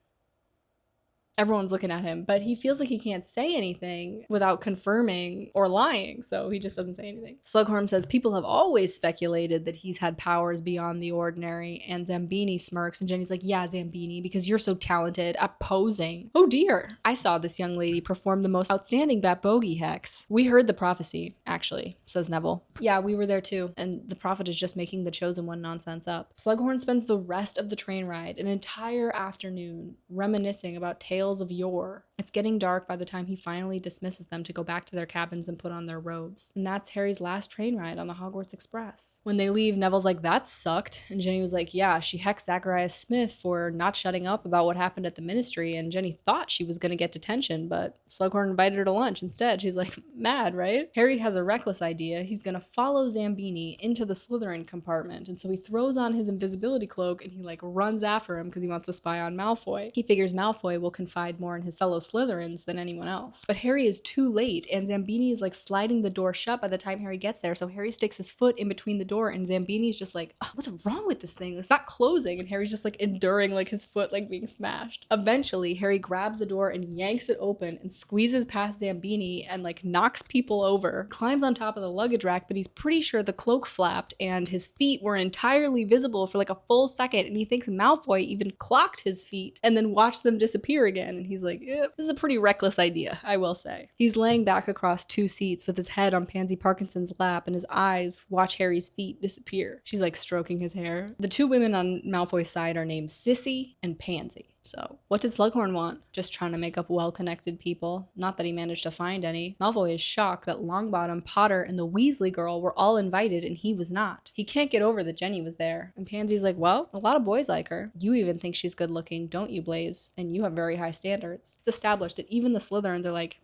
Everyone's looking at him, but he feels like he can't say anything without confirming or lying, so he just doesn't say anything. Slughorn says people have always speculated that he's had powers beyond the ordinary, and Zambini smirks, and Jenny's like, yeah, Zambini, because you're so talented at posing. Oh dear. I saw this young lady perform the most outstanding bat bogey hex. We heard the prophecy, actually, says Neville. Yeah, we were there too, and the prophet is just making the chosen one nonsense up. Slughorn spends the rest of the train ride, an entire afternoon, reminiscing about tales of yore. It's getting dark by the time he finally dismisses them to go back to their cabins and put on their robes. And that's Harry's last train ride on the Hogwarts Express. When they leave, Neville's like, that sucked. And Jenny was like, yeah, she hexed Zacharias Smith for not shutting up about what happened at the ministry, and Jenny thought she was going to get detention, but Slughorn invited her to lunch instead. She's like, mad, right? Harry has a reckless idea. He's going to follow Zambini into the Slytherin compartment, and so he throws on his invisibility cloak and he runs after him because he wants to spy on Malfoy. He figures Malfoy will confide more in his fellow Slytherins than anyone else. But Harry is too late, and Zambini is sliding the door shut by the time Harry gets there, so Harry sticks his foot in between the door, and Zambini's just like, oh, what's wrong with this thing? It's not closing, and Harry's just enduring his foot being smashed. Eventually, Harry grabs the door and yanks it open and squeezes past Zambini and knocks people over, climbs on top of the luggage rack, but he's pretty sure the cloak flapped and his feet were entirely visible for a full second, and he thinks Malfoy even clocked his feet and then watched them disappear again, and he's like, this is a pretty reckless idea, I will say. He's laying back across two seats with his head on Pansy Parkinson's lap, and his eyes watch Harry's feet disappear. She's stroking his hair. The two women on Malfoy's side are named Sissy and Pansy. So, what did Slughorn want? Just trying to make up well-connected people. Not that he managed to find any. Malfoy is shocked that Longbottom, Potter, and the Weasley girl were all invited and he was not. He can't get over that Jenny was there. And Pansy's like, well, a lot of boys like her. You even think she's good looking, don't you, Blaze? And you have very high standards. It's established that even the Slytherins are like,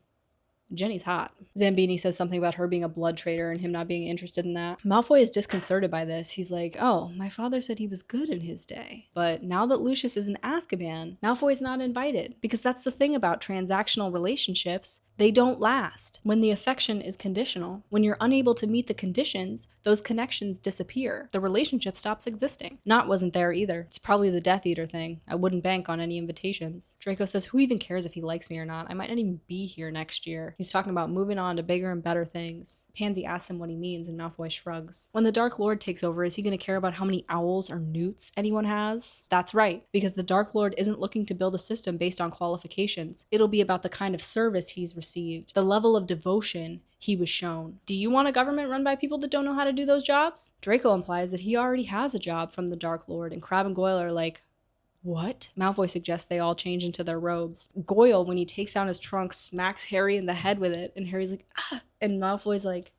Jenny's hot. Zambini says something about her being a blood traitor and him not being interested in that. Malfoy is disconcerted by this. He's like, oh, my father said he was good in his day. But now that Lucius is in Azkaban, Malfoy's not invited. Because that's the thing about transactional relationships. They don't last. When the affection is conditional, when you're unable to meet the conditions, those connections disappear. The relationship stops existing. Nott wasn't there either. It's probably the Death Eater thing. I wouldn't bank on any invitations. Draco says, who even cares if he likes me or not? I might not even be here next year. He's talking about moving on to bigger and better things. Pansy asks him what he means, and Malfoy shrugs. When the Dark Lord takes over, is he going to care about how many owls or newts anyone has? That's right, because the Dark Lord isn't looking to build a system based on qualifications. It'll be about the kind of service he's received, the level of devotion he was shown. Do you want a government run by people that don't know how to do those jobs? Draco implies that he already has a job from the Dark Lord, and Crabbe and Goyle are like, what? Malfoy suggests they all change into their robes. Goyle, when he takes down his trunk, smacks Harry in the head with it, and Harry's like, ah! And Malfoy's like,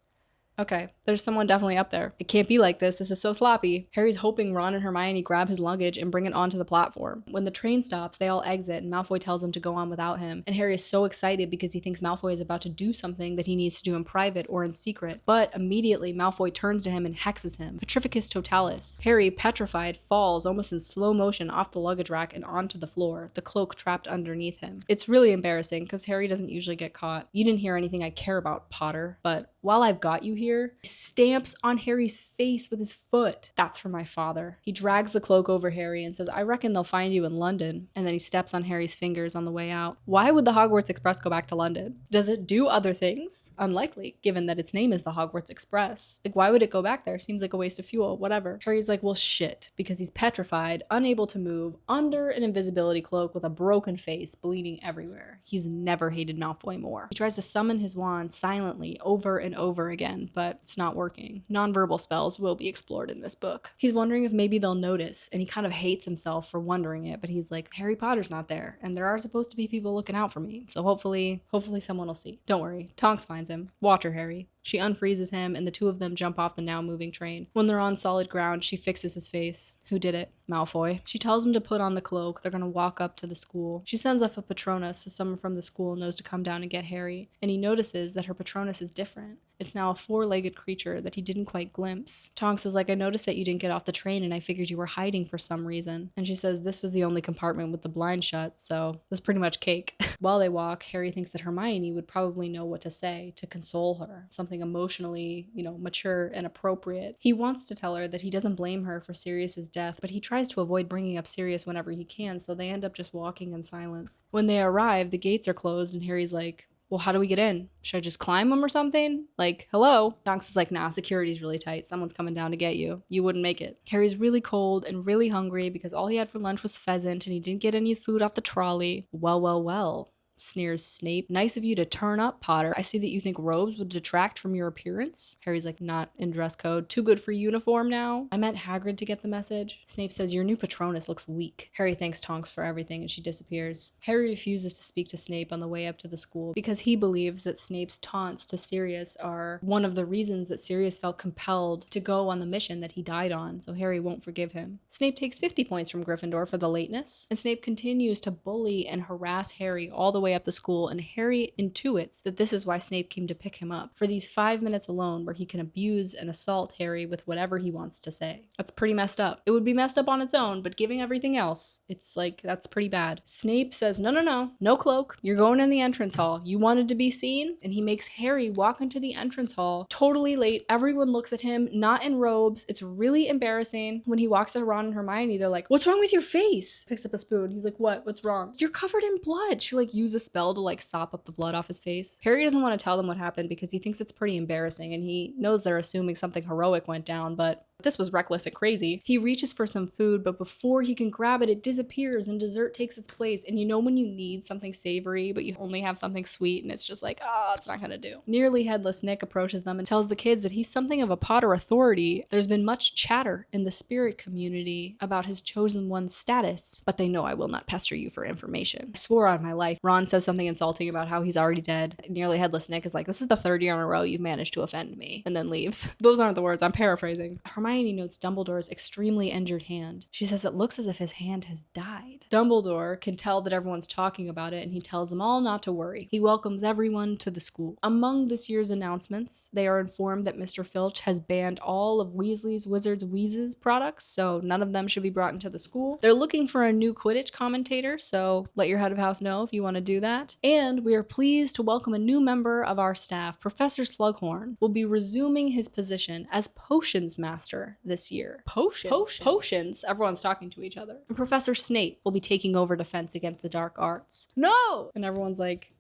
okay, there's someone definitely up there. It can't be like this. This is so sloppy. Harry's hoping Ron and Hermione grab his luggage and bring it onto the platform. When the train stops, they all exit, and Malfoy tells them to go on without him. And Harry is so excited because he thinks Malfoy is about to do something that he needs to do in private or in secret. But immediately, Malfoy turns to him and hexes him. Petrificus Totalis. Harry, petrified, falls almost in slow motion off the luggage rack and onto the floor, the cloak trapped underneath him. It's really embarrassing because Harry doesn't usually get caught. You didn't hear anything I care about, Potter, but while I've got you here, he stamps on Harry's face with his foot. That's for my father. He drags the cloak over Harry and says, I reckon they'll find you in London. And then he steps on Harry's fingers on the way out. Why would the Hogwarts Express go back to London? Does it do other things? Unlikely, given that its name is the Hogwarts Express. Why would it go back there? Seems like a waste of fuel, whatever. Harry's like, well, shit, because he's petrified, unable to move, under an invisibility cloak with a broken face, bleeding everywhere. He's never hated Malfoy more. He tries to summon his wand silently over and over again, but it's not working. Nonverbal spells will be explored in this book. He's wondering if maybe they'll notice, and he kind of hates himself for wondering it, but he's like, Harry Potter's not there, and there are supposed to be people looking out for me, so hopefully someone will see. Don't worry, Tonks finds him. Watch her, Harry. She unfreezes him, and the two of them jump off the now moving train. When they're on solid ground, she fixes his face. Who did it? Malfoy. She tells him to put on the cloak. They're gonna walk up to the school. She sends off a Patronus so someone from the school knows to come down and get Harry, and he notices that her Patronus is different. It's now a 4-legged creature that he didn't quite glimpse. Tonks was like, I noticed that you didn't get off the train and I figured you were hiding for some reason. And she says this was the only compartment with the blind shut, so it was pretty much cake. While they walk, Harry thinks that Hermione would probably know what to say to console her, something emotionally, mature and appropriate. He wants to tell her that he doesn't blame her for Sirius's death, but he tries to avoid bringing up Sirius whenever he can, so they end up just walking in silence. When they arrive, the gates are closed and Harry's like, well, how do we get in? Should I just climb them or something? Like, hello? Tonks is like, nah, security's really tight. Someone's coming down to get you. You wouldn't make it. Harry's really cold and really hungry because all he had for lunch was pheasant and he didn't get any food off the trolley. Well, well, well, sneers Snape. Nice of you to turn up, Potter. I see that you think robes would detract from your appearance. Harry's like, not in dress code. Too good for uniform now? I meant Hagrid to get the message. Snape says, your new Patronus looks weak. Harry thanks Tonks for everything and she disappears. Harry refuses to speak to Snape on the way up to the school because he believes that Snape's taunts to Sirius are one of the reasons that Sirius felt compelled to go on the mission that he died on, so Harry won't forgive him. Snape takes 50 points from Gryffindor for the lateness, and Snape continues to bully and harass Harry all the way up the school, and Harry intuits that this is why Snape came to pick him up, for these 5 minutes alone where he can abuse and assault Harry with whatever he wants to say. That's pretty messed up. It would be messed up on its own, but giving everything else, it's like, that's pretty bad. Snape says, no cloak. You're going in the entrance hall. You wanted to be seen? And he makes Harry walk into the entrance hall, totally late. Everyone looks at him, not in robes. It's really embarrassing. When he walks to Ron and Hermione, they're like, what's wrong with your face? Picks up a spoon. He's like, what's wrong? You're covered in blood. She uses a spell to sop up the blood off his face. Harry doesn't want to tell them what happened because he thinks it's pretty embarrassing and he knows they're assuming something heroic went down, but this was reckless and crazy. He reaches for some food, but before he can grab it, it disappears and dessert takes its place. And when you need something savory, but you only have something sweet and it's just like, it's not gonna do. Nearly headless Nick approaches them and tells the kids that he's something of a Potter authority. There's been much chatter in the spirit community about his chosen one's status, but they know I will not pester you for information. I swore on my life. Ron says something insulting about how he's already dead. Nearly headless Nick is like, this is the 3rd year in a row you've managed to offend me, and then leaves. Those aren't the words, I'm paraphrasing. Hermione notes Dumbledore's extremely injured hand. She says it looks as if his hand has died. Dumbledore can tell that everyone's talking about it and he tells them all not to worry. He welcomes everyone to the school. Among this year's announcements, they are informed that Mr. Filch has banned all of Weasley's Wizards Wheezes products, so none of them should be brought into the school. They're looking for a new Quidditch commentator, so let your head of house know if you want to do that. And we are pleased to welcome a new member of our staff. Professor Slughorn will be resuming his position as Potions Master this year. Potions? Everyone's talking to each other. And Professor Snape will be taking over Defense Against the Dark Arts. No! And everyone's like,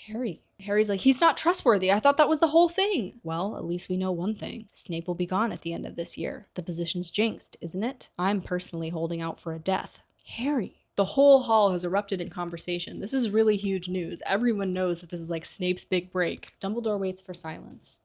Harry's like, he's not trustworthy. I thought that was the whole thing. Well, at least we know one thing. Snape will be gone at the end of this year. The position's jinxed, isn't it? I'm personally holding out for a death. Harry. The whole hall has erupted in conversation. This is really huge news. Everyone knows that this is Snape's big break. Dumbledore waits for silence.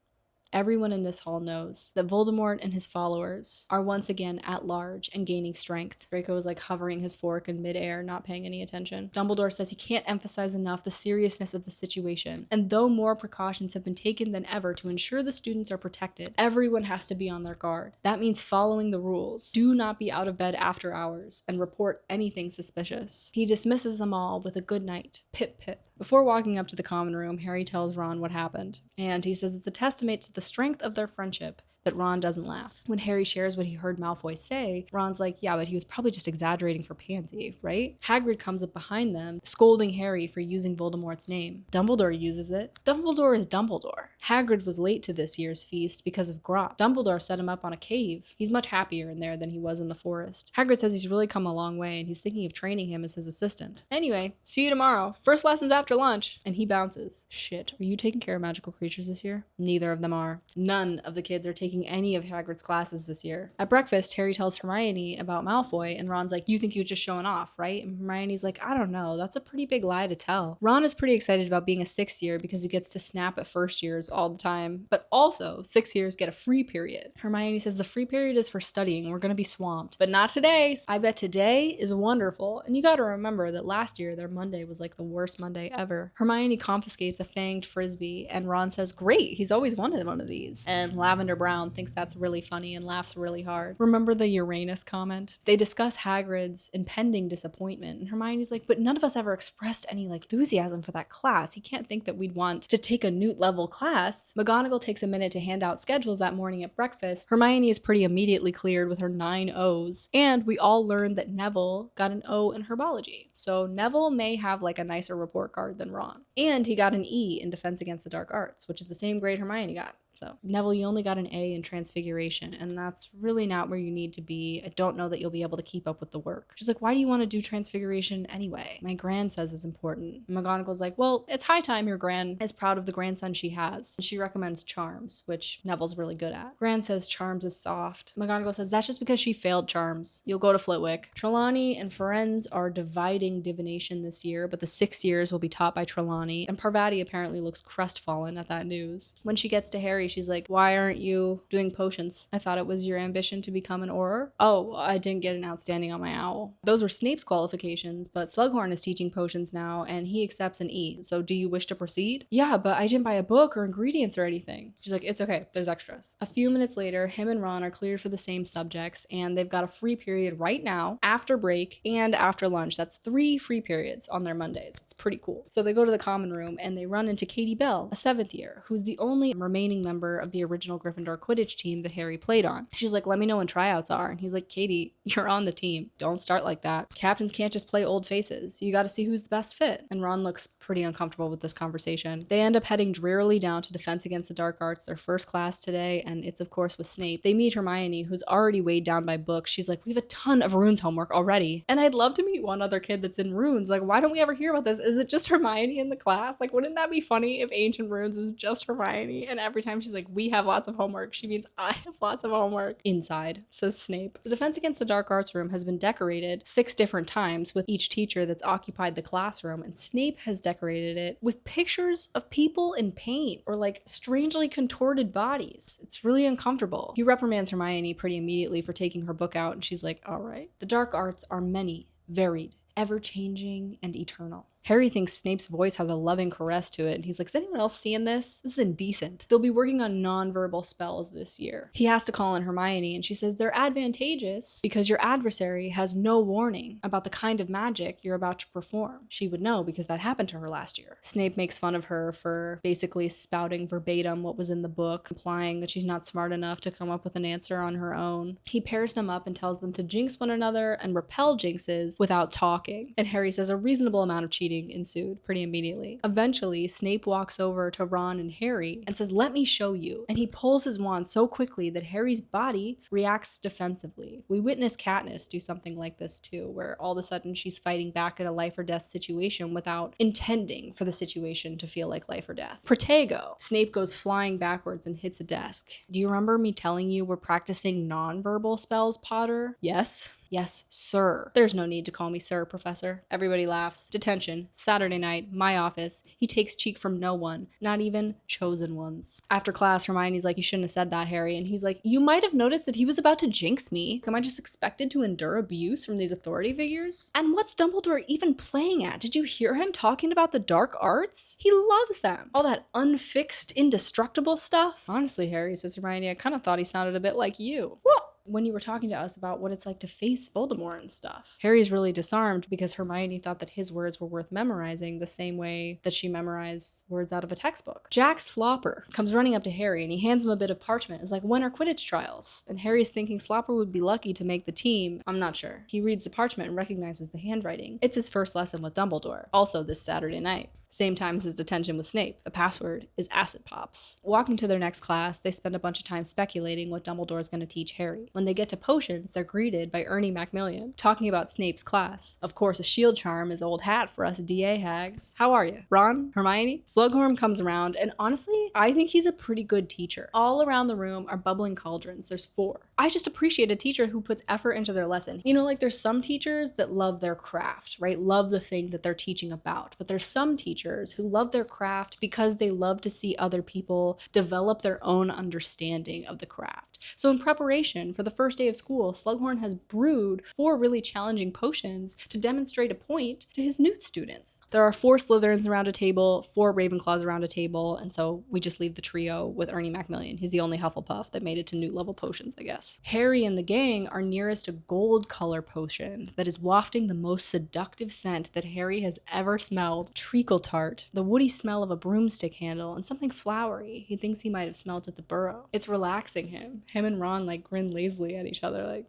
Everyone in this hall knows that Voldemort and his followers are once again at large and gaining strength. Draco is hovering his fork in midair, not paying any attention. Dumbledore says he can't emphasize enough the seriousness of the situation, and though more precautions have been taken than ever to ensure the students are protected, everyone has to be on their guard. That means following the rules. Do not be out of bed after hours, and report anything suspicious. He dismisses them all with a good night. Pip pip. Before walking up to the common room, Harry tells Ron what happened, and he says it's a testament to the strength of their friendship that Ron doesn't laugh. When Harry shares what he heard Malfoy say, Ron's like, yeah, but he was probably just exaggerating for Pansy, right? Hagrid comes up behind them, scolding Harry for using Voldemort's name. Dumbledore uses it. Dumbledore is Dumbledore. Hagrid was late to this year's feast because of Grot. Dumbledore set him up on a cave. He's much happier in there than he was in the forest. Hagrid says he's really come a long way and he's thinking of training him as his assistant. Anyway, see you tomorrow. First lesson's after lunch. And he bounces. Shit, are you taking care of magical creatures this year? Neither of them are. None of the kids are taking any of Hagrid's classes this year. At breakfast, Harry tells Hermione about Malfoy, and Ron's like, you think he was just showing off, right? And Hermione's like, I don't know, that's a pretty big lie to tell. Ron is pretty excited about being a 6th year because he gets to snap at first years all the time, but also 6th years get a free period. Hermione says the free period is for studying, we're gonna be swamped. But not today. I bet today is wonderful, and you gotta remember that last year their Monday was the worst Monday ever. Hermione confiscates a fanged frisbee, and Ron says, great, he's always wanted one of these. And Lavender Brown around thinks that's really funny and laughs really hard. Remember the Uranus comment? They discuss Hagrid's impending disappointment, and Hermione's like, but none of us ever expressed any enthusiasm for that class. He can't think that we'd want to take a N.E.W.T level class. McGonagall takes a minute to hand out schedules that morning at breakfast. Hermione is pretty immediately cleared with her 9 O's, and we all learned that Neville got an O in herbology. So Neville may have a nicer report card than Ron. And he got an E in Defense Against the Dark Arts, which is the same grade Hermione got. So, Neville, you only got an A in Transfiguration, and that's really not where you need to be. I don't know that you'll be able to keep up with the work. She's like, why do you want to do Transfiguration anyway? My gran says it's important. And McGonagall's like, well, it's high time your gran is proud of the grandson she has. And she recommends Charms, which Neville's really good at. Gran says Charms is soft. McGonagall says that's just because she failed Charms. You'll go to Flitwick. Trelawney and Ferenz are dividing divination this year, but the 6th years will be taught by Trelawney, and Parvati apparently looks crestfallen at that news. When she gets to Harry, she's like, why aren't you doing potions? I thought it was your ambition to become an Auror. Oh, I didn't get an outstanding on my owl. Those were Snape's qualifications, but Slughorn is teaching potions now, and he accepts an E. So do you wish to proceed? Yeah, but I didn't buy a book or ingredients or anything. She's like, it's okay, there's extras. A few minutes later, him and Ron are cleared for the same subjects, and they've got a free period right now, after break, and after lunch. That's 3 free periods on their Mondays. It's pretty cool. So they go to the common room, and they run into Katie Bell, a 7th year, who's the only remaining member of the original Gryffindor Quidditch team that Harry played on. She's like, let me know when tryouts are. And he's like, Katie, you're on the team. Don't start like that. Captains can't just play old faces. You got to see who's the best fit. And Ron looks pretty uncomfortable with this conversation. They end up heading drearily down to Defense Against the Dark Arts, their first class today, and it's of course with Snape. They meet Hermione, who's already weighed down by books. She's like, we have a ton of runes homework already. And I'd love to meet one other kid that's in runes. Why don't we ever hear about this? Is it just Hermione in the class? Wouldn't that be funny if Ancient Runes is just Hermione? And every time she's like, we have lots of homework, she means I have lots of homework. Inside, says Snape. The Defense Against the Dark Arts room has been decorated 6 different times with each teacher that's occupied the classroom, and Snape has decorated it with pictures of people in pain or strangely contorted bodies. It's really uncomfortable. He reprimands Hermione pretty immediately for taking her book out, and she's like, all right. The dark arts are many, varied, ever-changing, and eternal. Harry thinks Snape's voice has a loving caress to it, and he's like, is anyone else seeing this? This is indecent. They'll be working on nonverbal spells this year. He has to call on Hermione, and she says they're advantageous because your adversary has no warning about the kind of magic you're about to perform. She would know because that happened to her last year. Snape makes fun of her for basically spouting verbatim what was in the book, implying that she's not smart enough to come up with an answer on her own. He pairs them up and tells them to jinx one another and repel jinxes without talking, and Harry says a reasonable amount of cheating ensued pretty immediately. Eventually, Snape walks over to Ron and Harry and says, let me show you. And he pulls his wand so quickly that Harry's body reacts defensively. We witness Katniss do something like this too, where all of a sudden she's fighting back at a life or death situation without intending for the situation to feel like life or death. Protego. Snape goes flying backwards and hits a desk. Do you remember me telling you we're practicing nonverbal spells, Potter? Yes. Yes, sir. There's no need to call me sir, Professor. Everybody laughs. Detention. Saturday night. My office. He takes cheek from no one. Not even chosen ones. After class, Hermione's like, you shouldn't have said that, Harry. And he's like, you might have noticed that he was about to jinx me. Am I just expected to endure abuse from these authority figures? And what's Dumbledore even playing at? Did you hear him talking about the dark arts? He loves them. All that unfixed, indestructible stuff. Honestly, Harry, says Hermione, I kind of thought he sounded a bit like you. What? When you were talking to us about what it's like to face Voldemort and stuff. Harry's really disarmed because Hermione thought that his words were worth memorizing the same way that she memorized words out of a textbook. Jack Slopper comes running up to Harry and he hands him a bit of parchment. It's like, when are Quidditch trials? And Harry's thinking Slopper would be lucky to make the team. I'm not sure. He reads the parchment and recognizes the handwriting. It's his first lesson with Dumbledore. Also this Saturday night. Same time as his detention with Snape. The password is acid pops. Walking to their next class, they spend a bunch of time speculating what Dumbledore is going to teach Harry. When they get to potions, they're greeted by Ernie Macmillan, talking about Snape's class. Of course, a shield charm is old hat for us DA hags. How are you? Ron? Hermione? Slughorn comes around, and honestly, I think he's a pretty good teacher. All around the room are bubbling cauldrons. There's 4. I just appreciate a teacher who puts effort into their lesson. You know, there's some teachers that love their craft, right? Love the thing that they're teaching about. But there's some teachers who love their craft because they love to see other people develop their own understanding of the craft. So in preparation for for the first day of school, Slughorn has brewed 4 really challenging potions to demonstrate a point to his N.E.W.T students. There are 4 Slytherins around a table, 4 Ravenclaws around a table, and so we just leave the trio with Ernie Macmillan. He's the only Hufflepuff that made it to N.E.W.T level potions, I guess. Harry and the gang are nearest a gold color potion that is wafting the most seductive scent that Harry has ever smelled. Treacle tart, the woody smell of a broomstick handle, and something flowery he thinks he might have smelled at the Burrow. It's relaxing him. Him and Ron like grin lazily at each other like,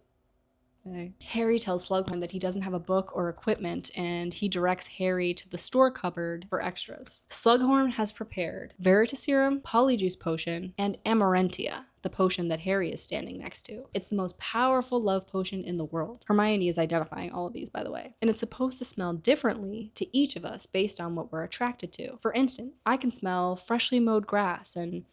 hey. Harry tells Slughorn that he doesn't have a book or equipment, and he directs Harry to the store cupboard for extras. Slughorn has prepared Veritaserum, Polyjuice Potion, and Amarantia, the potion that Harry is standing next to. It's the most powerful love potion in the world. Hermione is identifying all of these, by the way. And it's supposed to smell differently to each of us based on what we're attracted to. For instance, I can smell freshly mowed grass and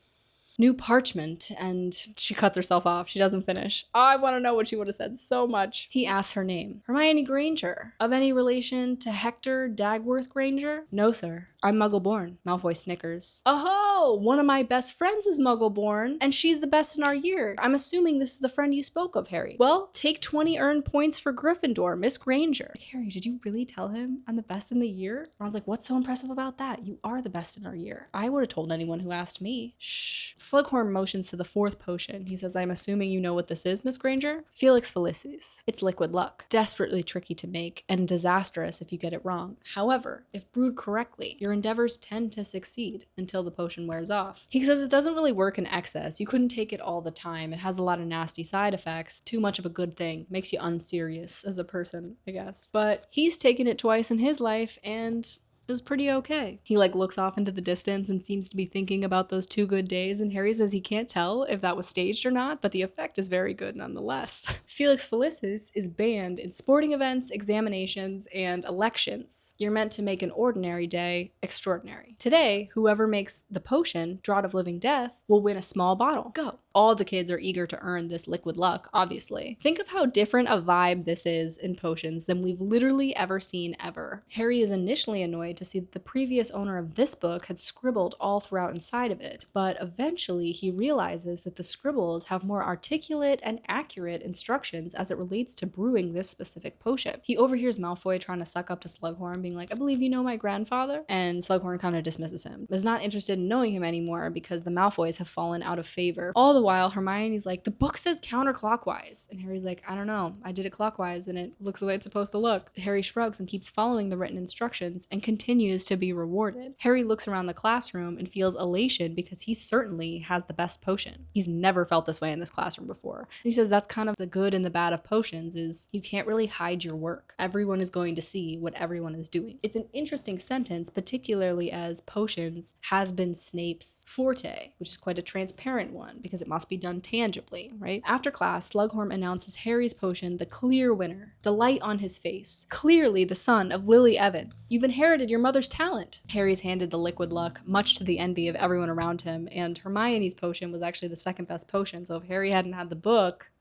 new parchment, and she cuts herself off. She doesn't finish. Oh, I want to know what she would have said so much. He asks her name. Hermione Granger. Of any relation to Hector Dagworth Granger? No, sir. I'm Muggle-born. Malfoy snickers. Oh, one of my best friends is Muggle-born, and she's the best in our year. I'm assuming this is the friend you spoke of, Harry. Well, take 20 earned points for Gryffindor, Miss Granger. Harry, did you really tell him I'm the best in the year? Ron's like, what's so impressive about that? You are the best in our year. I would have told anyone who asked me. Shh. Slughorn motions to the 4th potion. He says, I'm assuming you know what this is, Miss Granger? Felix Felicis. It's liquid luck. Desperately tricky to make, and disastrous if you get it wrong. However, if brewed correctly, your endeavors tend to succeed until the potion wears off. He says it doesn't really work in excess. You couldn't take it all the time. It has a lot of nasty side effects. Too much of a good thing. Makes you unserious as a person, I guess. But he's taken it twice in his life, and it was pretty okay. He like looks off into the distance and seems to be thinking about those 2 good days, and Harry says he can't tell if that was staged or not, but the effect is very good nonetheless. Felix Felicis is banned in sporting events, examinations, and elections. You're meant to make an ordinary day extraordinary. Today, whoever makes the potion, Draught of Living Death, will win a small bottle. Go. All the kids are eager to earn this liquid luck, obviously. Think of how different a vibe this is in potions than we've literally ever seen ever. Harry is initially annoyed to see that the previous owner of this book had scribbled all throughout inside of it, but eventually he realizes that the scribbles have more articulate and accurate instructions as it relates to brewing this specific potion. He overhears Malfoy trying to suck up to Slughorn, being like, I believe you know my grandfather? And Slughorn kind of dismisses him. Is not interested in knowing him anymore because the Malfoys have fallen out of favor. All the while, Hermione's like, the book says counterclockwise. And Harry's like, I don't know. I did it clockwise and it looks the way it's supposed to look. Harry shrugs and keeps following the written instructions and continues to be rewarded. Harry looks around the classroom and feels elation because he certainly has the best potion. He's never felt this way in this classroom before. And he says that's kind of the good and the bad of potions is you can't really hide your work. Everyone is going to see what everyone is doing. It's an interesting sentence, particularly as potions has been Snape's forte, which is quite a transparent one because it must be done tangibly, right? After class, Slughorn announces Harry's potion the clear winner, the light on his face, clearly the son of Lily Evans. You've inherited your mother's talent. Harry's handed the liquid luck, much to the envy of everyone around him, and Hermione's potion was actually the 2nd best potion, so if Harry hadn't had the book,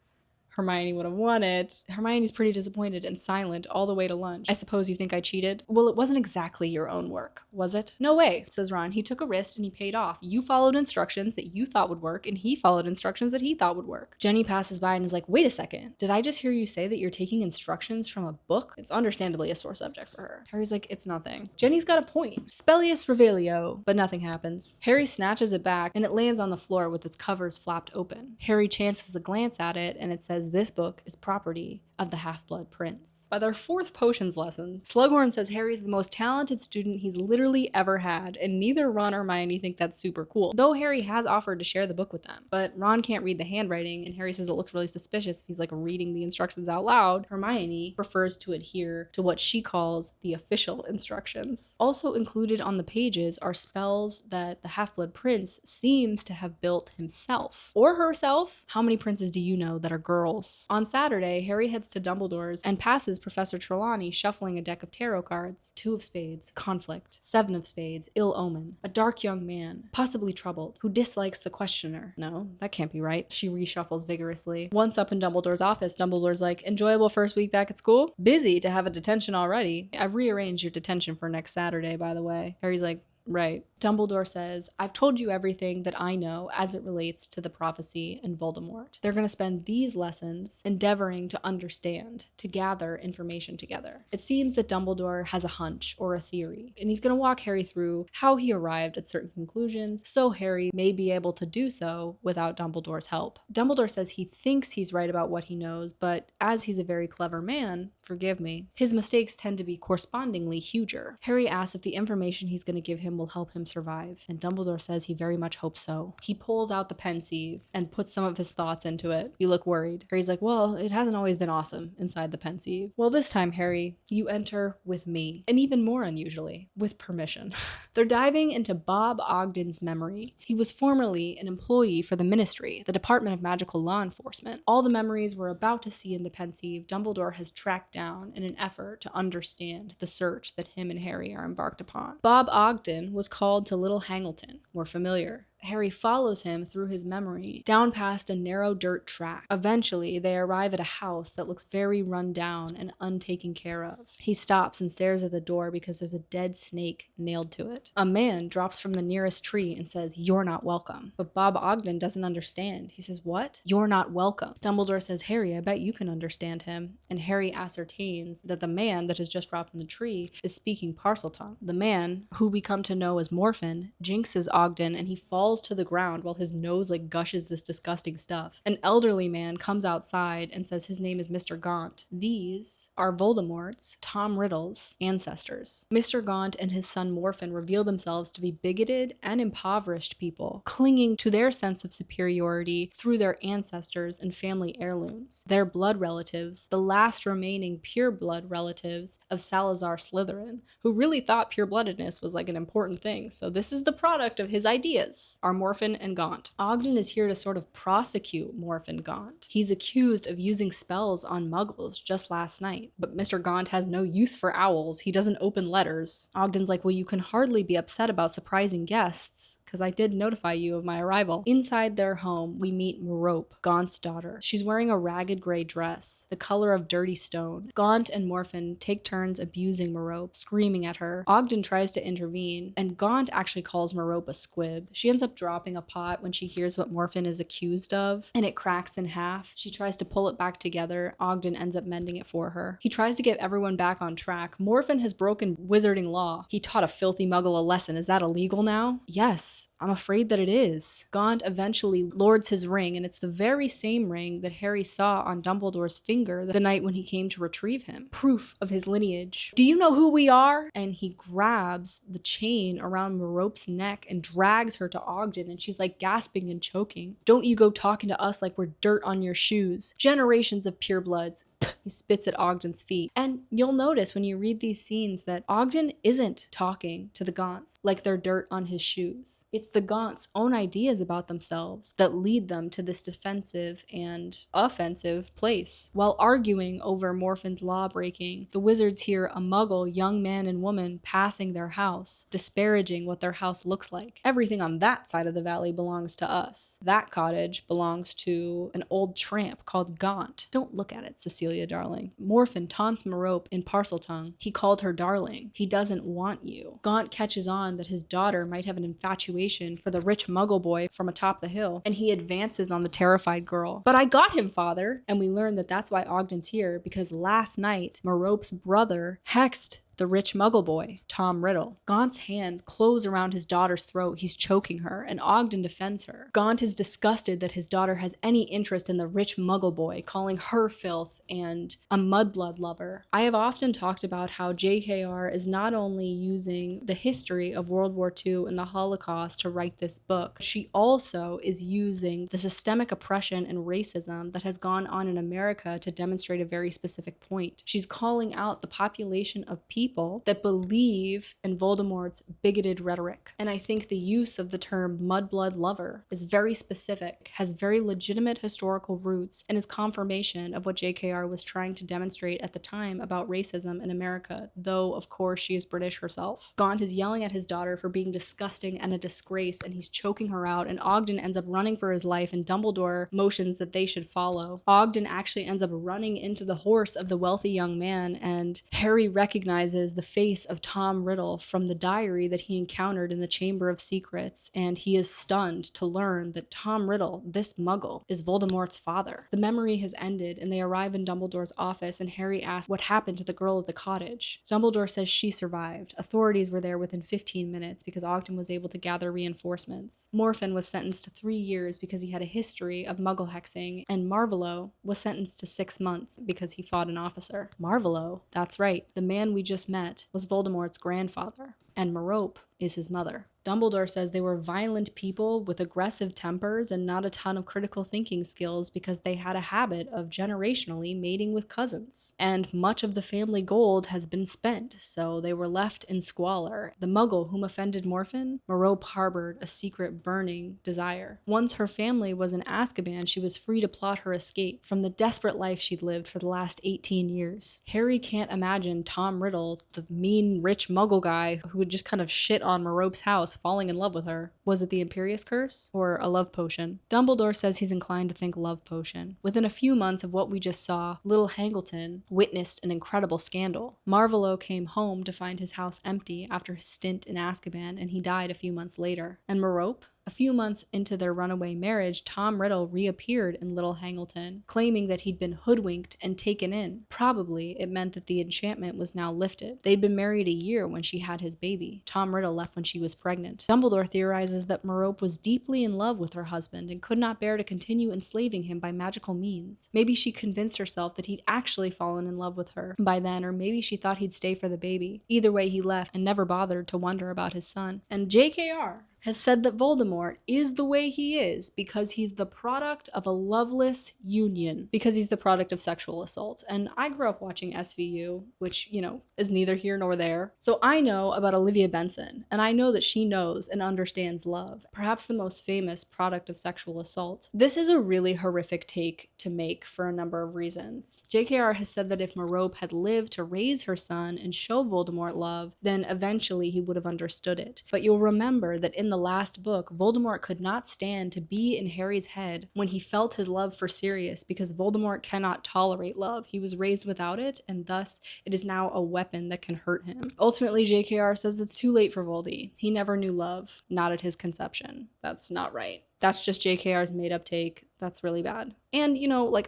Hermione would have won it. Hermione's pretty disappointed and silent all the way to lunch. I suppose you think I cheated? Well, it wasn't exactly your own work, was it? No way, says Ron. He took a risk and he paid off. You followed instructions that you thought would work, and he followed instructions that he thought would work. Jenny passes by and is like, wait a second. Did I just hear you say that you're taking instructions from a book? It's understandably a sore subject for her. Harry's like, it's nothing. Jenny's got a point. Spellius Revelio, but nothing happens. Harry snatches it back and it lands on the floor with its covers flapped open. Harry chances a glance at it and it says, this book is property of the Half-Blood Prince. By their 4th potions lesson, Slughorn says Harry's the most talented student he's literally ever had, and neither Ron or Hermione think that's super cool, though Harry has offered to share the book with them. But Ron can't read the handwriting, and Harry says it looks really suspicious if he's like reading the instructions out loud. Hermione prefers to adhere to what she calls the official instructions. Also included on the pages are spells that the Half-Blood Prince seems to have built himself. Or herself. How many princes do you know that are girls? On Saturday, Harry heads to Dumbledore's and passes Professor Trelawney shuffling a deck of tarot cards. 2 of spades, conflict. 7 of spades, ill omen. A dark young man, possibly troubled, who dislikes the questioner. No, that can't be right. She reshuffles vigorously. Once up in Dumbledore's office, Dumbledore's like, enjoyable first week back at school? Busy to have a detention already. I've rearranged your detention for next Saturday, by the way. Harry's like, right. Dumbledore says, I've told you everything that I know as it relates to the prophecy and Voldemort. They're going to spend these lessons endeavoring to understand, to gather information together. It seems that Dumbledore has a hunch or a theory, and he's going to walk Harry through how he arrived at certain conclusions, so Harry may be able to do so without Dumbledore's help. Dumbledore says he thinks he's right about what he knows, but as he's a very clever man, forgive me, his mistakes tend to be correspondingly huger. Harry asks if the information he's going to give him will help him survive, and Dumbledore says he very much hopes so. He pulls out the pensieve and puts some of his thoughts into it. You look worried. Harry's like, well, it hasn't always been awesome inside the pensieve. Well, this time, Harry, you enter with me, and even more unusually, with permission. They're diving into Bob Ogden's memory. He was formerly an employee for the Ministry, the Department of Magical Law Enforcement. All the memories we're about to see in the pensieve, Dumbledore has tracked down in an effort to understand the search that him and Harry are embarked upon. Bob Ogden was called to Little Hangleton, more familiar. Harry follows him through his memory, down past a narrow dirt track. Eventually, they arrive at a house that looks very run down and untaken care of. He stops and stares at the door because there's a dead snake nailed to it. A man drops from the nearest tree and says, "You're not welcome." But Bob Ogden doesn't understand. He says, "What? You're not welcome." Dumbledore says, "Harry, I bet you can understand him." And Harry ascertains that the man that has just dropped from the tree is speaking Parseltongue. The man, who we come to know as Morphin, jinxes Ogden and he falls to the ground while his nose gushes this disgusting stuff. An elderly man comes outside and says his name is Mr. Gaunt. These are Voldemort's, Tom Riddle's, ancestors. Mr. Gaunt and his son Morphin reveal themselves to be bigoted and impoverished people, clinging to their sense of superiority through their ancestors and family heirlooms. Their blood relatives, the last remaining pure blood relatives of Salazar Slytherin, who really thought pure-bloodedness was an important thing. So this is the product of his ideas. Are Morphin and Gaunt. Ogden is here to sort of prosecute Morphin Gaunt. He's accused of using spells on muggles just last night, but Mr. Gaunt has no use for owls. He doesn't open letters. Ogden's like, well, you can hardly be upset about surprising guests, because I did notify you of my arrival. Inside their home, we meet Merope, Gaunt's daughter. She's wearing a ragged gray dress, the color of dirty stone. Gaunt and Morphin take turns abusing Merope, screaming at her. Ogden tries to intervene, and Gaunt actually calls Merope a squib. She ends up dropping a pot when she hears what Morphin is accused of, and it cracks in half. She tries to pull it back together. Ogden ends up mending it for her. He tries to get everyone back on track. Morphin has broken wizarding law. He taught a filthy muggle a lesson. Is that illegal now? Yes, I'm afraid that it is. Gaunt eventually lords his ring, and it's the very same ring that Harry saw on Dumbledore's finger the night when he came to retrieve him. Proof of his lineage. Do you know who we are? And he grabs the chain around Merope's neck and drags her to Ogden, and she's gasping and choking. Don't you go talking to us like we're dirt on your shoes. Generations of purebloods. He spits at Ogden's feet. And you'll notice when you read these scenes that Ogden isn't talking to the Gaunts like they're dirt on his shoes. It's the Gaunts' own ideas about themselves that lead them to this defensive and offensive place. While arguing over Morphin's law-breaking, the wizards hear a muggle young man and woman passing their house, disparaging what their house looks like. Everything on that side of the valley belongs to us. That cottage belongs to an old tramp called Gaunt. Don't look at it, Cecilia, darling. Morphin taunts Merope in Parseltongue. He called her darling. He doesn't want you. Gaunt catches on that his daughter might have an infatuation for the rich muggle boy from atop the hill, and he advances on the terrified girl. But I got him, father! And we learn that that's why Ogden's here, because last night, Merope's brother hexed the rich muggle boy, Tom Riddle. Gaunt's hand close around his daughter's throat. He's choking her, and Ogden defends her. Gaunt is disgusted that his daughter has any interest in the rich muggle boy, calling her filth and a mudblood lover. I have often talked about how JKR is not only using the history of World War II and the Holocaust to write this book, she also is using the systemic oppression and racism that has gone on in America to demonstrate a very specific point. She's calling out the population of people that believe in Voldemort's bigoted rhetoric. And I think the use of the term mudblood lover is very specific, has very legitimate historical roots, and is confirmation of what JKR was trying to demonstrate at the time about racism in America, though of course she is British herself. Gaunt is yelling at his daughter for being disgusting and a disgrace, and he's choking her out, and Ogden ends up running for his life, and Dumbledore motions that they should follow. Ogden actually ends up running into the horse of the wealthy young man, and Harry recognizes recognizes the face of Tom Riddle from the diary that he encountered in the Chamber of Secrets, and he is stunned to learn that Tom Riddle, this muggle, is Voldemort's father. The memory has ended, and they arrive in Dumbledore's office, and Harry asks what happened to the girl at the cottage. Dumbledore says she survived. Authorities were there within 15 minutes because Ogden was able to gather reinforcements. Morphin was sentenced to 3 years because he had a history of muggle hexing, and Marvolo was sentenced to 6 months because he fought an officer. Marvolo? That's right, the man we just met was Voldemort's grandfather, and Merope is his mother. Dumbledore says they were violent people with aggressive tempers and not a ton of critical thinking skills because they had a habit of generationally mating with cousins. And much of the family gold has been spent, so they were left in squalor. The muggle whom offended Morphin, Merope harbored a secret burning desire. Once her family was in Azkaban, she was free to plot her escape from the desperate life she'd lived for the last 18 years. Harry can't imagine Tom Riddle, the mean, rich muggle guy who would just kind of shit on Merope's house, falling in love with her. Was it the Imperious Curse? Or a love potion? Dumbledore says he's inclined to think love potion. Within a few months of what we just saw, little Hangleton witnessed an incredible scandal. Marvolo came home to find his house empty after his stint in Azkaban, and he died a few months later. And Merope? A few months into their runaway marriage, Tom Riddle reappeared in Little Hangleton, claiming that he'd been hoodwinked and taken in. Probably it meant that the enchantment was now lifted. They'd been married a year when she had his baby. Tom Riddle left when she was pregnant. Dumbledore theorizes that Merope was deeply in love with her husband and could not bear to continue enslaving him by magical means. Maybe she convinced herself that he'd actually fallen in love with her by then, or maybe she thought he'd stay for the baby. Either way, he left and never bothered to wonder about his son. And JKR has said that Voldemort is the way he is because he's the product of a loveless union, because he's the product of sexual assault. And I grew up watching SVU, which, is neither here nor there. So I know about Olivia Benson, and I know that she knows and understands love, perhaps the most famous product of sexual assault. This is a really horrific take to make for a number of reasons. JKR has said that if Merope had lived to raise her son and show Voldemort love, then eventually he would have understood it. But you'll remember that in the last book, Voldemort could not stand to be in Harry's head when he felt his love for Sirius because Voldemort cannot tolerate love. He was raised without it, and thus it is now a weapon that can hurt him. Ultimately, JKR says it's too late for Voldy. He never knew love, not at his conception. That's not right. That's just JKR's made-up take. That's really bad. And,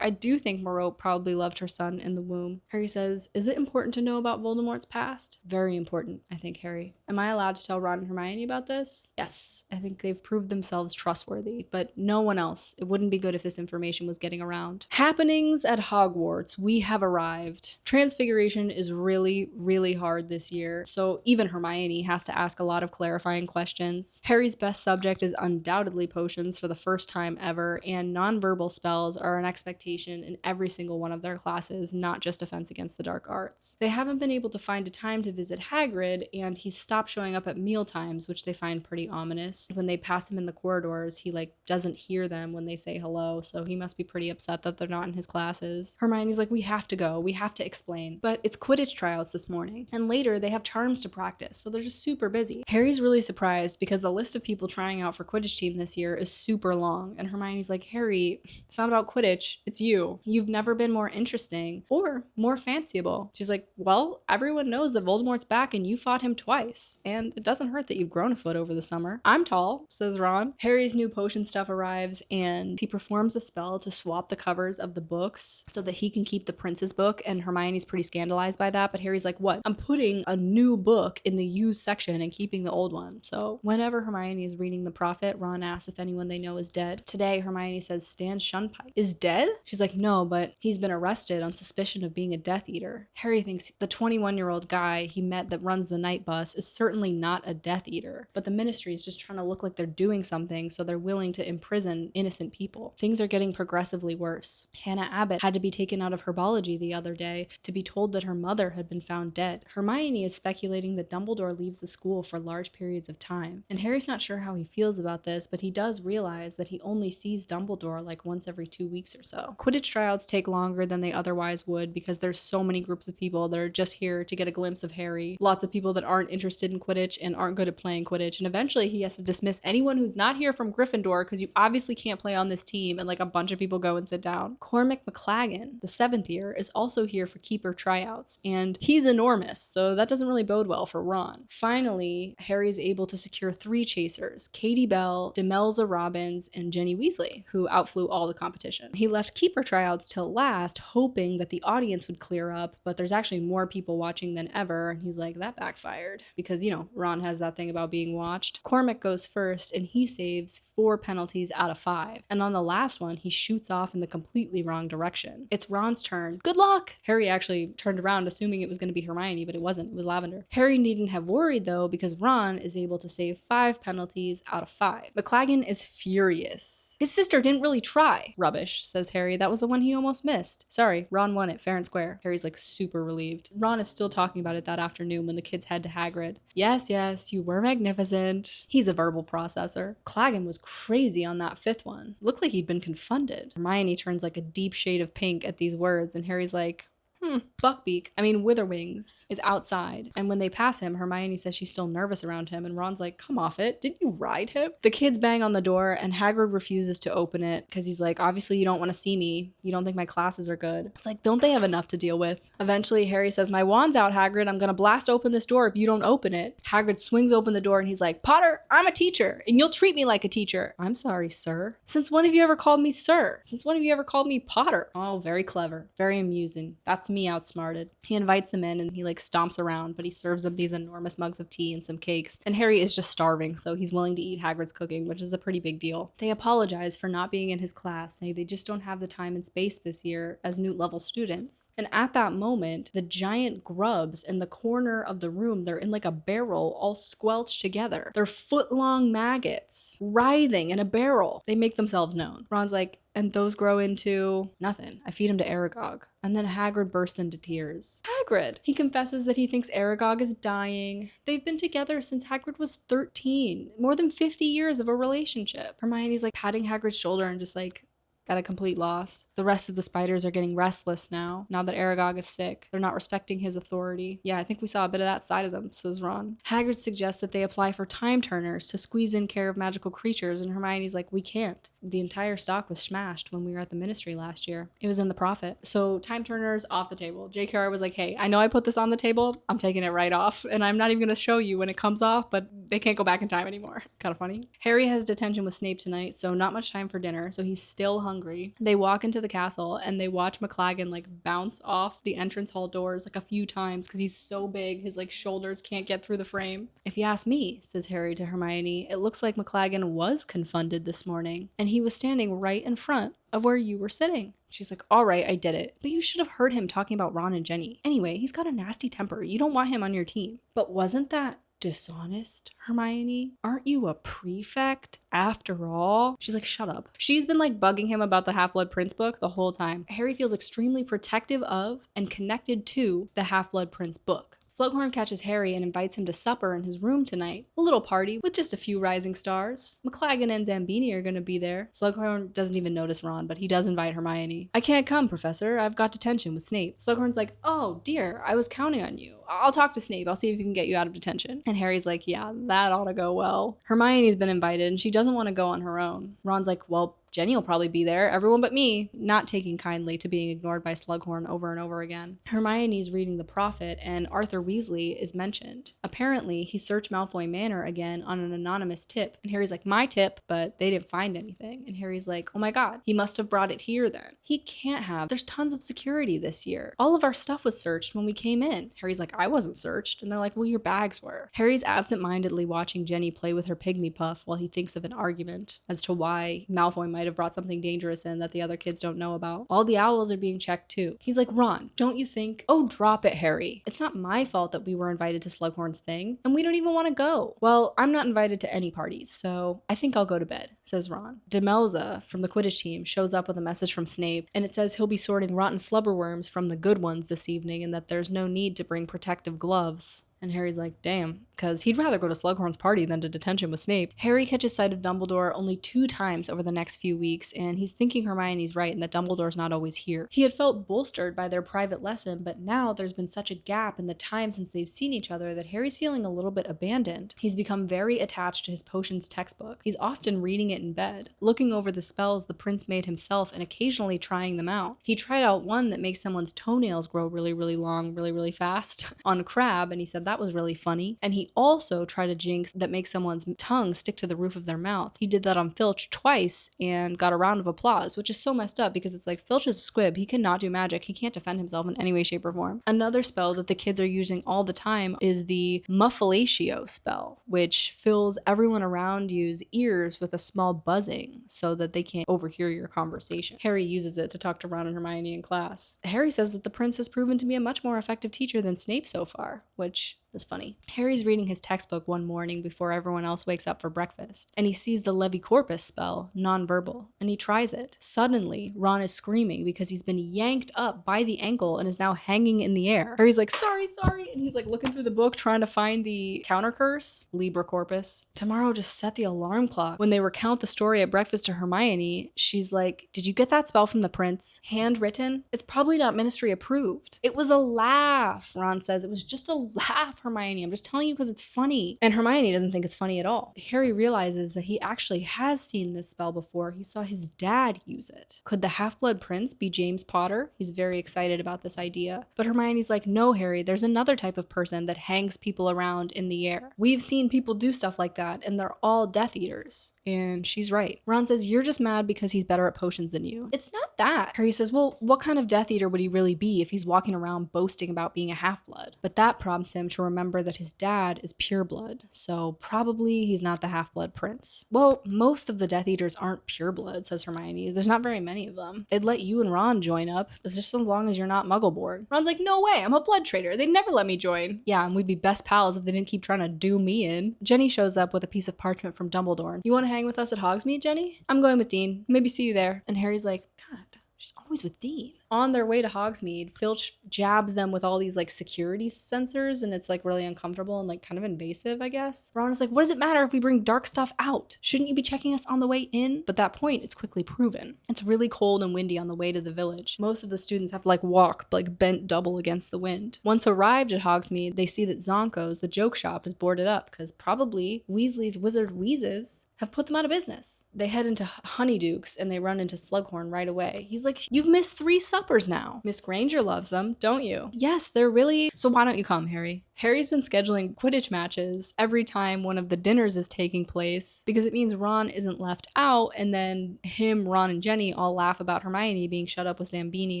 I do think Merope probably loved her son in the womb. Harry says, is it important to know about Voldemort's past? Very important, I think, Harry. Am I allowed to tell Ron and Hermione about this? Yes, I think they've proved themselves trustworthy, but no one else. It wouldn't be good if this information was getting around. Happenings at Hogwarts. We have arrived. Transfiguration is really, really hard this year, so even Hermione has to ask a lot of clarifying questions. Harry's best subject is undoubtedly potions for the first time ever, and nonverbal spells are an expectation in every single one of their classes, not just Defense Against the Dark Arts. They haven't been able to find a time to visit Hagrid, and he's stopped showing up at meal times, which they find pretty ominous. When they pass him in the corridors, he doesn't hear them when they say hello, so he must be pretty upset that they're not in his classes. Hermione's like, we have to go, we have to explain. But it's Quidditch trials this morning, and later they have charms to practice, so they're just super busy. Harry's really surprised because the list of people trying out for Quidditch team this year is super long, and Hermione's like, Harry, it's not about Quidditch, it's you. You've never been more interesting or more fanciable. She's like, well, everyone knows that Voldemort's back and you fought him twice, and it doesn't hurt that you've grown a foot over the summer. I'm tall, says Ron. Harry's new potion stuff arrives, and he performs a spell to swap the covers of the books so that he can keep the prince's book, and Hermione's pretty scandalized by that, but Harry's like, what? I'm putting a new book in the used section and keeping the old one. So whenever Hermione is reading The Prophet, Ron asks if anyone they know is dead. Today, Hermione says Stan Shunpike is dead? She's like, no, but he's been arrested on suspicion of being a Death Eater. Harry thinks the 21-year-old guy he met that runs the night bus is certainly not a Death Eater, but the Ministry is just trying to look like they're doing something, so they're willing to imprison innocent people. Things are getting progressively worse. Hannah Abbott had to be taken out of herbology the other day to be told that her mother had been found dead. Hermione is speculating that Dumbledore leaves the school for large periods of time, and Harry's not sure how he feels about this, but he does realize that he only sees Dumbledore Gryffindor like once every 2 weeks or so. Quidditch tryouts take longer than they otherwise would because there's so many groups of people that are just here to get a glimpse of Harry. Lots of people that aren't interested in Quidditch and aren't good at playing Quidditch. And eventually he has to dismiss anyone who's not here from Gryffindor because you obviously can't play on this team, and like a bunch of people go and sit down. Cormac McLaggen, the 7th year, is also here for keeper tryouts, and he's enormous, so that doesn't really bode well for Ron. Finally, Harry's able to secure 3 chasers, Katie Bell, Demelza Robbins, and Ginny Weasley, who outflew all the competition. He left keeper tryouts till last, hoping that the audience would clear up, but there's actually more people watching than ever, and he's like, that backfired. Because, you know, Ron has that thing about being watched. Cormac goes first, and he saves 4 penalties out of 5. And on the last one, he shoots off in the completely wrong direction. It's Ron's turn. Good luck! Harry actually turned around assuming it was going to be Hermione, but it wasn't. It was Lavender. Harry needn't have worried though, because Ron is able to save 5 penalties out of 5. McLaggen is furious. His sister didn't really try. Rubbish, says Harry. That was the one he almost missed. Sorry, Ron won it fair and square. Harry's like super relieved. Ron is still talking about it that afternoon when the kids head to Hagrid. Yes, you were magnificent. He's a verbal processor. McLaggen was crazy on that 5th one. Looked like he'd been confounded. Hermione turns like a deep shade of pink at these words, and Harry's like, Witherwings is outside, and when they pass him, Hermione says she's still nervous around him, and Ron's like, come off it, didn't you ride him? The kids bang on the door, and Hagrid refuses to open it, because he's like, obviously you don't want to see me, you don't think my classes are good. It's like, don't they have enough to deal with? Eventually, Harry says, my wand's out, Hagrid, I'm gonna blast open this door if you don't open it. Hagrid swings open the door, and he's like, Potter, I'm a teacher, and you'll treat me like a teacher. I'm sorry, sir. Since when have you ever called me sir? Since when have you ever called me Potter? Oh, very clever, very amusing. That's me outsmarted. He invites them in and he like stomps around, but he serves them these enormous mugs of tea and some cakes. And Harry is just starving, so he's willing to eat Hagrid's cooking, which is a pretty big deal. They apologize for not being in his class, saying they just don't have the time and space this year as Newt level students. And at that moment, the giant grubs in the corner of the room, they're in like a barrel all squelched together. They're foot-long maggots writhing in a barrel. They make themselves known. Ron's like, and those grow into nothing. I feed him to Aragog. And then Hagrid bursts into tears. Hagrid! He confesses that he thinks Aragog is dying. They've been together since Hagrid was 13. More than 50 years of a relationship. Hermione's like patting Hagrid's shoulder and just like, at a complete loss. The rest of the spiders are getting restless now that Aragog is sick. They're not respecting his authority. Yeah, I think we saw a bit of that side of them, says Ron. Hagrid suggests that they apply for time turners to squeeze in care of magical creatures, and Hermione's like, we can't. The entire stock was smashed when we were at the ministry last year. It was in the Prophet. So time turners off the table. J.K.R. was like, hey, I know I put this on the table. I'm taking it right off, and I'm not even going to show you when it comes off, but they can't go back in time anymore. Kind of funny. Harry has detention with Snape tonight, so not much time for dinner, so he's still hungry. They walk into the castle and they watch McLaggen like bounce off the entrance hall doors like a few times because he's so big his like shoulders can't get through the frame. If you ask me, says Harry to Hermione, it looks like McLaggen was confounded this morning and he was standing right in front of where you were sitting. She's like, all right, I did it. But you should have heard him talking about Ron and Jenny. Anyway, he's got a nasty temper. You don't want him on your team. But wasn't that dishonest, Hermione? Aren't you a prefect after all? She's like, shut up. She's been like bugging him about the Half-Blood Prince book the whole time. Harry feels extremely protective of and connected to the Half-Blood Prince book. Slughorn catches Harry and invites him to supper in his room tonight. A little party with just a few rising stars. McLaggen and Zambini are gonna be there. Slughorn doesn't even notice Ron, but he does invite Hermione. I can't come, Professor. I've got detention with Snape. Slughorn's like, oh dear, I was counting on you. I'll talk to Snape. I'll see if he can get you out of detention. And Harry's like, yeah, that ought to go well. Hermione's been invited and she doesn't want to go on her own. Ron's like, well, Jenny will probably be there, everyone but me, not taking kindly to being ignored by Slughorn over and over again. Hermione's reading The Prophet, and Arthur Weasley is mentioned. Apparently, he searched Malfoy Manor again on an anonymous tip, and Harry's like, my tip, but they didn't find anything. And Harry's like, oh my god, he must have brought it here then. He can't have. There's tons of security this year. All of our stuff was searched when we came in. Harry's like, I wasn't searched. And they're like, well, your bags were. Harry's absent-mindedly watching Jenny play with her pygmy puff while he thinks of an argument as to why Malfoy might have brought something dangerous in that the other kids don't know about. All the owls are being checked too. He's like, Ron, don't you think? Oh, drop it, Harry. It's not my fault that we were invited to Slughorn's thing, and we don't even want to go. Well, I'm not invited to any parties, so I think I'll go to bed, says Ron. Demelza from the Quidditch team shows up with a message from Snape, and it says he'll be sorting rotten flubberworms from the good ones this evening and that there's no need to bring protective gloves. And Harry's like, damn, because he'd rather go to Slughorn's party than to detention with Snape. Harry catches sight of Dumbledore only 2 times over the next few weeks, and he's thinking Hermione's right and that Dumbledore's not always here. He had felt bolstered by their private lesson, but now there's been such a gap in the time since they've seen each other that Harry's feeling a little bit abandoned. He's become very attached to his potions textbook. He's often reading it in bed, looking over the spells the prince made himself and occasionally trying them out. He tried out one that makes someone's toenails grow really, really long, really, really fast on Crabbe, and he said that was really funny. And he also tried a jinx that makes someone's tongue stick to the roof of their mouth. He did that on Filch twice and got a round of applause, which is so messed up because it's like, Filch is a squib. He cannot do magic. He can't defend himself in any way, shape, or form. Another spell that the kids are using all the time is the Muffalatio spell, which fills everyone around you's ears with a small buzzing so that they can't overhear your conversation. Harry uses it to talk to Ron and Hermione in class. Harry says that the prince has proven to be a much more effective teacher than Snape so far, which is funny. Harry's reading his textbook one morning before everyone else wakes up for breakfast, and he sees the Levicorpus spell, nonverbal, and he tries it. Suddenly, Ron is screaming because he's been yanked up by the ankle and is now hanging in the air. Harry's like, sorry, and he's like looking through the book trying to find the counter curse, LibreCorpus. Tomorrow just set the alarm clock. When they recount the story at breakfast to Hermione, she's like, did you get that spell from the prince? Handwritten? It's probably not ministry approved. It was a laugh, Ron says. It was just a laugh, Hermione. I'm just telling you because it's funny. And Hermione doesn't think it's funny at all. Harry realizes that he actually has seen this spell before. He saw his dad use it. Could the Half-Blood Prince be James Potter? He's very excited about this idea. But Hermione's like, no, Harry, there's another type of person that hangs people around in the air. We've seen people do stuff like that, and they're all Death Eaters. And she's right. Ron says, you're just mad because he's better at potions than you. It's not that. Harry says, well, what kind of Death Eater would he really be if he's walking around boasting about being a half-blood? But that prompts him to remember that his dad is pureblood, so probably he's not the Half-Blood Prince. Well, most of the Death Eaters aren't pureblood, says Hermione. There's not very many of them. They'd let you and Ron join up, just as long as you're not Muggle-born. Ron's like, no way, I'm a blood traitor. They'd never let me join. Yeah, and we'd be best pals if they didn't keep trying to do me in. Jenny shows up with a piece of parchment from Dumbledore. You want to hang with us at Hogsmeade, Jenny? I'm going with Dean. Maybe see you there. And Harry's like, God, she's always with Dean. On their way to Hogsmeade, Filch jabs them with all these like security sensors, and it's like really uncomfortable and like kind of invasive, I guess. Ron is like, what does it matter if we bring dark stuff out? Shouldn't you be checking us on the way in? But that point is quickly proven. It's really cold and windy on the way to the village. Most of the students have to like walk like bent double against the wind. Once arrived at Hogsmeade, they see that Zonko's, the joke shop, is boarded up because probably Weasley's wizard wheezes have put them out of business. They head into Honeyduke's and they run into Slughorn right away. He's like, you've missed 3 suppers now. Miss Granger loves them, don't you? Yes, they're really... So why don't you come, Harry? Harry's been scheduling Quidditch matches every time one of the dinners is taking place because it means Ron isn't left out, and then him, Ron, and Jenny all laugh about Hermione being shut up with Zambini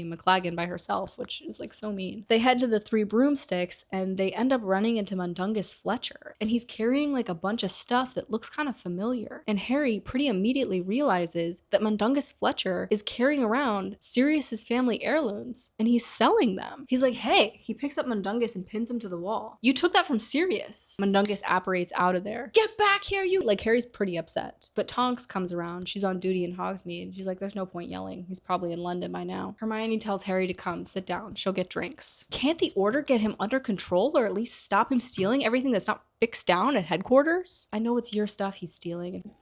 and McLaggen by herself, which is like so mean. They head to the 3 broomsticks and they end up running into Mundungus Fletcher, and he's carrying like a bunch of stuff that looks kind of familiar. And Harry pretty immediately realizes that Mundungus Fletcher is carrying around Sirius's family heirlooms and he's selling them. He's like, hey, he picks up Mundungus and pins him to the wall. You took that from Sirius. Mundungus apparates out of there. Get back here, you! Like, Harry's pretty upset. But Tonks comes around. She's on duty in Hogsmeade. She's like, there's no point yelling. He's probably in London by now. Hermione tells Harry to come, sit down. She'll get drinks. Can't the Order get him under control or at least stop him stealing everything that's not fixed down at headquarters? I know it's your stuff he's stealing.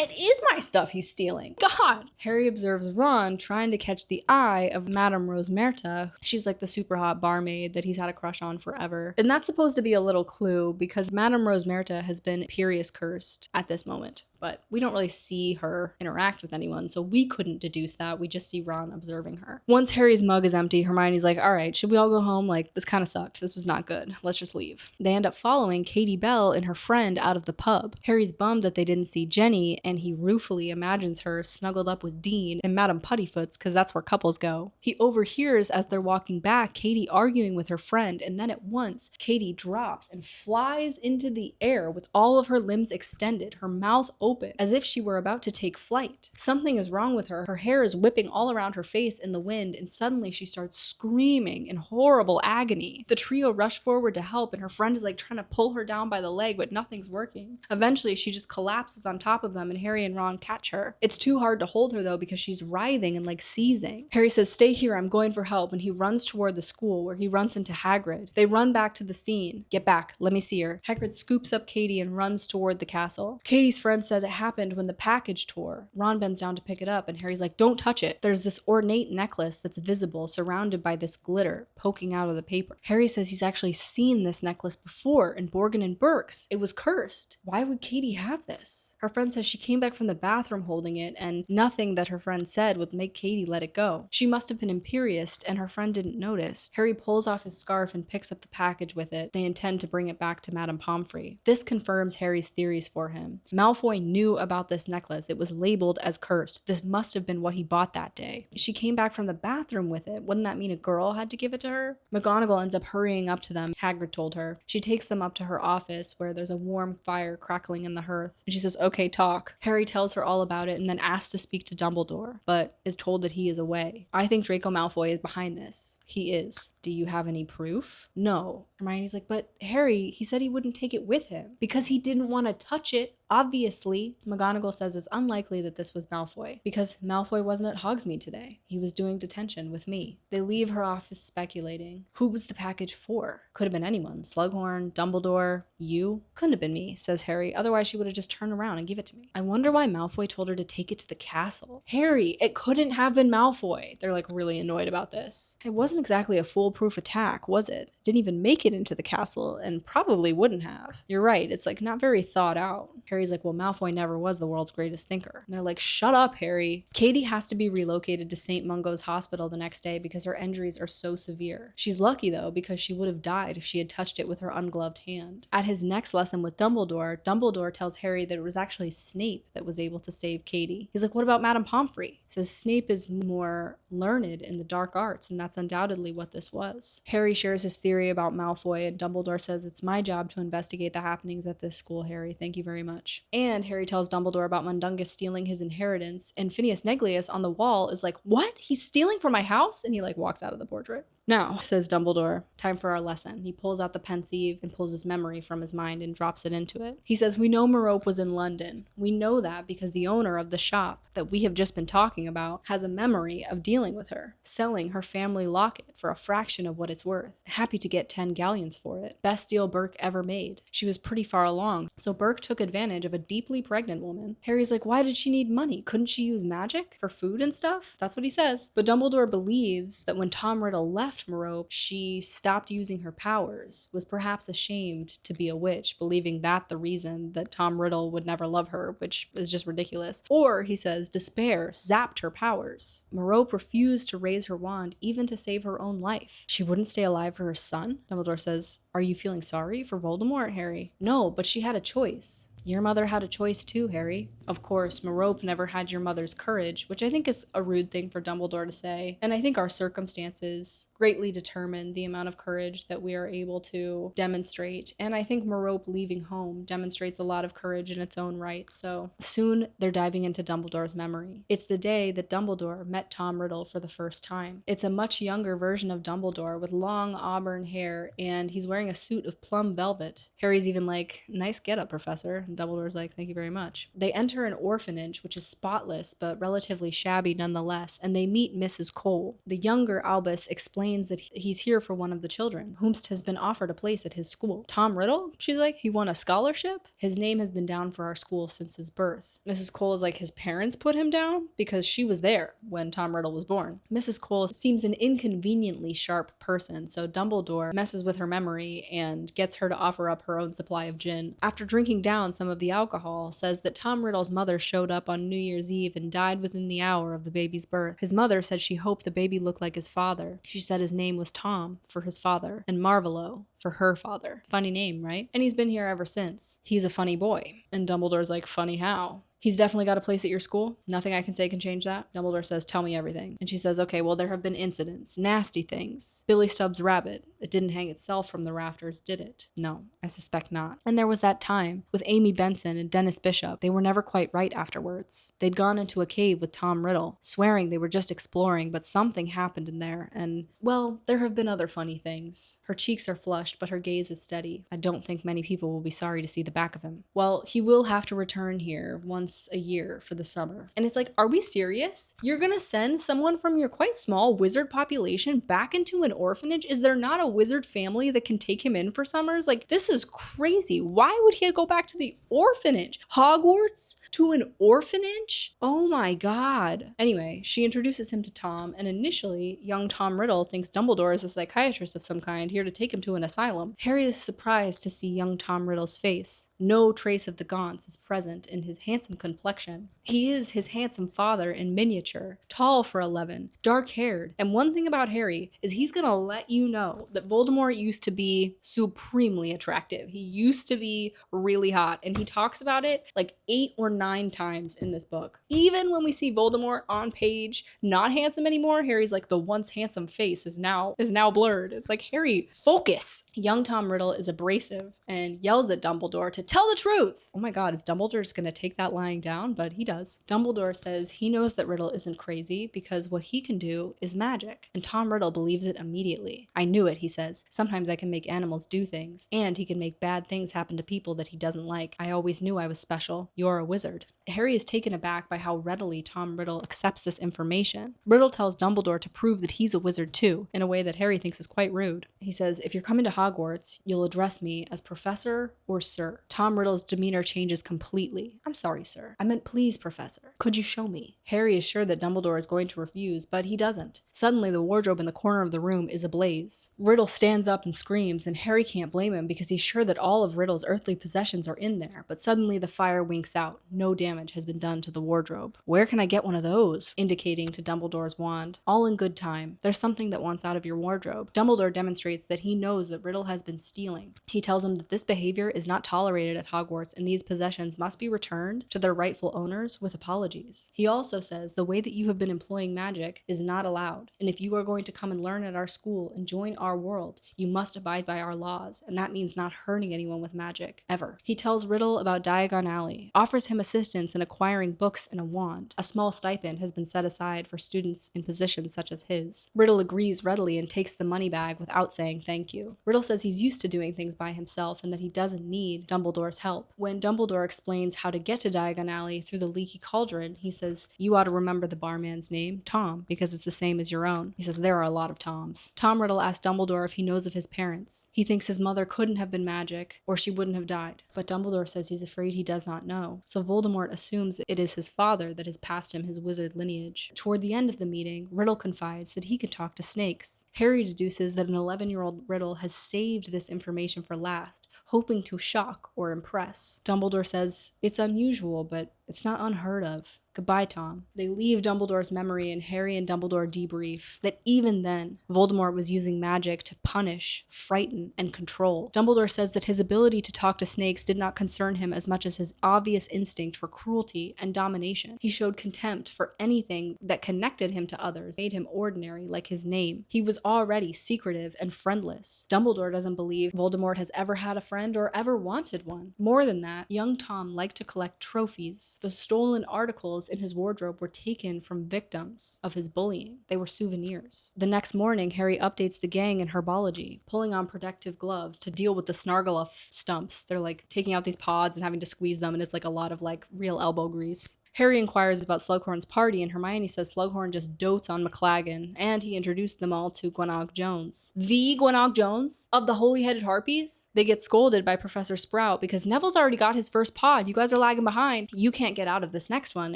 It is my stuff he's stealing. God! Harry observes Ron trying to catch the eye of Madame Rosmerta. She's like the super hot barmaid that he's had a crush on forever. And that's supposed to be a little clue because Madame Rosmerta has been Imperius cursed at this moment. But we don't really see her interact with anyone, so we couldn't deduce that. We just see Ron observing her. Once Harry's mug is empty, Hermione's like, all right, should we all go home? Like, this kind of sucked. This was not good. Let's just leave. They end up following Katie Bell and her friend out of the pub. Harry's bummed that they didn't see Jenny, and he ruefully imagines her snuggled up with Dean and Madame Puttyfoot's, because that's where couples go. He overhears as they're walking back Katie arguing with her friend, and then at once, Katie drops and flies into the air with all of her limbs extended, her mouth open, open, as if she were about to take flight. Something is wrong with her. Her hair is whipping all around her face in the wind, and suddenly she starts screaming in horrible agony. The trio rush forward to help, and her friend is like trying to pull her down by the leg, but nothing's working. Eventually, she just collapses on top of them, and Harry and Ron catch her. It's too hard to hold her though, because she's writhing and like seizing. Harry says, "Stay here, I'm going for help," and he runs toward the school, where he runs into Hagrid. They run back to the scene. "Get back, let me see her." Hagrid scoops up Katie and runs toward the castle. Katie's friend said it happened when the package tore. Ron bends down to pick it up, and Harry's like, "Don't touch it." There's this ornate necklace that's visible, surrounded by this glitter poking out of the paper. Harry says he's actually seen this necklace before in Borgin and Burke's. It was cursed. Why would Katie have this? Her friend says she came back from the bathroom holding it, and nothing that her friend said would make Katie let it go. She must have been imperious, and her friend didn't notice. Harry pulls off his scarf and picks up the package with it. They intend to bring it back to Madame Pomfrey. This confirms Harry's theories for him. Malfoy knew about this necklace. It was labeled as cursed. This must have been what he bought that day. She came back from the bathroom with it. Wouldn't that mean a girl had to give it to her? McGonagall ends up hurrying up to them. Hagrid told her. She takes them up to her office, where there's a warm fire crackling in the hearth. And she says, "Okay, talk." Harry tells her all about it and then asks to speak to Dumbledore, but is told that he is away. "I think Draco Malfoy is behind this." He is. "Do you have any proof?" "No." Hermione's like, "But Harry, he said he wouldn't take it with him because he didn't want to touch it. Obviously." McGonagall says it's unlikely that this was Malfoy, because Malfoy wasn't at Hogsmeade today. He was doing detention with me. They leave her office speculating. Who was the package for? Could have been anyone. Slughorn, Dumbledore, you? Couldn't have been me, says Harry. Otherwise she would have just turned around and give it to me. I wonder why Malfoy told her to take it to the castle. Harry, it couldn't have been Malfoy. They're like really annoyed about this. It wasn't exactly a foolproof attack, was it? Didn't even make it into the castle, and probably wouldn't have. You're right, it's like not very thought out. Harry's like, well, Malfoy never was the world's greatest thinker. And they're like, shut up, Harry. Katie has to be relocated to St. Mungo's hospital the next day because her injuries are so severe. She's lucky though, because she would have died if she had touched it with her ungloved hand. At his next lesson with Dumbledore, Dumbledore tells Harry that it was actually Snape that was able to save Katie. He's like, what about Madame Pomfrey? He says Snape is more learned in the dark arts, and that's undoubtedly what this was. Harry shares his theory about Malfoy, and Dumbledore says, it's my job to investigate the happenings at this school, Harry. Thank you very much. And Harry tells Dumbledore about Mundungus stealing his inheritance, and Phineas Neglius on the wall is like, what? He's stealing from my house? And he like walks out of the portrait. Now, says Dumbledore, time for our lesson. He pulls out the pensieve and pulls his memory from his mind and drops it into it. He says, we know Merope was in London. We know that because the owner of the shop that we have just been talking about has a memory of dealing with her, selling her family locket for a fraction of what it's worth. Happy to get 10 galleons for it. Best deal Burke ever made. She was pretty far along, so Burke took advantage of a deeply pregnant woman. Harry's like, why did she need money? Couldn't she use magic for food and stuff? That's what he says. But Dumbledore believes that when Tom Riddle left Merope, she stopped using her powers, was perhaps ashamed to be a witch, believing that the reason that Tom Riddle would never love her, which is just ridiculous. Or, he says, despair zapped her powers. Merope refused to raise her wand, even to save her own life. She wouldn't stay alive for her son? Dumbledore says, are you feeling sorry for Voldemort, Harry? No, but she had a choice. Your mother had a choice too, Harry. Of course, Merope never had your mother's courage, which I think is a rude thing for Dumbledore to say. And I think our circumstances greatly determine the amount of courage that we are able to demonstrate. And I think Merope leaving home demonstrates a lot of courage in its own right. So soon they're diving into Dumbledore's memory. It's the day that Dumbledore met Tom Riddle for the first time. It's a much younger version of Dumbledore with long auburn hair, and he's wearing a suit of plum velvet. Harry's even like, nice getup, Professor. And Dumbledore's like, thank you very much. They enter an orphanage, which is spotless, but relatively shabby nonetheless, and they meet Mrs. Cole. The younger Albus explains that he's here for one of the children, whomst has been offered a place at his school. Tom Riddle? She's like, he won a scholarship? His name has been down for our school since his birth. Mrs. Cole is like, his parents put him down? Because she was there when Tom Riddle was born. Mrs. Cole seems an inconveniently sharp person, so Dumbledore messes with her memory and gets her to offer up her own supply of gin. After drinking down some of the alcohol, says that Tom Riddle's mother showed up on New Year's Eve and died within the hour of the baby's birth. His mother said she hoped the baby looked like his father. She said his name was Tom for his father and Marvolo for her father. Funny name, right? And he's been here ever since. He's a funny boy. And Dumbledore's like, funny how? He's definitely got a place at your school. Nothing I can say can change that. Dumbledore says, tell me everything. And she says, okay, well, there have been incidents, nasty things. Billy Stubbs' rabbit. It didn't hang itself from the rafters, did it? No, I suspect not. And there was that time with Amy Benson and Dennis Bishop. They were never quite right afterwards. They'd gone into a cave with Tom Riddle, swearing they were just exploring, but something happened in there, and, well, there have been other funny things. Her cheeks are flushed, but her gaze is steady. I don't think many people will be sorry to see the back of him. Well, he will have to return here once a year for the summer. And it's like, are we serious? You're gonna send someone from your quite small wizard population back into an orphanage? Is there not a wizard family that can take him in for summers? Like, this is crazy. Why would he go back to the orphanage? Hogwarts to an orphanage? Oh my god. Anyway, she introduces him to Tom, and initially, young Tom Riddle thinks Dumbledore is a psychiatrist of some kind here to take him to an asylum. Harry is surprised to see young Tom Riddle's face. No trace of the Gaunts is present in his handsome complexion. He is his handsome father in miniature, tall for 11, dark-haired, and one thing about Harry is he's gonna let you know that Voldemort used to be supremely attractive. He used to be really hot, and he talks about it like 8 or 9 times in this book. Even when we see Voldemort on page, not handsome anymore, Harry's like, the once handsome face is now blurred. It's like, Harry, focus! Young Tom Riddle is abrasive and yells at Dumbledore to tell the truth! Oh my god, is Dumbledore just gonna take that lying down? But he does. Dumbledore says he knows that Riddle isn't crazy because what he can do is magic, and Tom Riddle believes it immediately. I knew it, he says. Sometimes I can make animals do things, and he can make bad things happen to people that he doesn't like. I always knew I was special. You're a wizard. Harry is taken aback by how readily Tom Riddle accepts this information. Riddle tells Dumbledore to prove that he's a wizard too, in a way that Harry thinks is quite rude. He says, if you're coming to Hogwarts, you'll address me as Professor or Sir. Tom Riddle's demeanor changes completely. I'm sorry, sir. I meant please, Professor. Could you show me? Harry is sure that Dumbledore is going to refuse, but he doesn't. Suddenly, the wardrobe in the corner of the room is ablaze. Riddle stands up and screams, and Harry can't blame him because he's sure that all of Riddle's earthly possessions are in there, but suddenly the fire winks out. No damage has been done to the wardrobe. Where can I get one of those? Indicating to Dumbledore's wand. All in good time. There's something that wants out of your wardrobe. Dumbledore demonstrates that he knows that Riddle has been stealing. He tells him that this behavior is not tolerated at Hogwarts and these possessions must be returned to their rightful owners with apologies. He also says the way that you have been employing magic is not allowed, and if you are going to come and learn at our school and join our world, you must abide by our laws, and that means not hurting anyone with magic, ever. He tells Riddle about Diagon Alley, offers him assistance in acquiring books and a wand. A small stipend has been set aside for students in positions such as his. Riddle agrees readily and takes the money bag without saying thank you. Riddle says he's used to doing things by himself and that he doesn't need Dumbledore's help. When Dumbledore explains how to get to Diagon Alley through the leaky cauldron, he says, you ought to remember the barman's name, Tom, because it's the same as your own. He says there are a lot of Toms. Tom Riddle asks Dumbledore if he knows of his parents. He thinks his mother couldn't have been magic, or she wouldn't have died. But Dumbledore says he's afraid he does not know. So Voldemort assumes it is his father that has passed him his wizard lineage. Toward the end of the meeting, Riddle confides that he can talk to snakes. Harry deduces that an 11-year-old Riddle has saved this information for last, hoping to shock or impress. Dumbledore says it's unusual, but it's not unheard of. Goodbye, Tom. They leave Dumbledore's memory and Harry and Dumbledore debrief that even then, Voldemort was using magic to punish, frighten, and control. Dumbledore says that his ability to talk to snakes did not concern him as much as his obvious instinct for cruelty and domination. He showed contempt for anything that connected him to others, made him ordinary like his name. He was already secretive and friendless. Dumbledore doesn't believe Voldemort has ever had a friend or ever wanted one. More than that, young Tom liked to collect trophies. The stolen articles in his wardrobe were taken from victims of his bullying. They were souvenirs. The next morning, Harry updates the gang in herbology, pulling on protective gloves to deal with the Snargaluff stumps. They're like taking out these pods and having to squeeze them, and it's like a lot of like real elbow grease. Harry inquires about Slughorn's party, and Hermione says Slughorn just dotes on McLaggen, and he introduced them all to Gwenog Jones. The Gwenog Jones of the Holy-Headed Harpies? They get scolded by Professor Sprout because Neville's already got his first pod. You guys are lagging behind. You can't get out of this next one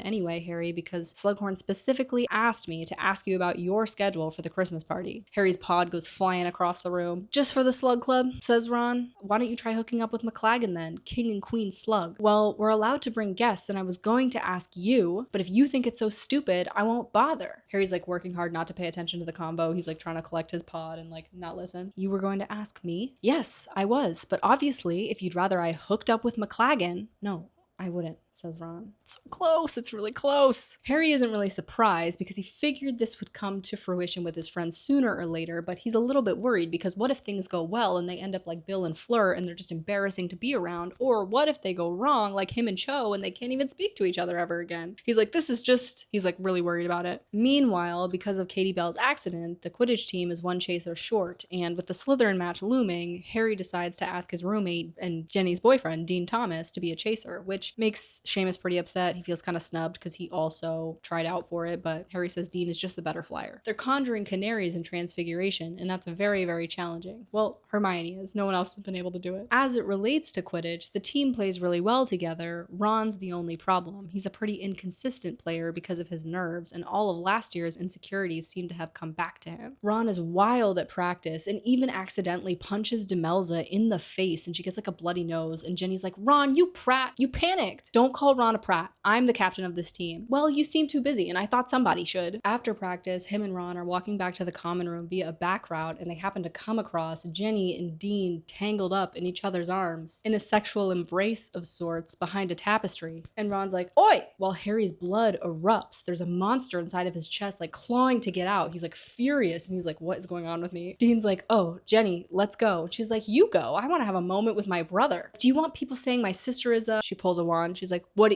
anyway, Harry, because Slughorn specifically asked me to ask you about your schedule for the Christmas party. Harry's pod goes flying across the room. Just for the Slug Club, says Ron. Why don't you try hooking up with McLaggen then? King and Queen Slug. Well, we're allowed to bring guests, and I was going to ask you, but if you think it's so stupid, I won't bother. Harry's like working hard not to pay attention to the combo. He's like trying to collect his pod and like not listen. You were going to ask me? Yes, I was, but obviously if you'd rather I hooked up with McLaggen, no, I wouldn't. says Ron. So close, it's really close. Harry isn't really surprised because he figured this would come to fruition with his friends sooner or later, but he's a little bit worried because what if things go well and they end up like Bill and Fleur and they're just embarrassing to be around? Or what if they go wrong like him and Cho and they can't even speak to each other ever again? He's like, he's like really worried about it. Meanwhile, because of Katie Bell's accident, the Quidditch team is one chaser short, and with the Slytherin match looming, Harry decides to ask his roommate and Jenny's boyfriend, Dean Thomas, to be a chaser, which makes Seamus pretty upset. He feels kind of snubbed because he also tried out for it, but Harry says Dean is just the better flyer. They're conjuring canaries in Transfiguration, and that's very, very challenging. Well, Hermione is. No one else has been able to do it. As it relates to Quidditch, the team plays really well together. Ron's the only problem. He's a pretty inconsistent player because of his nerves, and all of last year's insecurities seem to have come back to him. Ron is wild at practice and even accidentally punches Demelza in the face, and she gets like a bloody nose, and Jenny's like, Ron, you prat, you panicked. Don't call Ron a prat. I'm the captain of this team. Well, you seem too busy, and I thought somebody should. After practice, him and Ron are walking back to the common room via a back route, and they happen to come across Jenny and Dean tangled up in each other's arms in a sexual embrace of sorts behind a tapestry. And Ron's like, oi! While Harry's blood erupts, there's a monster inside of his chest, like clawing to get out. He's like furious, and he's like, what is going on with me? Dean's like, oh, Jenny, let's go. She's like, you go. I want to have a moment with my brother. Do you want people saying my sister is a... She pulls a wand. She's like, what?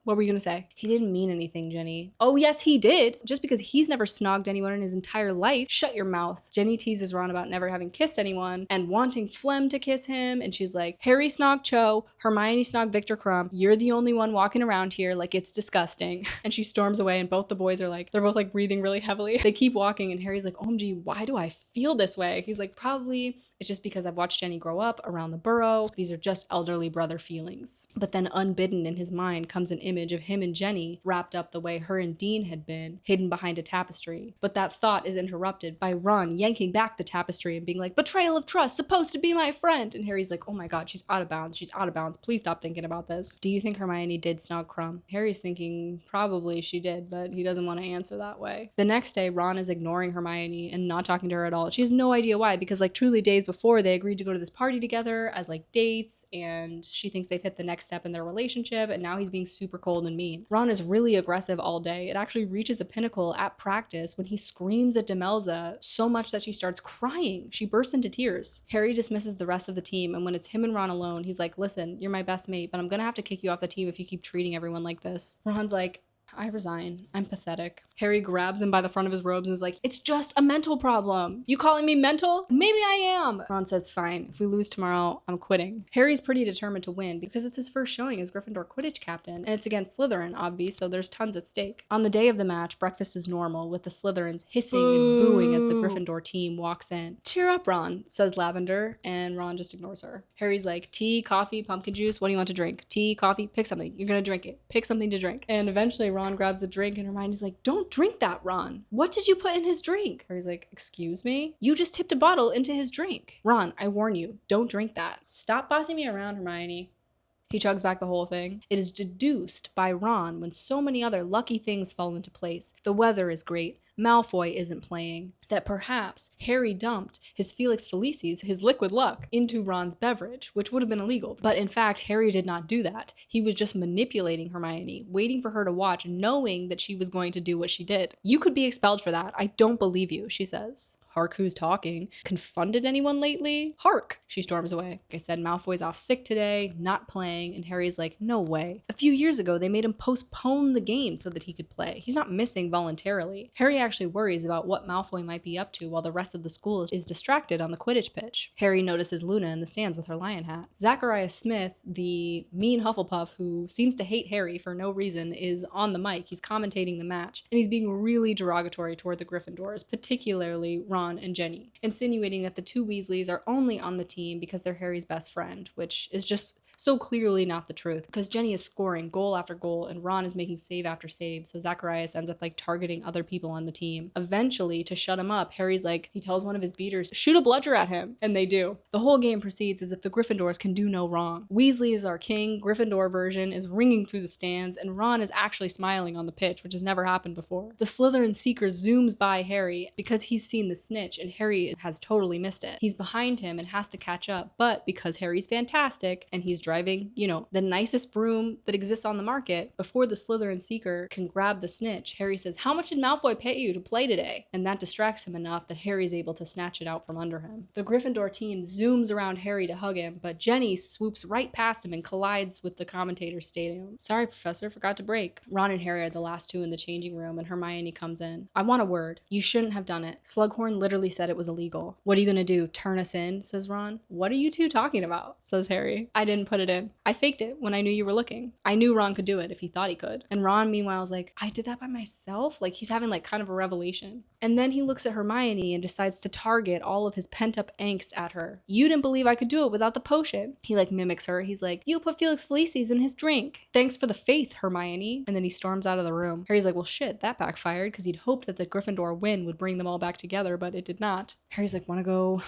What were you gonna say? He didn't mean anything, Jenny. Oh, yes, he did. Just because he's never snogged anyone in his entire life. Shut your mouth. Jenny teases Ron about never having kissed anyone and wanting Phlegm to kiss him. And she's like, Harry snogged Cho, Hermione snogged Victor Crumb. You're the only one walking around here like it's disgusting. And she storms away, and both the boys are like, they're both like breathing really heavily. They keep walking, and Harry's like, OMG, why do I feel this way? He's like, probably it's just because I've watched Jenny grow up around the Burrow. These are just elderly brother feelings. But then unbidden in his mind comes an image of him and Jenny wrapped up the way her and Dean had been, hidden behind a tapestry. But that thought is interrupted by Ron yanking back the tapestry and being like, betrayal of trust, supposed to be my friend. And Harry's like, oh my god, she's out of bounds. She's out of bounds. Please stop thinking about this. Do you think Hermione did snog Crumb? Harry's thinking probably she did, but he doesn't want to answer that way. The next day, Ron is ignoring Hermione and not talking to her at all. She has no idea why, because like truly days before, they agreed to go to this party together as like dates, and she thinks they've hit the next step in their relationship, and now he's being super cold and mean. Ron is really aggressive all day. It actually reaches a pinnacle at practice when he screams at Demelza so much that she starts crying. She bursts into tears. Harry dismisses the rest of the team, and when it's him and Ron alone, he's like, listen, you're my best mate, but I'm gonna have to kick you off the team if you keep treating everyone like this. Ron's like, I resign. I'm pathetic. Harry grabs him by the front of his robes and is like, it's just a mental problem. You calling me mental? Maybe I am. Ron says, fine. If we lose tomorrow, I'm quitting. Harry's pretty determined to win because it's his first showing as Gryffindor Quidditch captain, and it's against Slytherin, obvi, so there's tons at stake. On the day of the match, breakfast is normal, with the Slytherins hissing and booing as the Gryffindor team walks in. Cheer up, Ron, says Lavender, and Ron just ignores her. Harry's like, tea, coffee, pumpkin juice, what do you want to drink? Tea, coffee, pick something. You're gonna drink it. Pick something to drink. And eventually Ron grabs a drink, and Hermione's like, don't drink that, Ron. What did you put in his drink? Harry's like, excuse me? You just tipped a bottle into his drink. Ron, I warn you, don't drink that. Stop bossing me around, Hermione. He chugs back the whole thing. It is deduced by Ron when so many other lucky things fall into place. The weather is great. Malfoy isn't playing, that perhaps Harry dumped his Felix Felicis, his liquid luck, into Ron's beverage, which would have been illegal. But in fact, Harry did not do that. He was just manipulating Hermione, waiting for her to watch, knowing that she was going to do what she did. You could be expelled for that. I don't believe you, she says. Hark, who's talking? Confunded anyone lately? Hark! She storms away. Like I said, Malfoy's off sick today, not playing, and Harry's like, no way. A few years ago, they made him postpone the game so that he could play. He's not missing voluntarily. Harry actually worries about what Malfoy might be up to while the rest of the school is distracted on the Quidditch pitch. Harry notices Luna in the stands with her lion hat. Zacharias Smith, the mean Hufflepuff who seems to hate Harry for no reason, is on the mic. He's commentating the match, and he's being really derogatory toward the Gryffindors, particularly Ron and Jenny, insinuating that the two Weasleys are only on the team because they're Harry's best friend, which is just so clearly not the truth, because Jenny is scoring goal after goal and Ron is making save after save, so Zacharias ends up like targeting other people on the team. Eventually, to shut him up, Harry's like, he tells one of his beaters, shoot a bludger at him, and they do. The whole game proceeds as if the Gryffindors can do no wrong. Weasley is our king, Gryffindor version is ringing through the stands, and Ron is actually smiling on the pitch, which has never happened before. The Slytherin Seeker zooms by Harry because he's seen the snitch, and Harry has totally missed it. He's behind him and has to catch up, but because Harry's fantastic and he's driving, the nicest broom that exists on the market. Before the Slytherin seeker can grab the snitch, Harry says, "How much did Malfoy pay you to play today?" And that distracts him enough that Harry's able to snatch it out from under him. The Gryffindor team zooms around Harry to hug him, but Jenny swoops right past him and collides with the commentator's stadium. "Sorry, Professor, forgot to break." Ron and Harry are the last two in the changing room, and Hermione comes in. "I want a word. You shouldn't have done it. Slughorn literally said it was illegal." "What are you gonna do, turn us in?" says Ron. "What are you two talking about?" says Harry. "I didn't put it in. I faked it when I knew you were looking. I knew Ron could do it if he thought he could." And Ron, meanwhile, is like, "I did that by myself?" Like, he's having like kind of a revelation. And then he looks at Hermione and decides to target all of his pent-up angst at her. "You didn't believe I could do it without the potion." He like mimics her. He's like, "You put Felix Felicis in his drink. Thanks for the faith, Hermione." And then he storms out of the room. Harry's like, "Well, shit, that backfired," because he'd hoped that the Gryffindor win would bring them all back together, but it did not. Harry's like, "Want to go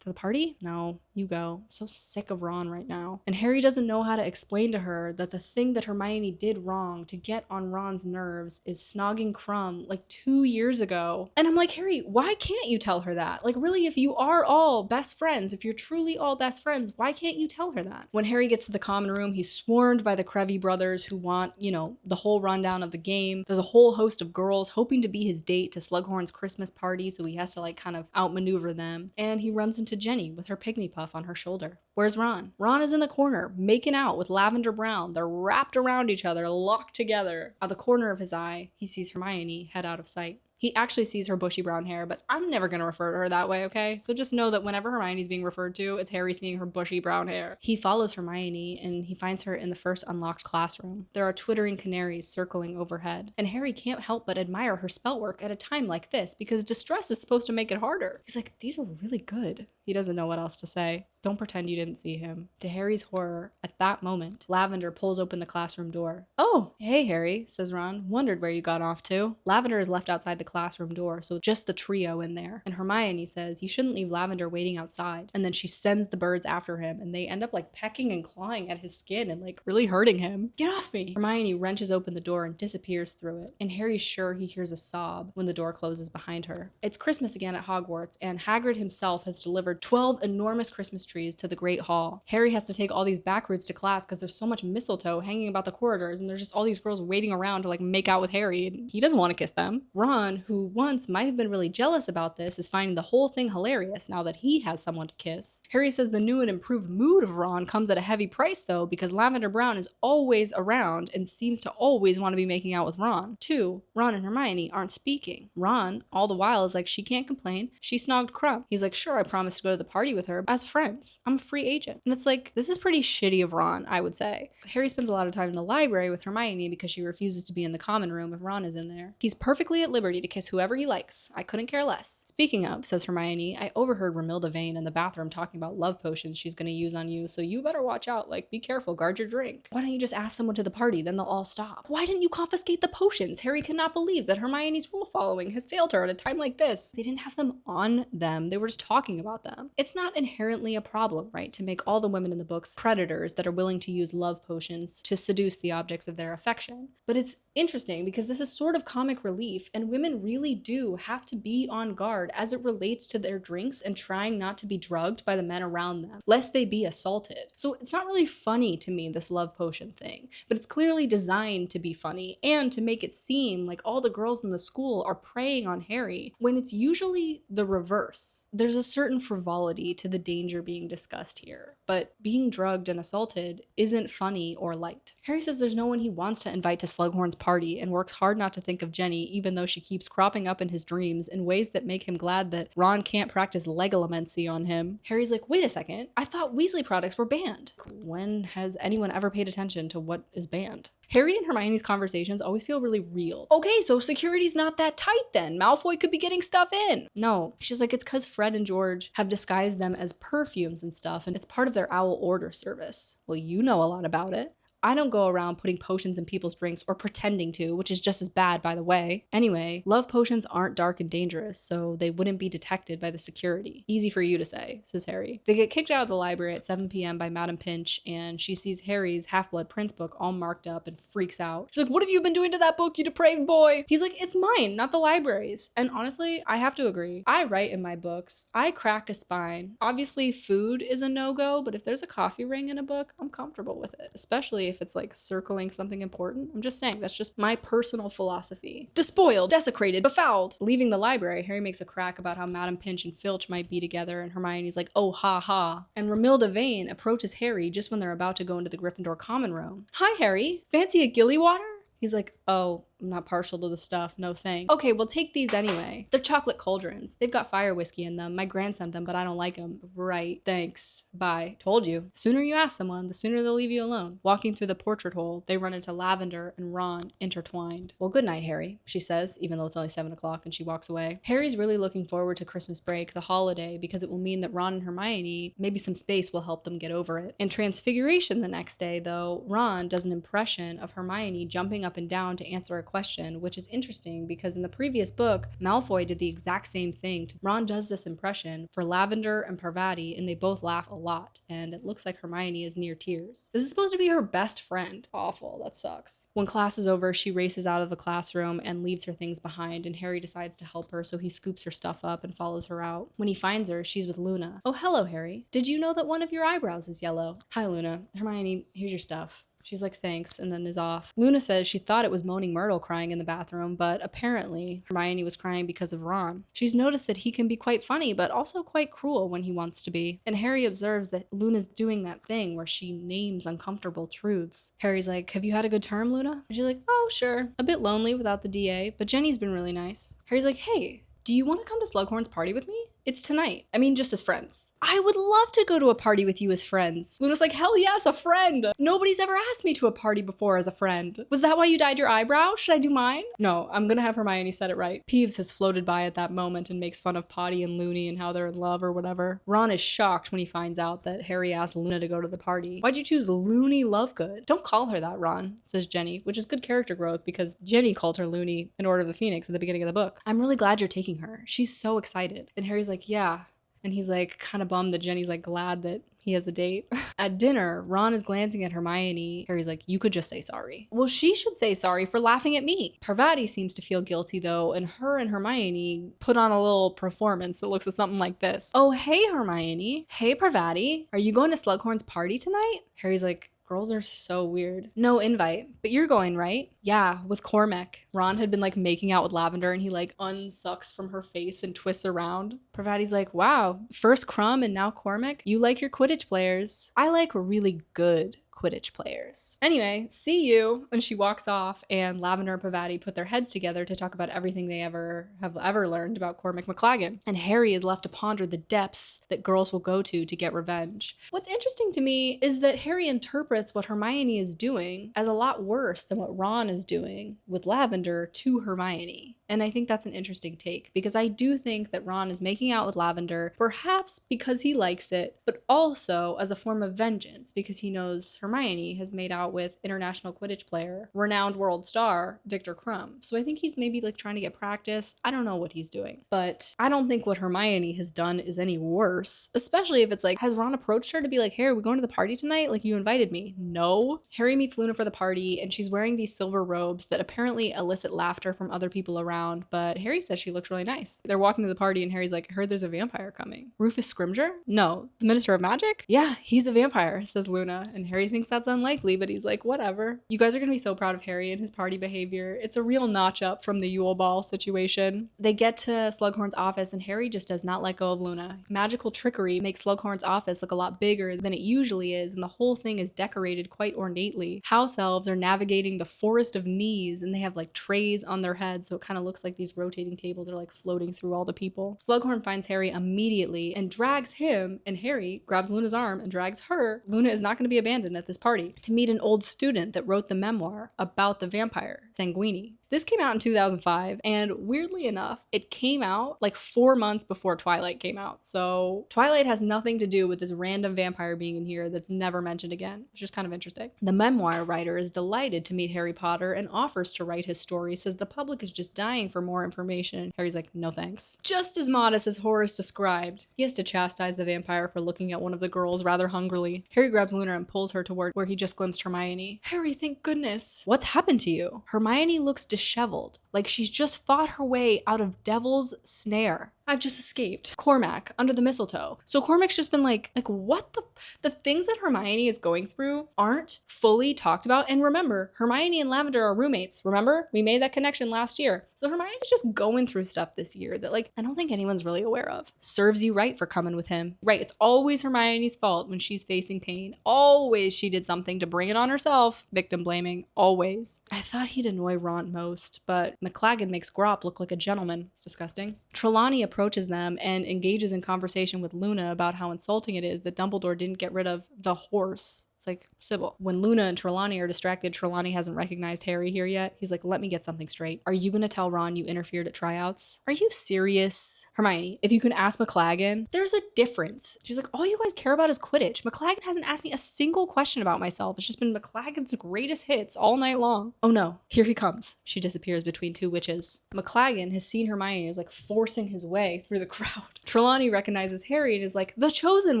to the party?" "No, you go." I'm so sick of Ron right now. And Harry doesn't know how to explain to her that the thing that Hermione did wrong to get on Ron's nerves is snogging Crumb like 2 years ago. And I'm like, Harry, why can't you tell her that? Like, really, if you are all best friends, if you're truly all best friends, why can't you tell her that? When Harry gets to the common room, he's swarmed by the Crevy brothers who want, the whole rundown of the game. There's a whole host of girls hoping to be his date to Slughorn's Christmas party, so he has to like kind of outmaneuver them. And he runs into Jenny with her pygmy puff on her shoulder. Where's Ron? Ron is in the corner, making out with Lavender Brown. They're wrapped around each other, locked together. Out the corner of his eye, he sees Hermione head out of sight. He actually sees her bushy brown hair, but I'm never going to refer to her that way, okay? So just know that whenever Hermione's being referred to, it's Harry seeing her bushy brown hair. He follows Hermione, and he finds her in the first unlocked classroom. There are twittering canaries circling overhead, and Harry can't help but admire her spell work at a time like this, because distress is supposed to make it harder. He's like, "These are really good." He doesn't know what else to say. Don't pretend you didn't see him. To Harry's horror, at that moment, Lavender pulls open the classroom door. "Oh, hey, Harry," says Ron. "Wondered where you got off to." Lavender is left outside the classroom door, so just the trio in there. And Hermione says, "You shouldn't leave Lavender waiting outside." And then she sends the birds after him, and they end up like pecking and clawing at his skin and like really hurting him. "Get off me!" Hermione wrenches open the door and disappears through it. And Harry's sure he hears a sob when the door closes behind her. It's Christmas again at Hogwarts, and Hagrid himself has delivered 12 enormous Christmas trees to the Great Hall. Harry has to take all these back routes to class because there's so much mistletoe hanging about the corridors, and there's just all these girls waiting around to like make out with Harry, and he doesn't want to kiss them. Ron, who once might have been really jealous about this, is finding the whole thing hilarious now that he has someone to kiss. Harry says the new and improved mood of Ron comes at a heavy price though, because Lavender Brown is always around and seems to always want to be making out with Ron. 2, Ron and Hermione aren't speaking. Ron, all the while, is like, she can't complain. She snogged Crumb. He's like, sure, I promised to go to the party with her as friends. I'm a free agent. And it's like, this is pretty shitty of Ron, I would say. Harry spends a lot of time in the library with Hermione because she refuses to be in the common room if Ron is in there. He's perfectly at liberty to kiss whoever he likes. I couldn't care less. Speaking of, says Hermione, I overheard Romilda Vane in the bathroom talking about love potions she's going to use on you, so you better watch out. Like, be careful, guard your drink. Why don't you just ask someone to the party, then they'll all stop? Why didn't you confiscate the potions? Harry cannot believe that Hermione's rule following has failed her at a time like this. They didn't have them on them. They were just talking about them. It's not inherently a problem, right, to make all the women in the books predators that are willing to use love potions to seduce the objects of their affection. But it's interesting because this is sort of comic relief, and women really do have to be on guard as it relates to their drinks and trying not to be drugged by the men around them, lest they be assaulted. So it's not really funny to me, this love potion thing, but it's clearly designed to be funny and to make it seem like all the girls in the school are preying on Harry, when it's usually the reverse. There's a certain frivolity to the danger being discussed here, but being drugged and assaulted isn't funny or light. Harry says there's no one he wants to invite to Slughorn's party and works hard not to think of Jenny, even though she keeps cropping up in his dreams in ways that make him glad that Ron can't practice legilimency on him. Harry's like, wait a second, I thought Weasley products were banned. When has anyone ever paid attention to what is banned? Harry and Hermione's conversations always feel really real. Okay, so security's not that tight then. Malfoy could be getting stuff in. No. She's like, it's because Fred and George have disguised them as perfumes and stuff, and it's part of their owl order service. Well, you know a lot about it. I don't go around putting potions in people's drinks or pretending to, which is just as bad, by the way. Anyway, love potions aren't dark and dangerous, so they wouldn't be detected by the security. Easy for you to say, says Harry. They get kicked out of the library at 7 p.m. by Madam Pinch, and she sees Harry's Half-Blood Prince book all marked up and freaks out. She's like, what have you been doing to that book, you depraved boy? He's like, it's mine, not the library's. And honestly, I have to agree. I write in my books. I crack a spine. Obviously, food is a no-go, but if there's a coffee ring in a book, I'm comfortable with it, especially if it's like circling something important. I'm just saying, that's just my personal philosophy. Despoiled, desecrated, befouled. Leaving the library, Harry makes a crack about how Madam Pinch and Filch might be together, and Hermione's like, oh, ha, ha. And Romilda Vane approaches Harry just when they're about to go into the Gryffindor common room. Hi, Harry. Fancy a gilly water? He's like, oh, I'm not partial to the stuff, no thanks. Okay, we'll take these anyway. They're chocolate cauldrons. They've got fire whiskey in them. My gran sent them, but I don't like them. Right, thanks. Bye. Told you. Sooner you ask someone, the sooner they'll leave you alone. Walking through the portrait hole, they run into Lavender and Ron intertwined. Well, good night, Harry, she says, even though it's only 7 o'clock and she walks away. Harry's really looking forward to Christmas break, the holiday, because it will mean that Ron and Hermione, maybe some space will help them get over it. In Transfiguration the next day, though, Ron does an impression of Hermione jumping up and down to answer a question, which is interesting because in the previous book, Malfoy did the exact same thing. Ron does this impression for Lavender and Parvati, and they both laugh a lot, and it looks like Hermione is near tears. This is supposed to be her best friend. Awful, that sucks. When class is over, she races out of the classroom and leaves her things behind, and Harry decides to help her, so he scoops her stuff up and follows her out. When he finds her, she's with Luna. Oh, hello, Harry. Did you know that one of your eyebrows is yellow? Hi, Luna. Hermione, here's your stuff. She's like, thanks, and then is off. Luna says she thought it was Moaning Myrtle crying in the bathroom, but apparently Hermione was crying because of Ron. She's noticed that he can be quite funny, but also quite cruel when he wants to be. And Harry observes that Luna's doing that thing where she names uncomfortable truths. Harry's like, have you had a good term, Luna? And she's like, oh, sure. A bit lonely without the DA, but Jenny's been really nice. Harry's like, hey, do you want to come to Slughorn's party with me? It's tonight. I mean, just as friends. I would love to go to a party with you as friends. Luna's like, hell yes, a friend. Nobody's ever asked me to a party before as a friend. Was that why you dyed your eyebrow? Should I do mine? No, I'm gonna have Hermione set it right. Peeves has floated by at that moment and makes fun of Potty and Looney and how they're in love or whatever. Ron is shocked when he finds out that Harry asked Luna to go to the party. Why'd you choose Looney Lovegood? Don't call her that, Ron, says Jenny, which is good character growth because Jenny called her Looney in Order of the Phoenix at the beginning of the book. I'm really glad you're taking her. She's so excited. And Harry's like, yeah. And he's like kind of bummed that Jenny's like glad that he has a date. At dinner, Ron is glancing at Hermione. Harry's like, you could just say sorry. Well, she should say sorry for laughing at me. Parvati seems to feel guilty though, and her and Hermione put on a little performance that looks something like this. Oh, hey, Hermione. Hey, Parvati. Are you going to Slughorn's party tonight? Harry's like, girls are so weird. No invite, but you're going, right? Yeah, with Cormac. Ron had been like making out with Lavender and he like unsucks from her face and twists around. Parvati's like, wow, first Crumb and now Cormac? You like your Quidditch players. I like really good Quidditch players. Anyway, see you. And she walks off and Lavender and Parvati put their heads together to talk about everything they have ever learned about Cormac McLaggen. And Harry is left to ponder the depths that girls will go to get revenge. What's interesting to me is that Harry interprets what Hermione is doing as a lot worse than what Ron is doing with Lavender to Hermione. And I think that's an interesting take because I do think that Ron is making out with Lavender, perhaps because he likes it, but also as a form of vengeance because he knows Hermione has made out with international Quidditch player, renowned world star, Victor Crumb. So I think he's maybe like trying to get practice. I don't know what he's doing, but I don't think what Hermione has done is any worse, especially if it's like, has Ron approached her to be like, hey, are we going to the party tonight? Like you invited me. No. Harry meets Luna for the party and she's wearing these silver robes that apparently elicit laughter from other people around, but Harry says she looks really nice. They're walking to the party and Harry's like, I heard there's a vampire coming. Rufus Scrimgeour? No. The Minister of Magic? Yeah, he's a vampire, says Luna, and Harry thinks that's unlikely, but he's like, whatever. You guys are gonna be so proud of Harry and his party behavior. It's a real notch up from the Yule Ball situation. They get to Slughorn's office and Harry just does not let go of Luna. Magical trickery makes Slughorn's office look a lot bigger than it usually is, and the whole thing is decorated quite ornately. House elves are navigating the forest of knees and they have like trays on their heads, so it kind of looks like these rotating tables are like floating through all the people. Slughorn finds Harry immediately and drags him, and Harry grabs Luna's arm and drags her. Luna is not going to be abandoned at this party to meet an old student that wrote the memoir about the vampire, Sanguini. This came out in 2005, and weirdly enough, it came out like 4 months before Twilight came out. So Twilight has nothing to do with this random vampire being in here that's never mentioned again. It's just kind of interesting. The memoir writer is delighted to meet Harry Potter and offers to write his story, says the public is just dying for more information. Harry's like, no thanks. Just as modest as Horace described, he has to chastise the vampire for looking at one of the girls rather hungrily. Harry grabs Luna and pulls her toward where he just glimpsed Hermione. Harry, thank goodness. What's happened to you? Hermione looks disheveled, like she's just fought her way out of Devil's Snare. I've just escaped Cormac under the mistletoe. So Cormac's just been like what the things that Hermione is going through aren't fully talked about. And remember, Hermione and Lavender are roommates. Remember? We made that connection last year. So Hermione's just going through stuff this year that I don't think anyone's really aware of. Serves you right for coming with him. Right, it's always Hermione's fault when she's facing pain. Always she did something to bring it on herself. Victim blaming, always. I thought he'd annoy Ron most, but McLaggen makes Grop look like a gentleman. It's disgusting. Trelawney approaches them and engages in conversation with Luna about how insulting it is that Dumbledore didn't get rid of the horse. It's like, Sybil. When Luna and Trelawney are distracted, Trelawney hasn't recognized Harry here yet. He's like, let me get something straight. Are you gonna tell Ron you interfered at tryouts? Are you serious? Hermione, if you can ask McLaggen, there's a difference. She's like, all you guys care about is Quidditch. McLaggen hasn't asked me a single question about myself. It's just been McLaggen's greatest hits all night long. Oh no, here he comes. She disappears between two witches. McLaggen has seen Hermione is forcing his way through the crowd. Trelawney recognizes Harry and is like, the chosen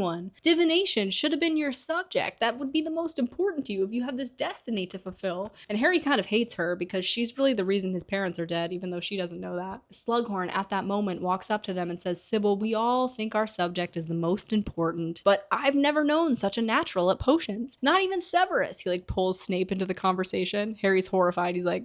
one. Divination should have been your subject. That would be the most important to you if you have this destiny to fulfill. And Harry kind of hates her because she's really the reason his parents are dead, even though she doesn't know that. Slughorn at that moment walks up to them and says, Sybil, we all think our subject is the most important, but I've never known such a natural at potions. Not even Severus. He pulls Snape into the conversation. Harry's horrified. He's like,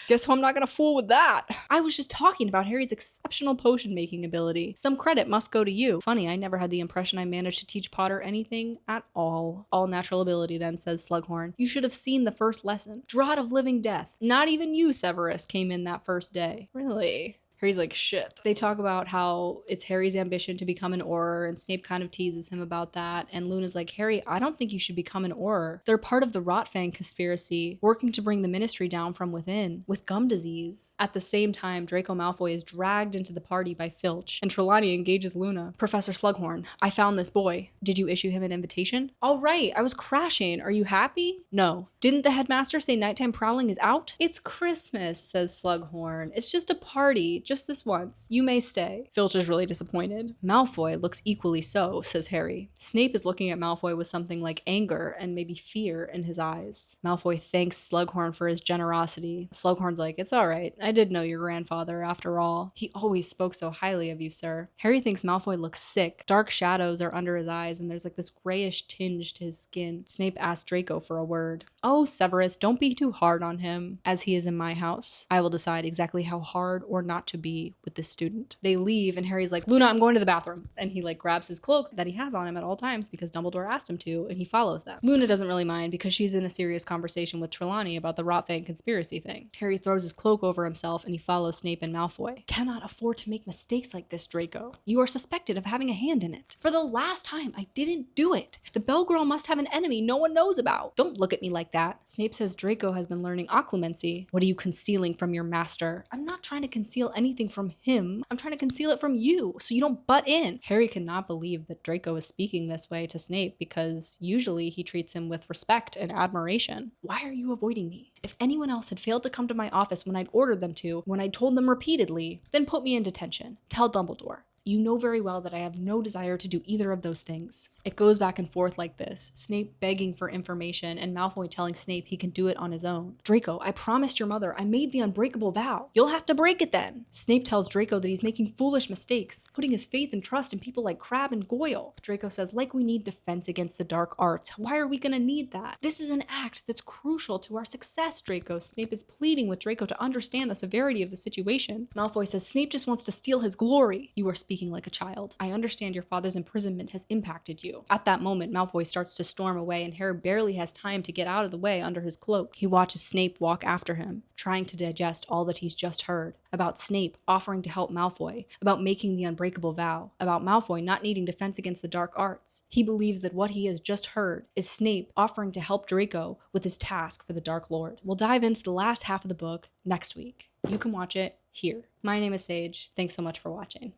guess who I'm not gonna fool with that? I was just talking about Harry's exceptional potion making ability. Some credit must go to you. Funny, I never had the impression I managed to teach Potter anything at all. All natural ability then, says Slughorn. You should have seen the first lesson. Draught of living death. Not even you, Severus, came in that first day. Really? Harry's like, shit. They talk about how it's Harry's ambition to become an Auror, and Snape kind of teases him about that. And Luna's like, Harry, I don't think you should become an Auror. They're part of the Rotfang conspiracy, working to bring the ministry down from within, with gum disease. At the same time, Draco Malfoy is dragged into the party by Filch, and Trelawney engages Luna. Professor Slughorn, I found this boy. Did you issue him an invitation? All right, I was crashing. Are you happy? No. Didn't the headmaster say nighttime prowling is out? It's Christmas, says Slughorn. It's just a party. Just this once. You may stay. Filch is really disappointed. Malfoy looks equally so, says Harry. Snape is looking at Malfoy with something like anger and maybe fear in his eyes. Malfoy thanks Slughorn for his generosity. Slughorn's like, it's all right. I did know your grandfather after all. He always spoke so highly of you, sir. Harry thinks Malfoy looks sick. Dark shadows are under his eyes and there's this grayish tinge to his skin. Snape asks Draco for a word. Oh, Severus, don't be too hard on him. As he is in my house, I will decide exactly how hard or not to be with this student. They leave and Harry's like, Luna, I'm going to the bathroom. And he grabs his cloak that he has on him at all times because Dumbledore asked him to, and he follows them. Luna doesn't really mind because she's in a serious conversation with Trelawney about the Rotfang conspiracy thing. Harry throws his cloak over himself and he follows Snape and Malfoy. Cannot afford to make mistakes like this, Draco. You are suspected of having a hand in it. For the last time, I didn't do it. The Bell Girl must have an enemy no one knows about. Don't look at me like that. Snape says Draco has been learning occlumency. What are you concealing from your master? I'm not trying to conceal anything from him. I'm trying to conceal it from you so you don't butt in. Harry cannot believe that Draco is speaking this way to Snape because usually he treats him with respect and admiration. Why are you avoiding me? If anyone else had failed to come to my office when I'd ordered them to, when I told them repeatedly, then put me in detention. Tell Dumbledore. You know very well that I have no desire to do either of those things. It goes back and forth like this, Snape begging for information and Malfoy telling Snape he can do it on his own. Draco, I promised your mother I made the unbreakable vow. You'll have to break it then. Snape tells Draco that he's making foolish mistakes, putting his faith and trust in people like Crabbe and Goyle. Draco says, like we need defense against the dark arts. Why are we gonna need that? This is an act that's crucial to our success, Draco. Snape is pleading with Draco to understand the severity of the situation. Malfoy says Snape just wants to steal his glory. You are speaking speaking like a child. I understand your father's imprisonment has impacted you. At that moment, Malfoy starts to storm away and Harry barely has time to get out of the way under his cloak. He watches Snape walk after him, trying to digest all that he's just heard. About Snape offering to help Malfoy, about making the unbreakable vow, about Malfoy not needing defense against the dark arts. He believes that what he has just heard is Snape offering to help Draco with his task for the Dark Lord. We'll dive into the last half of the book next week. You can watch it here. My name is Sage. Thanks so much for watching.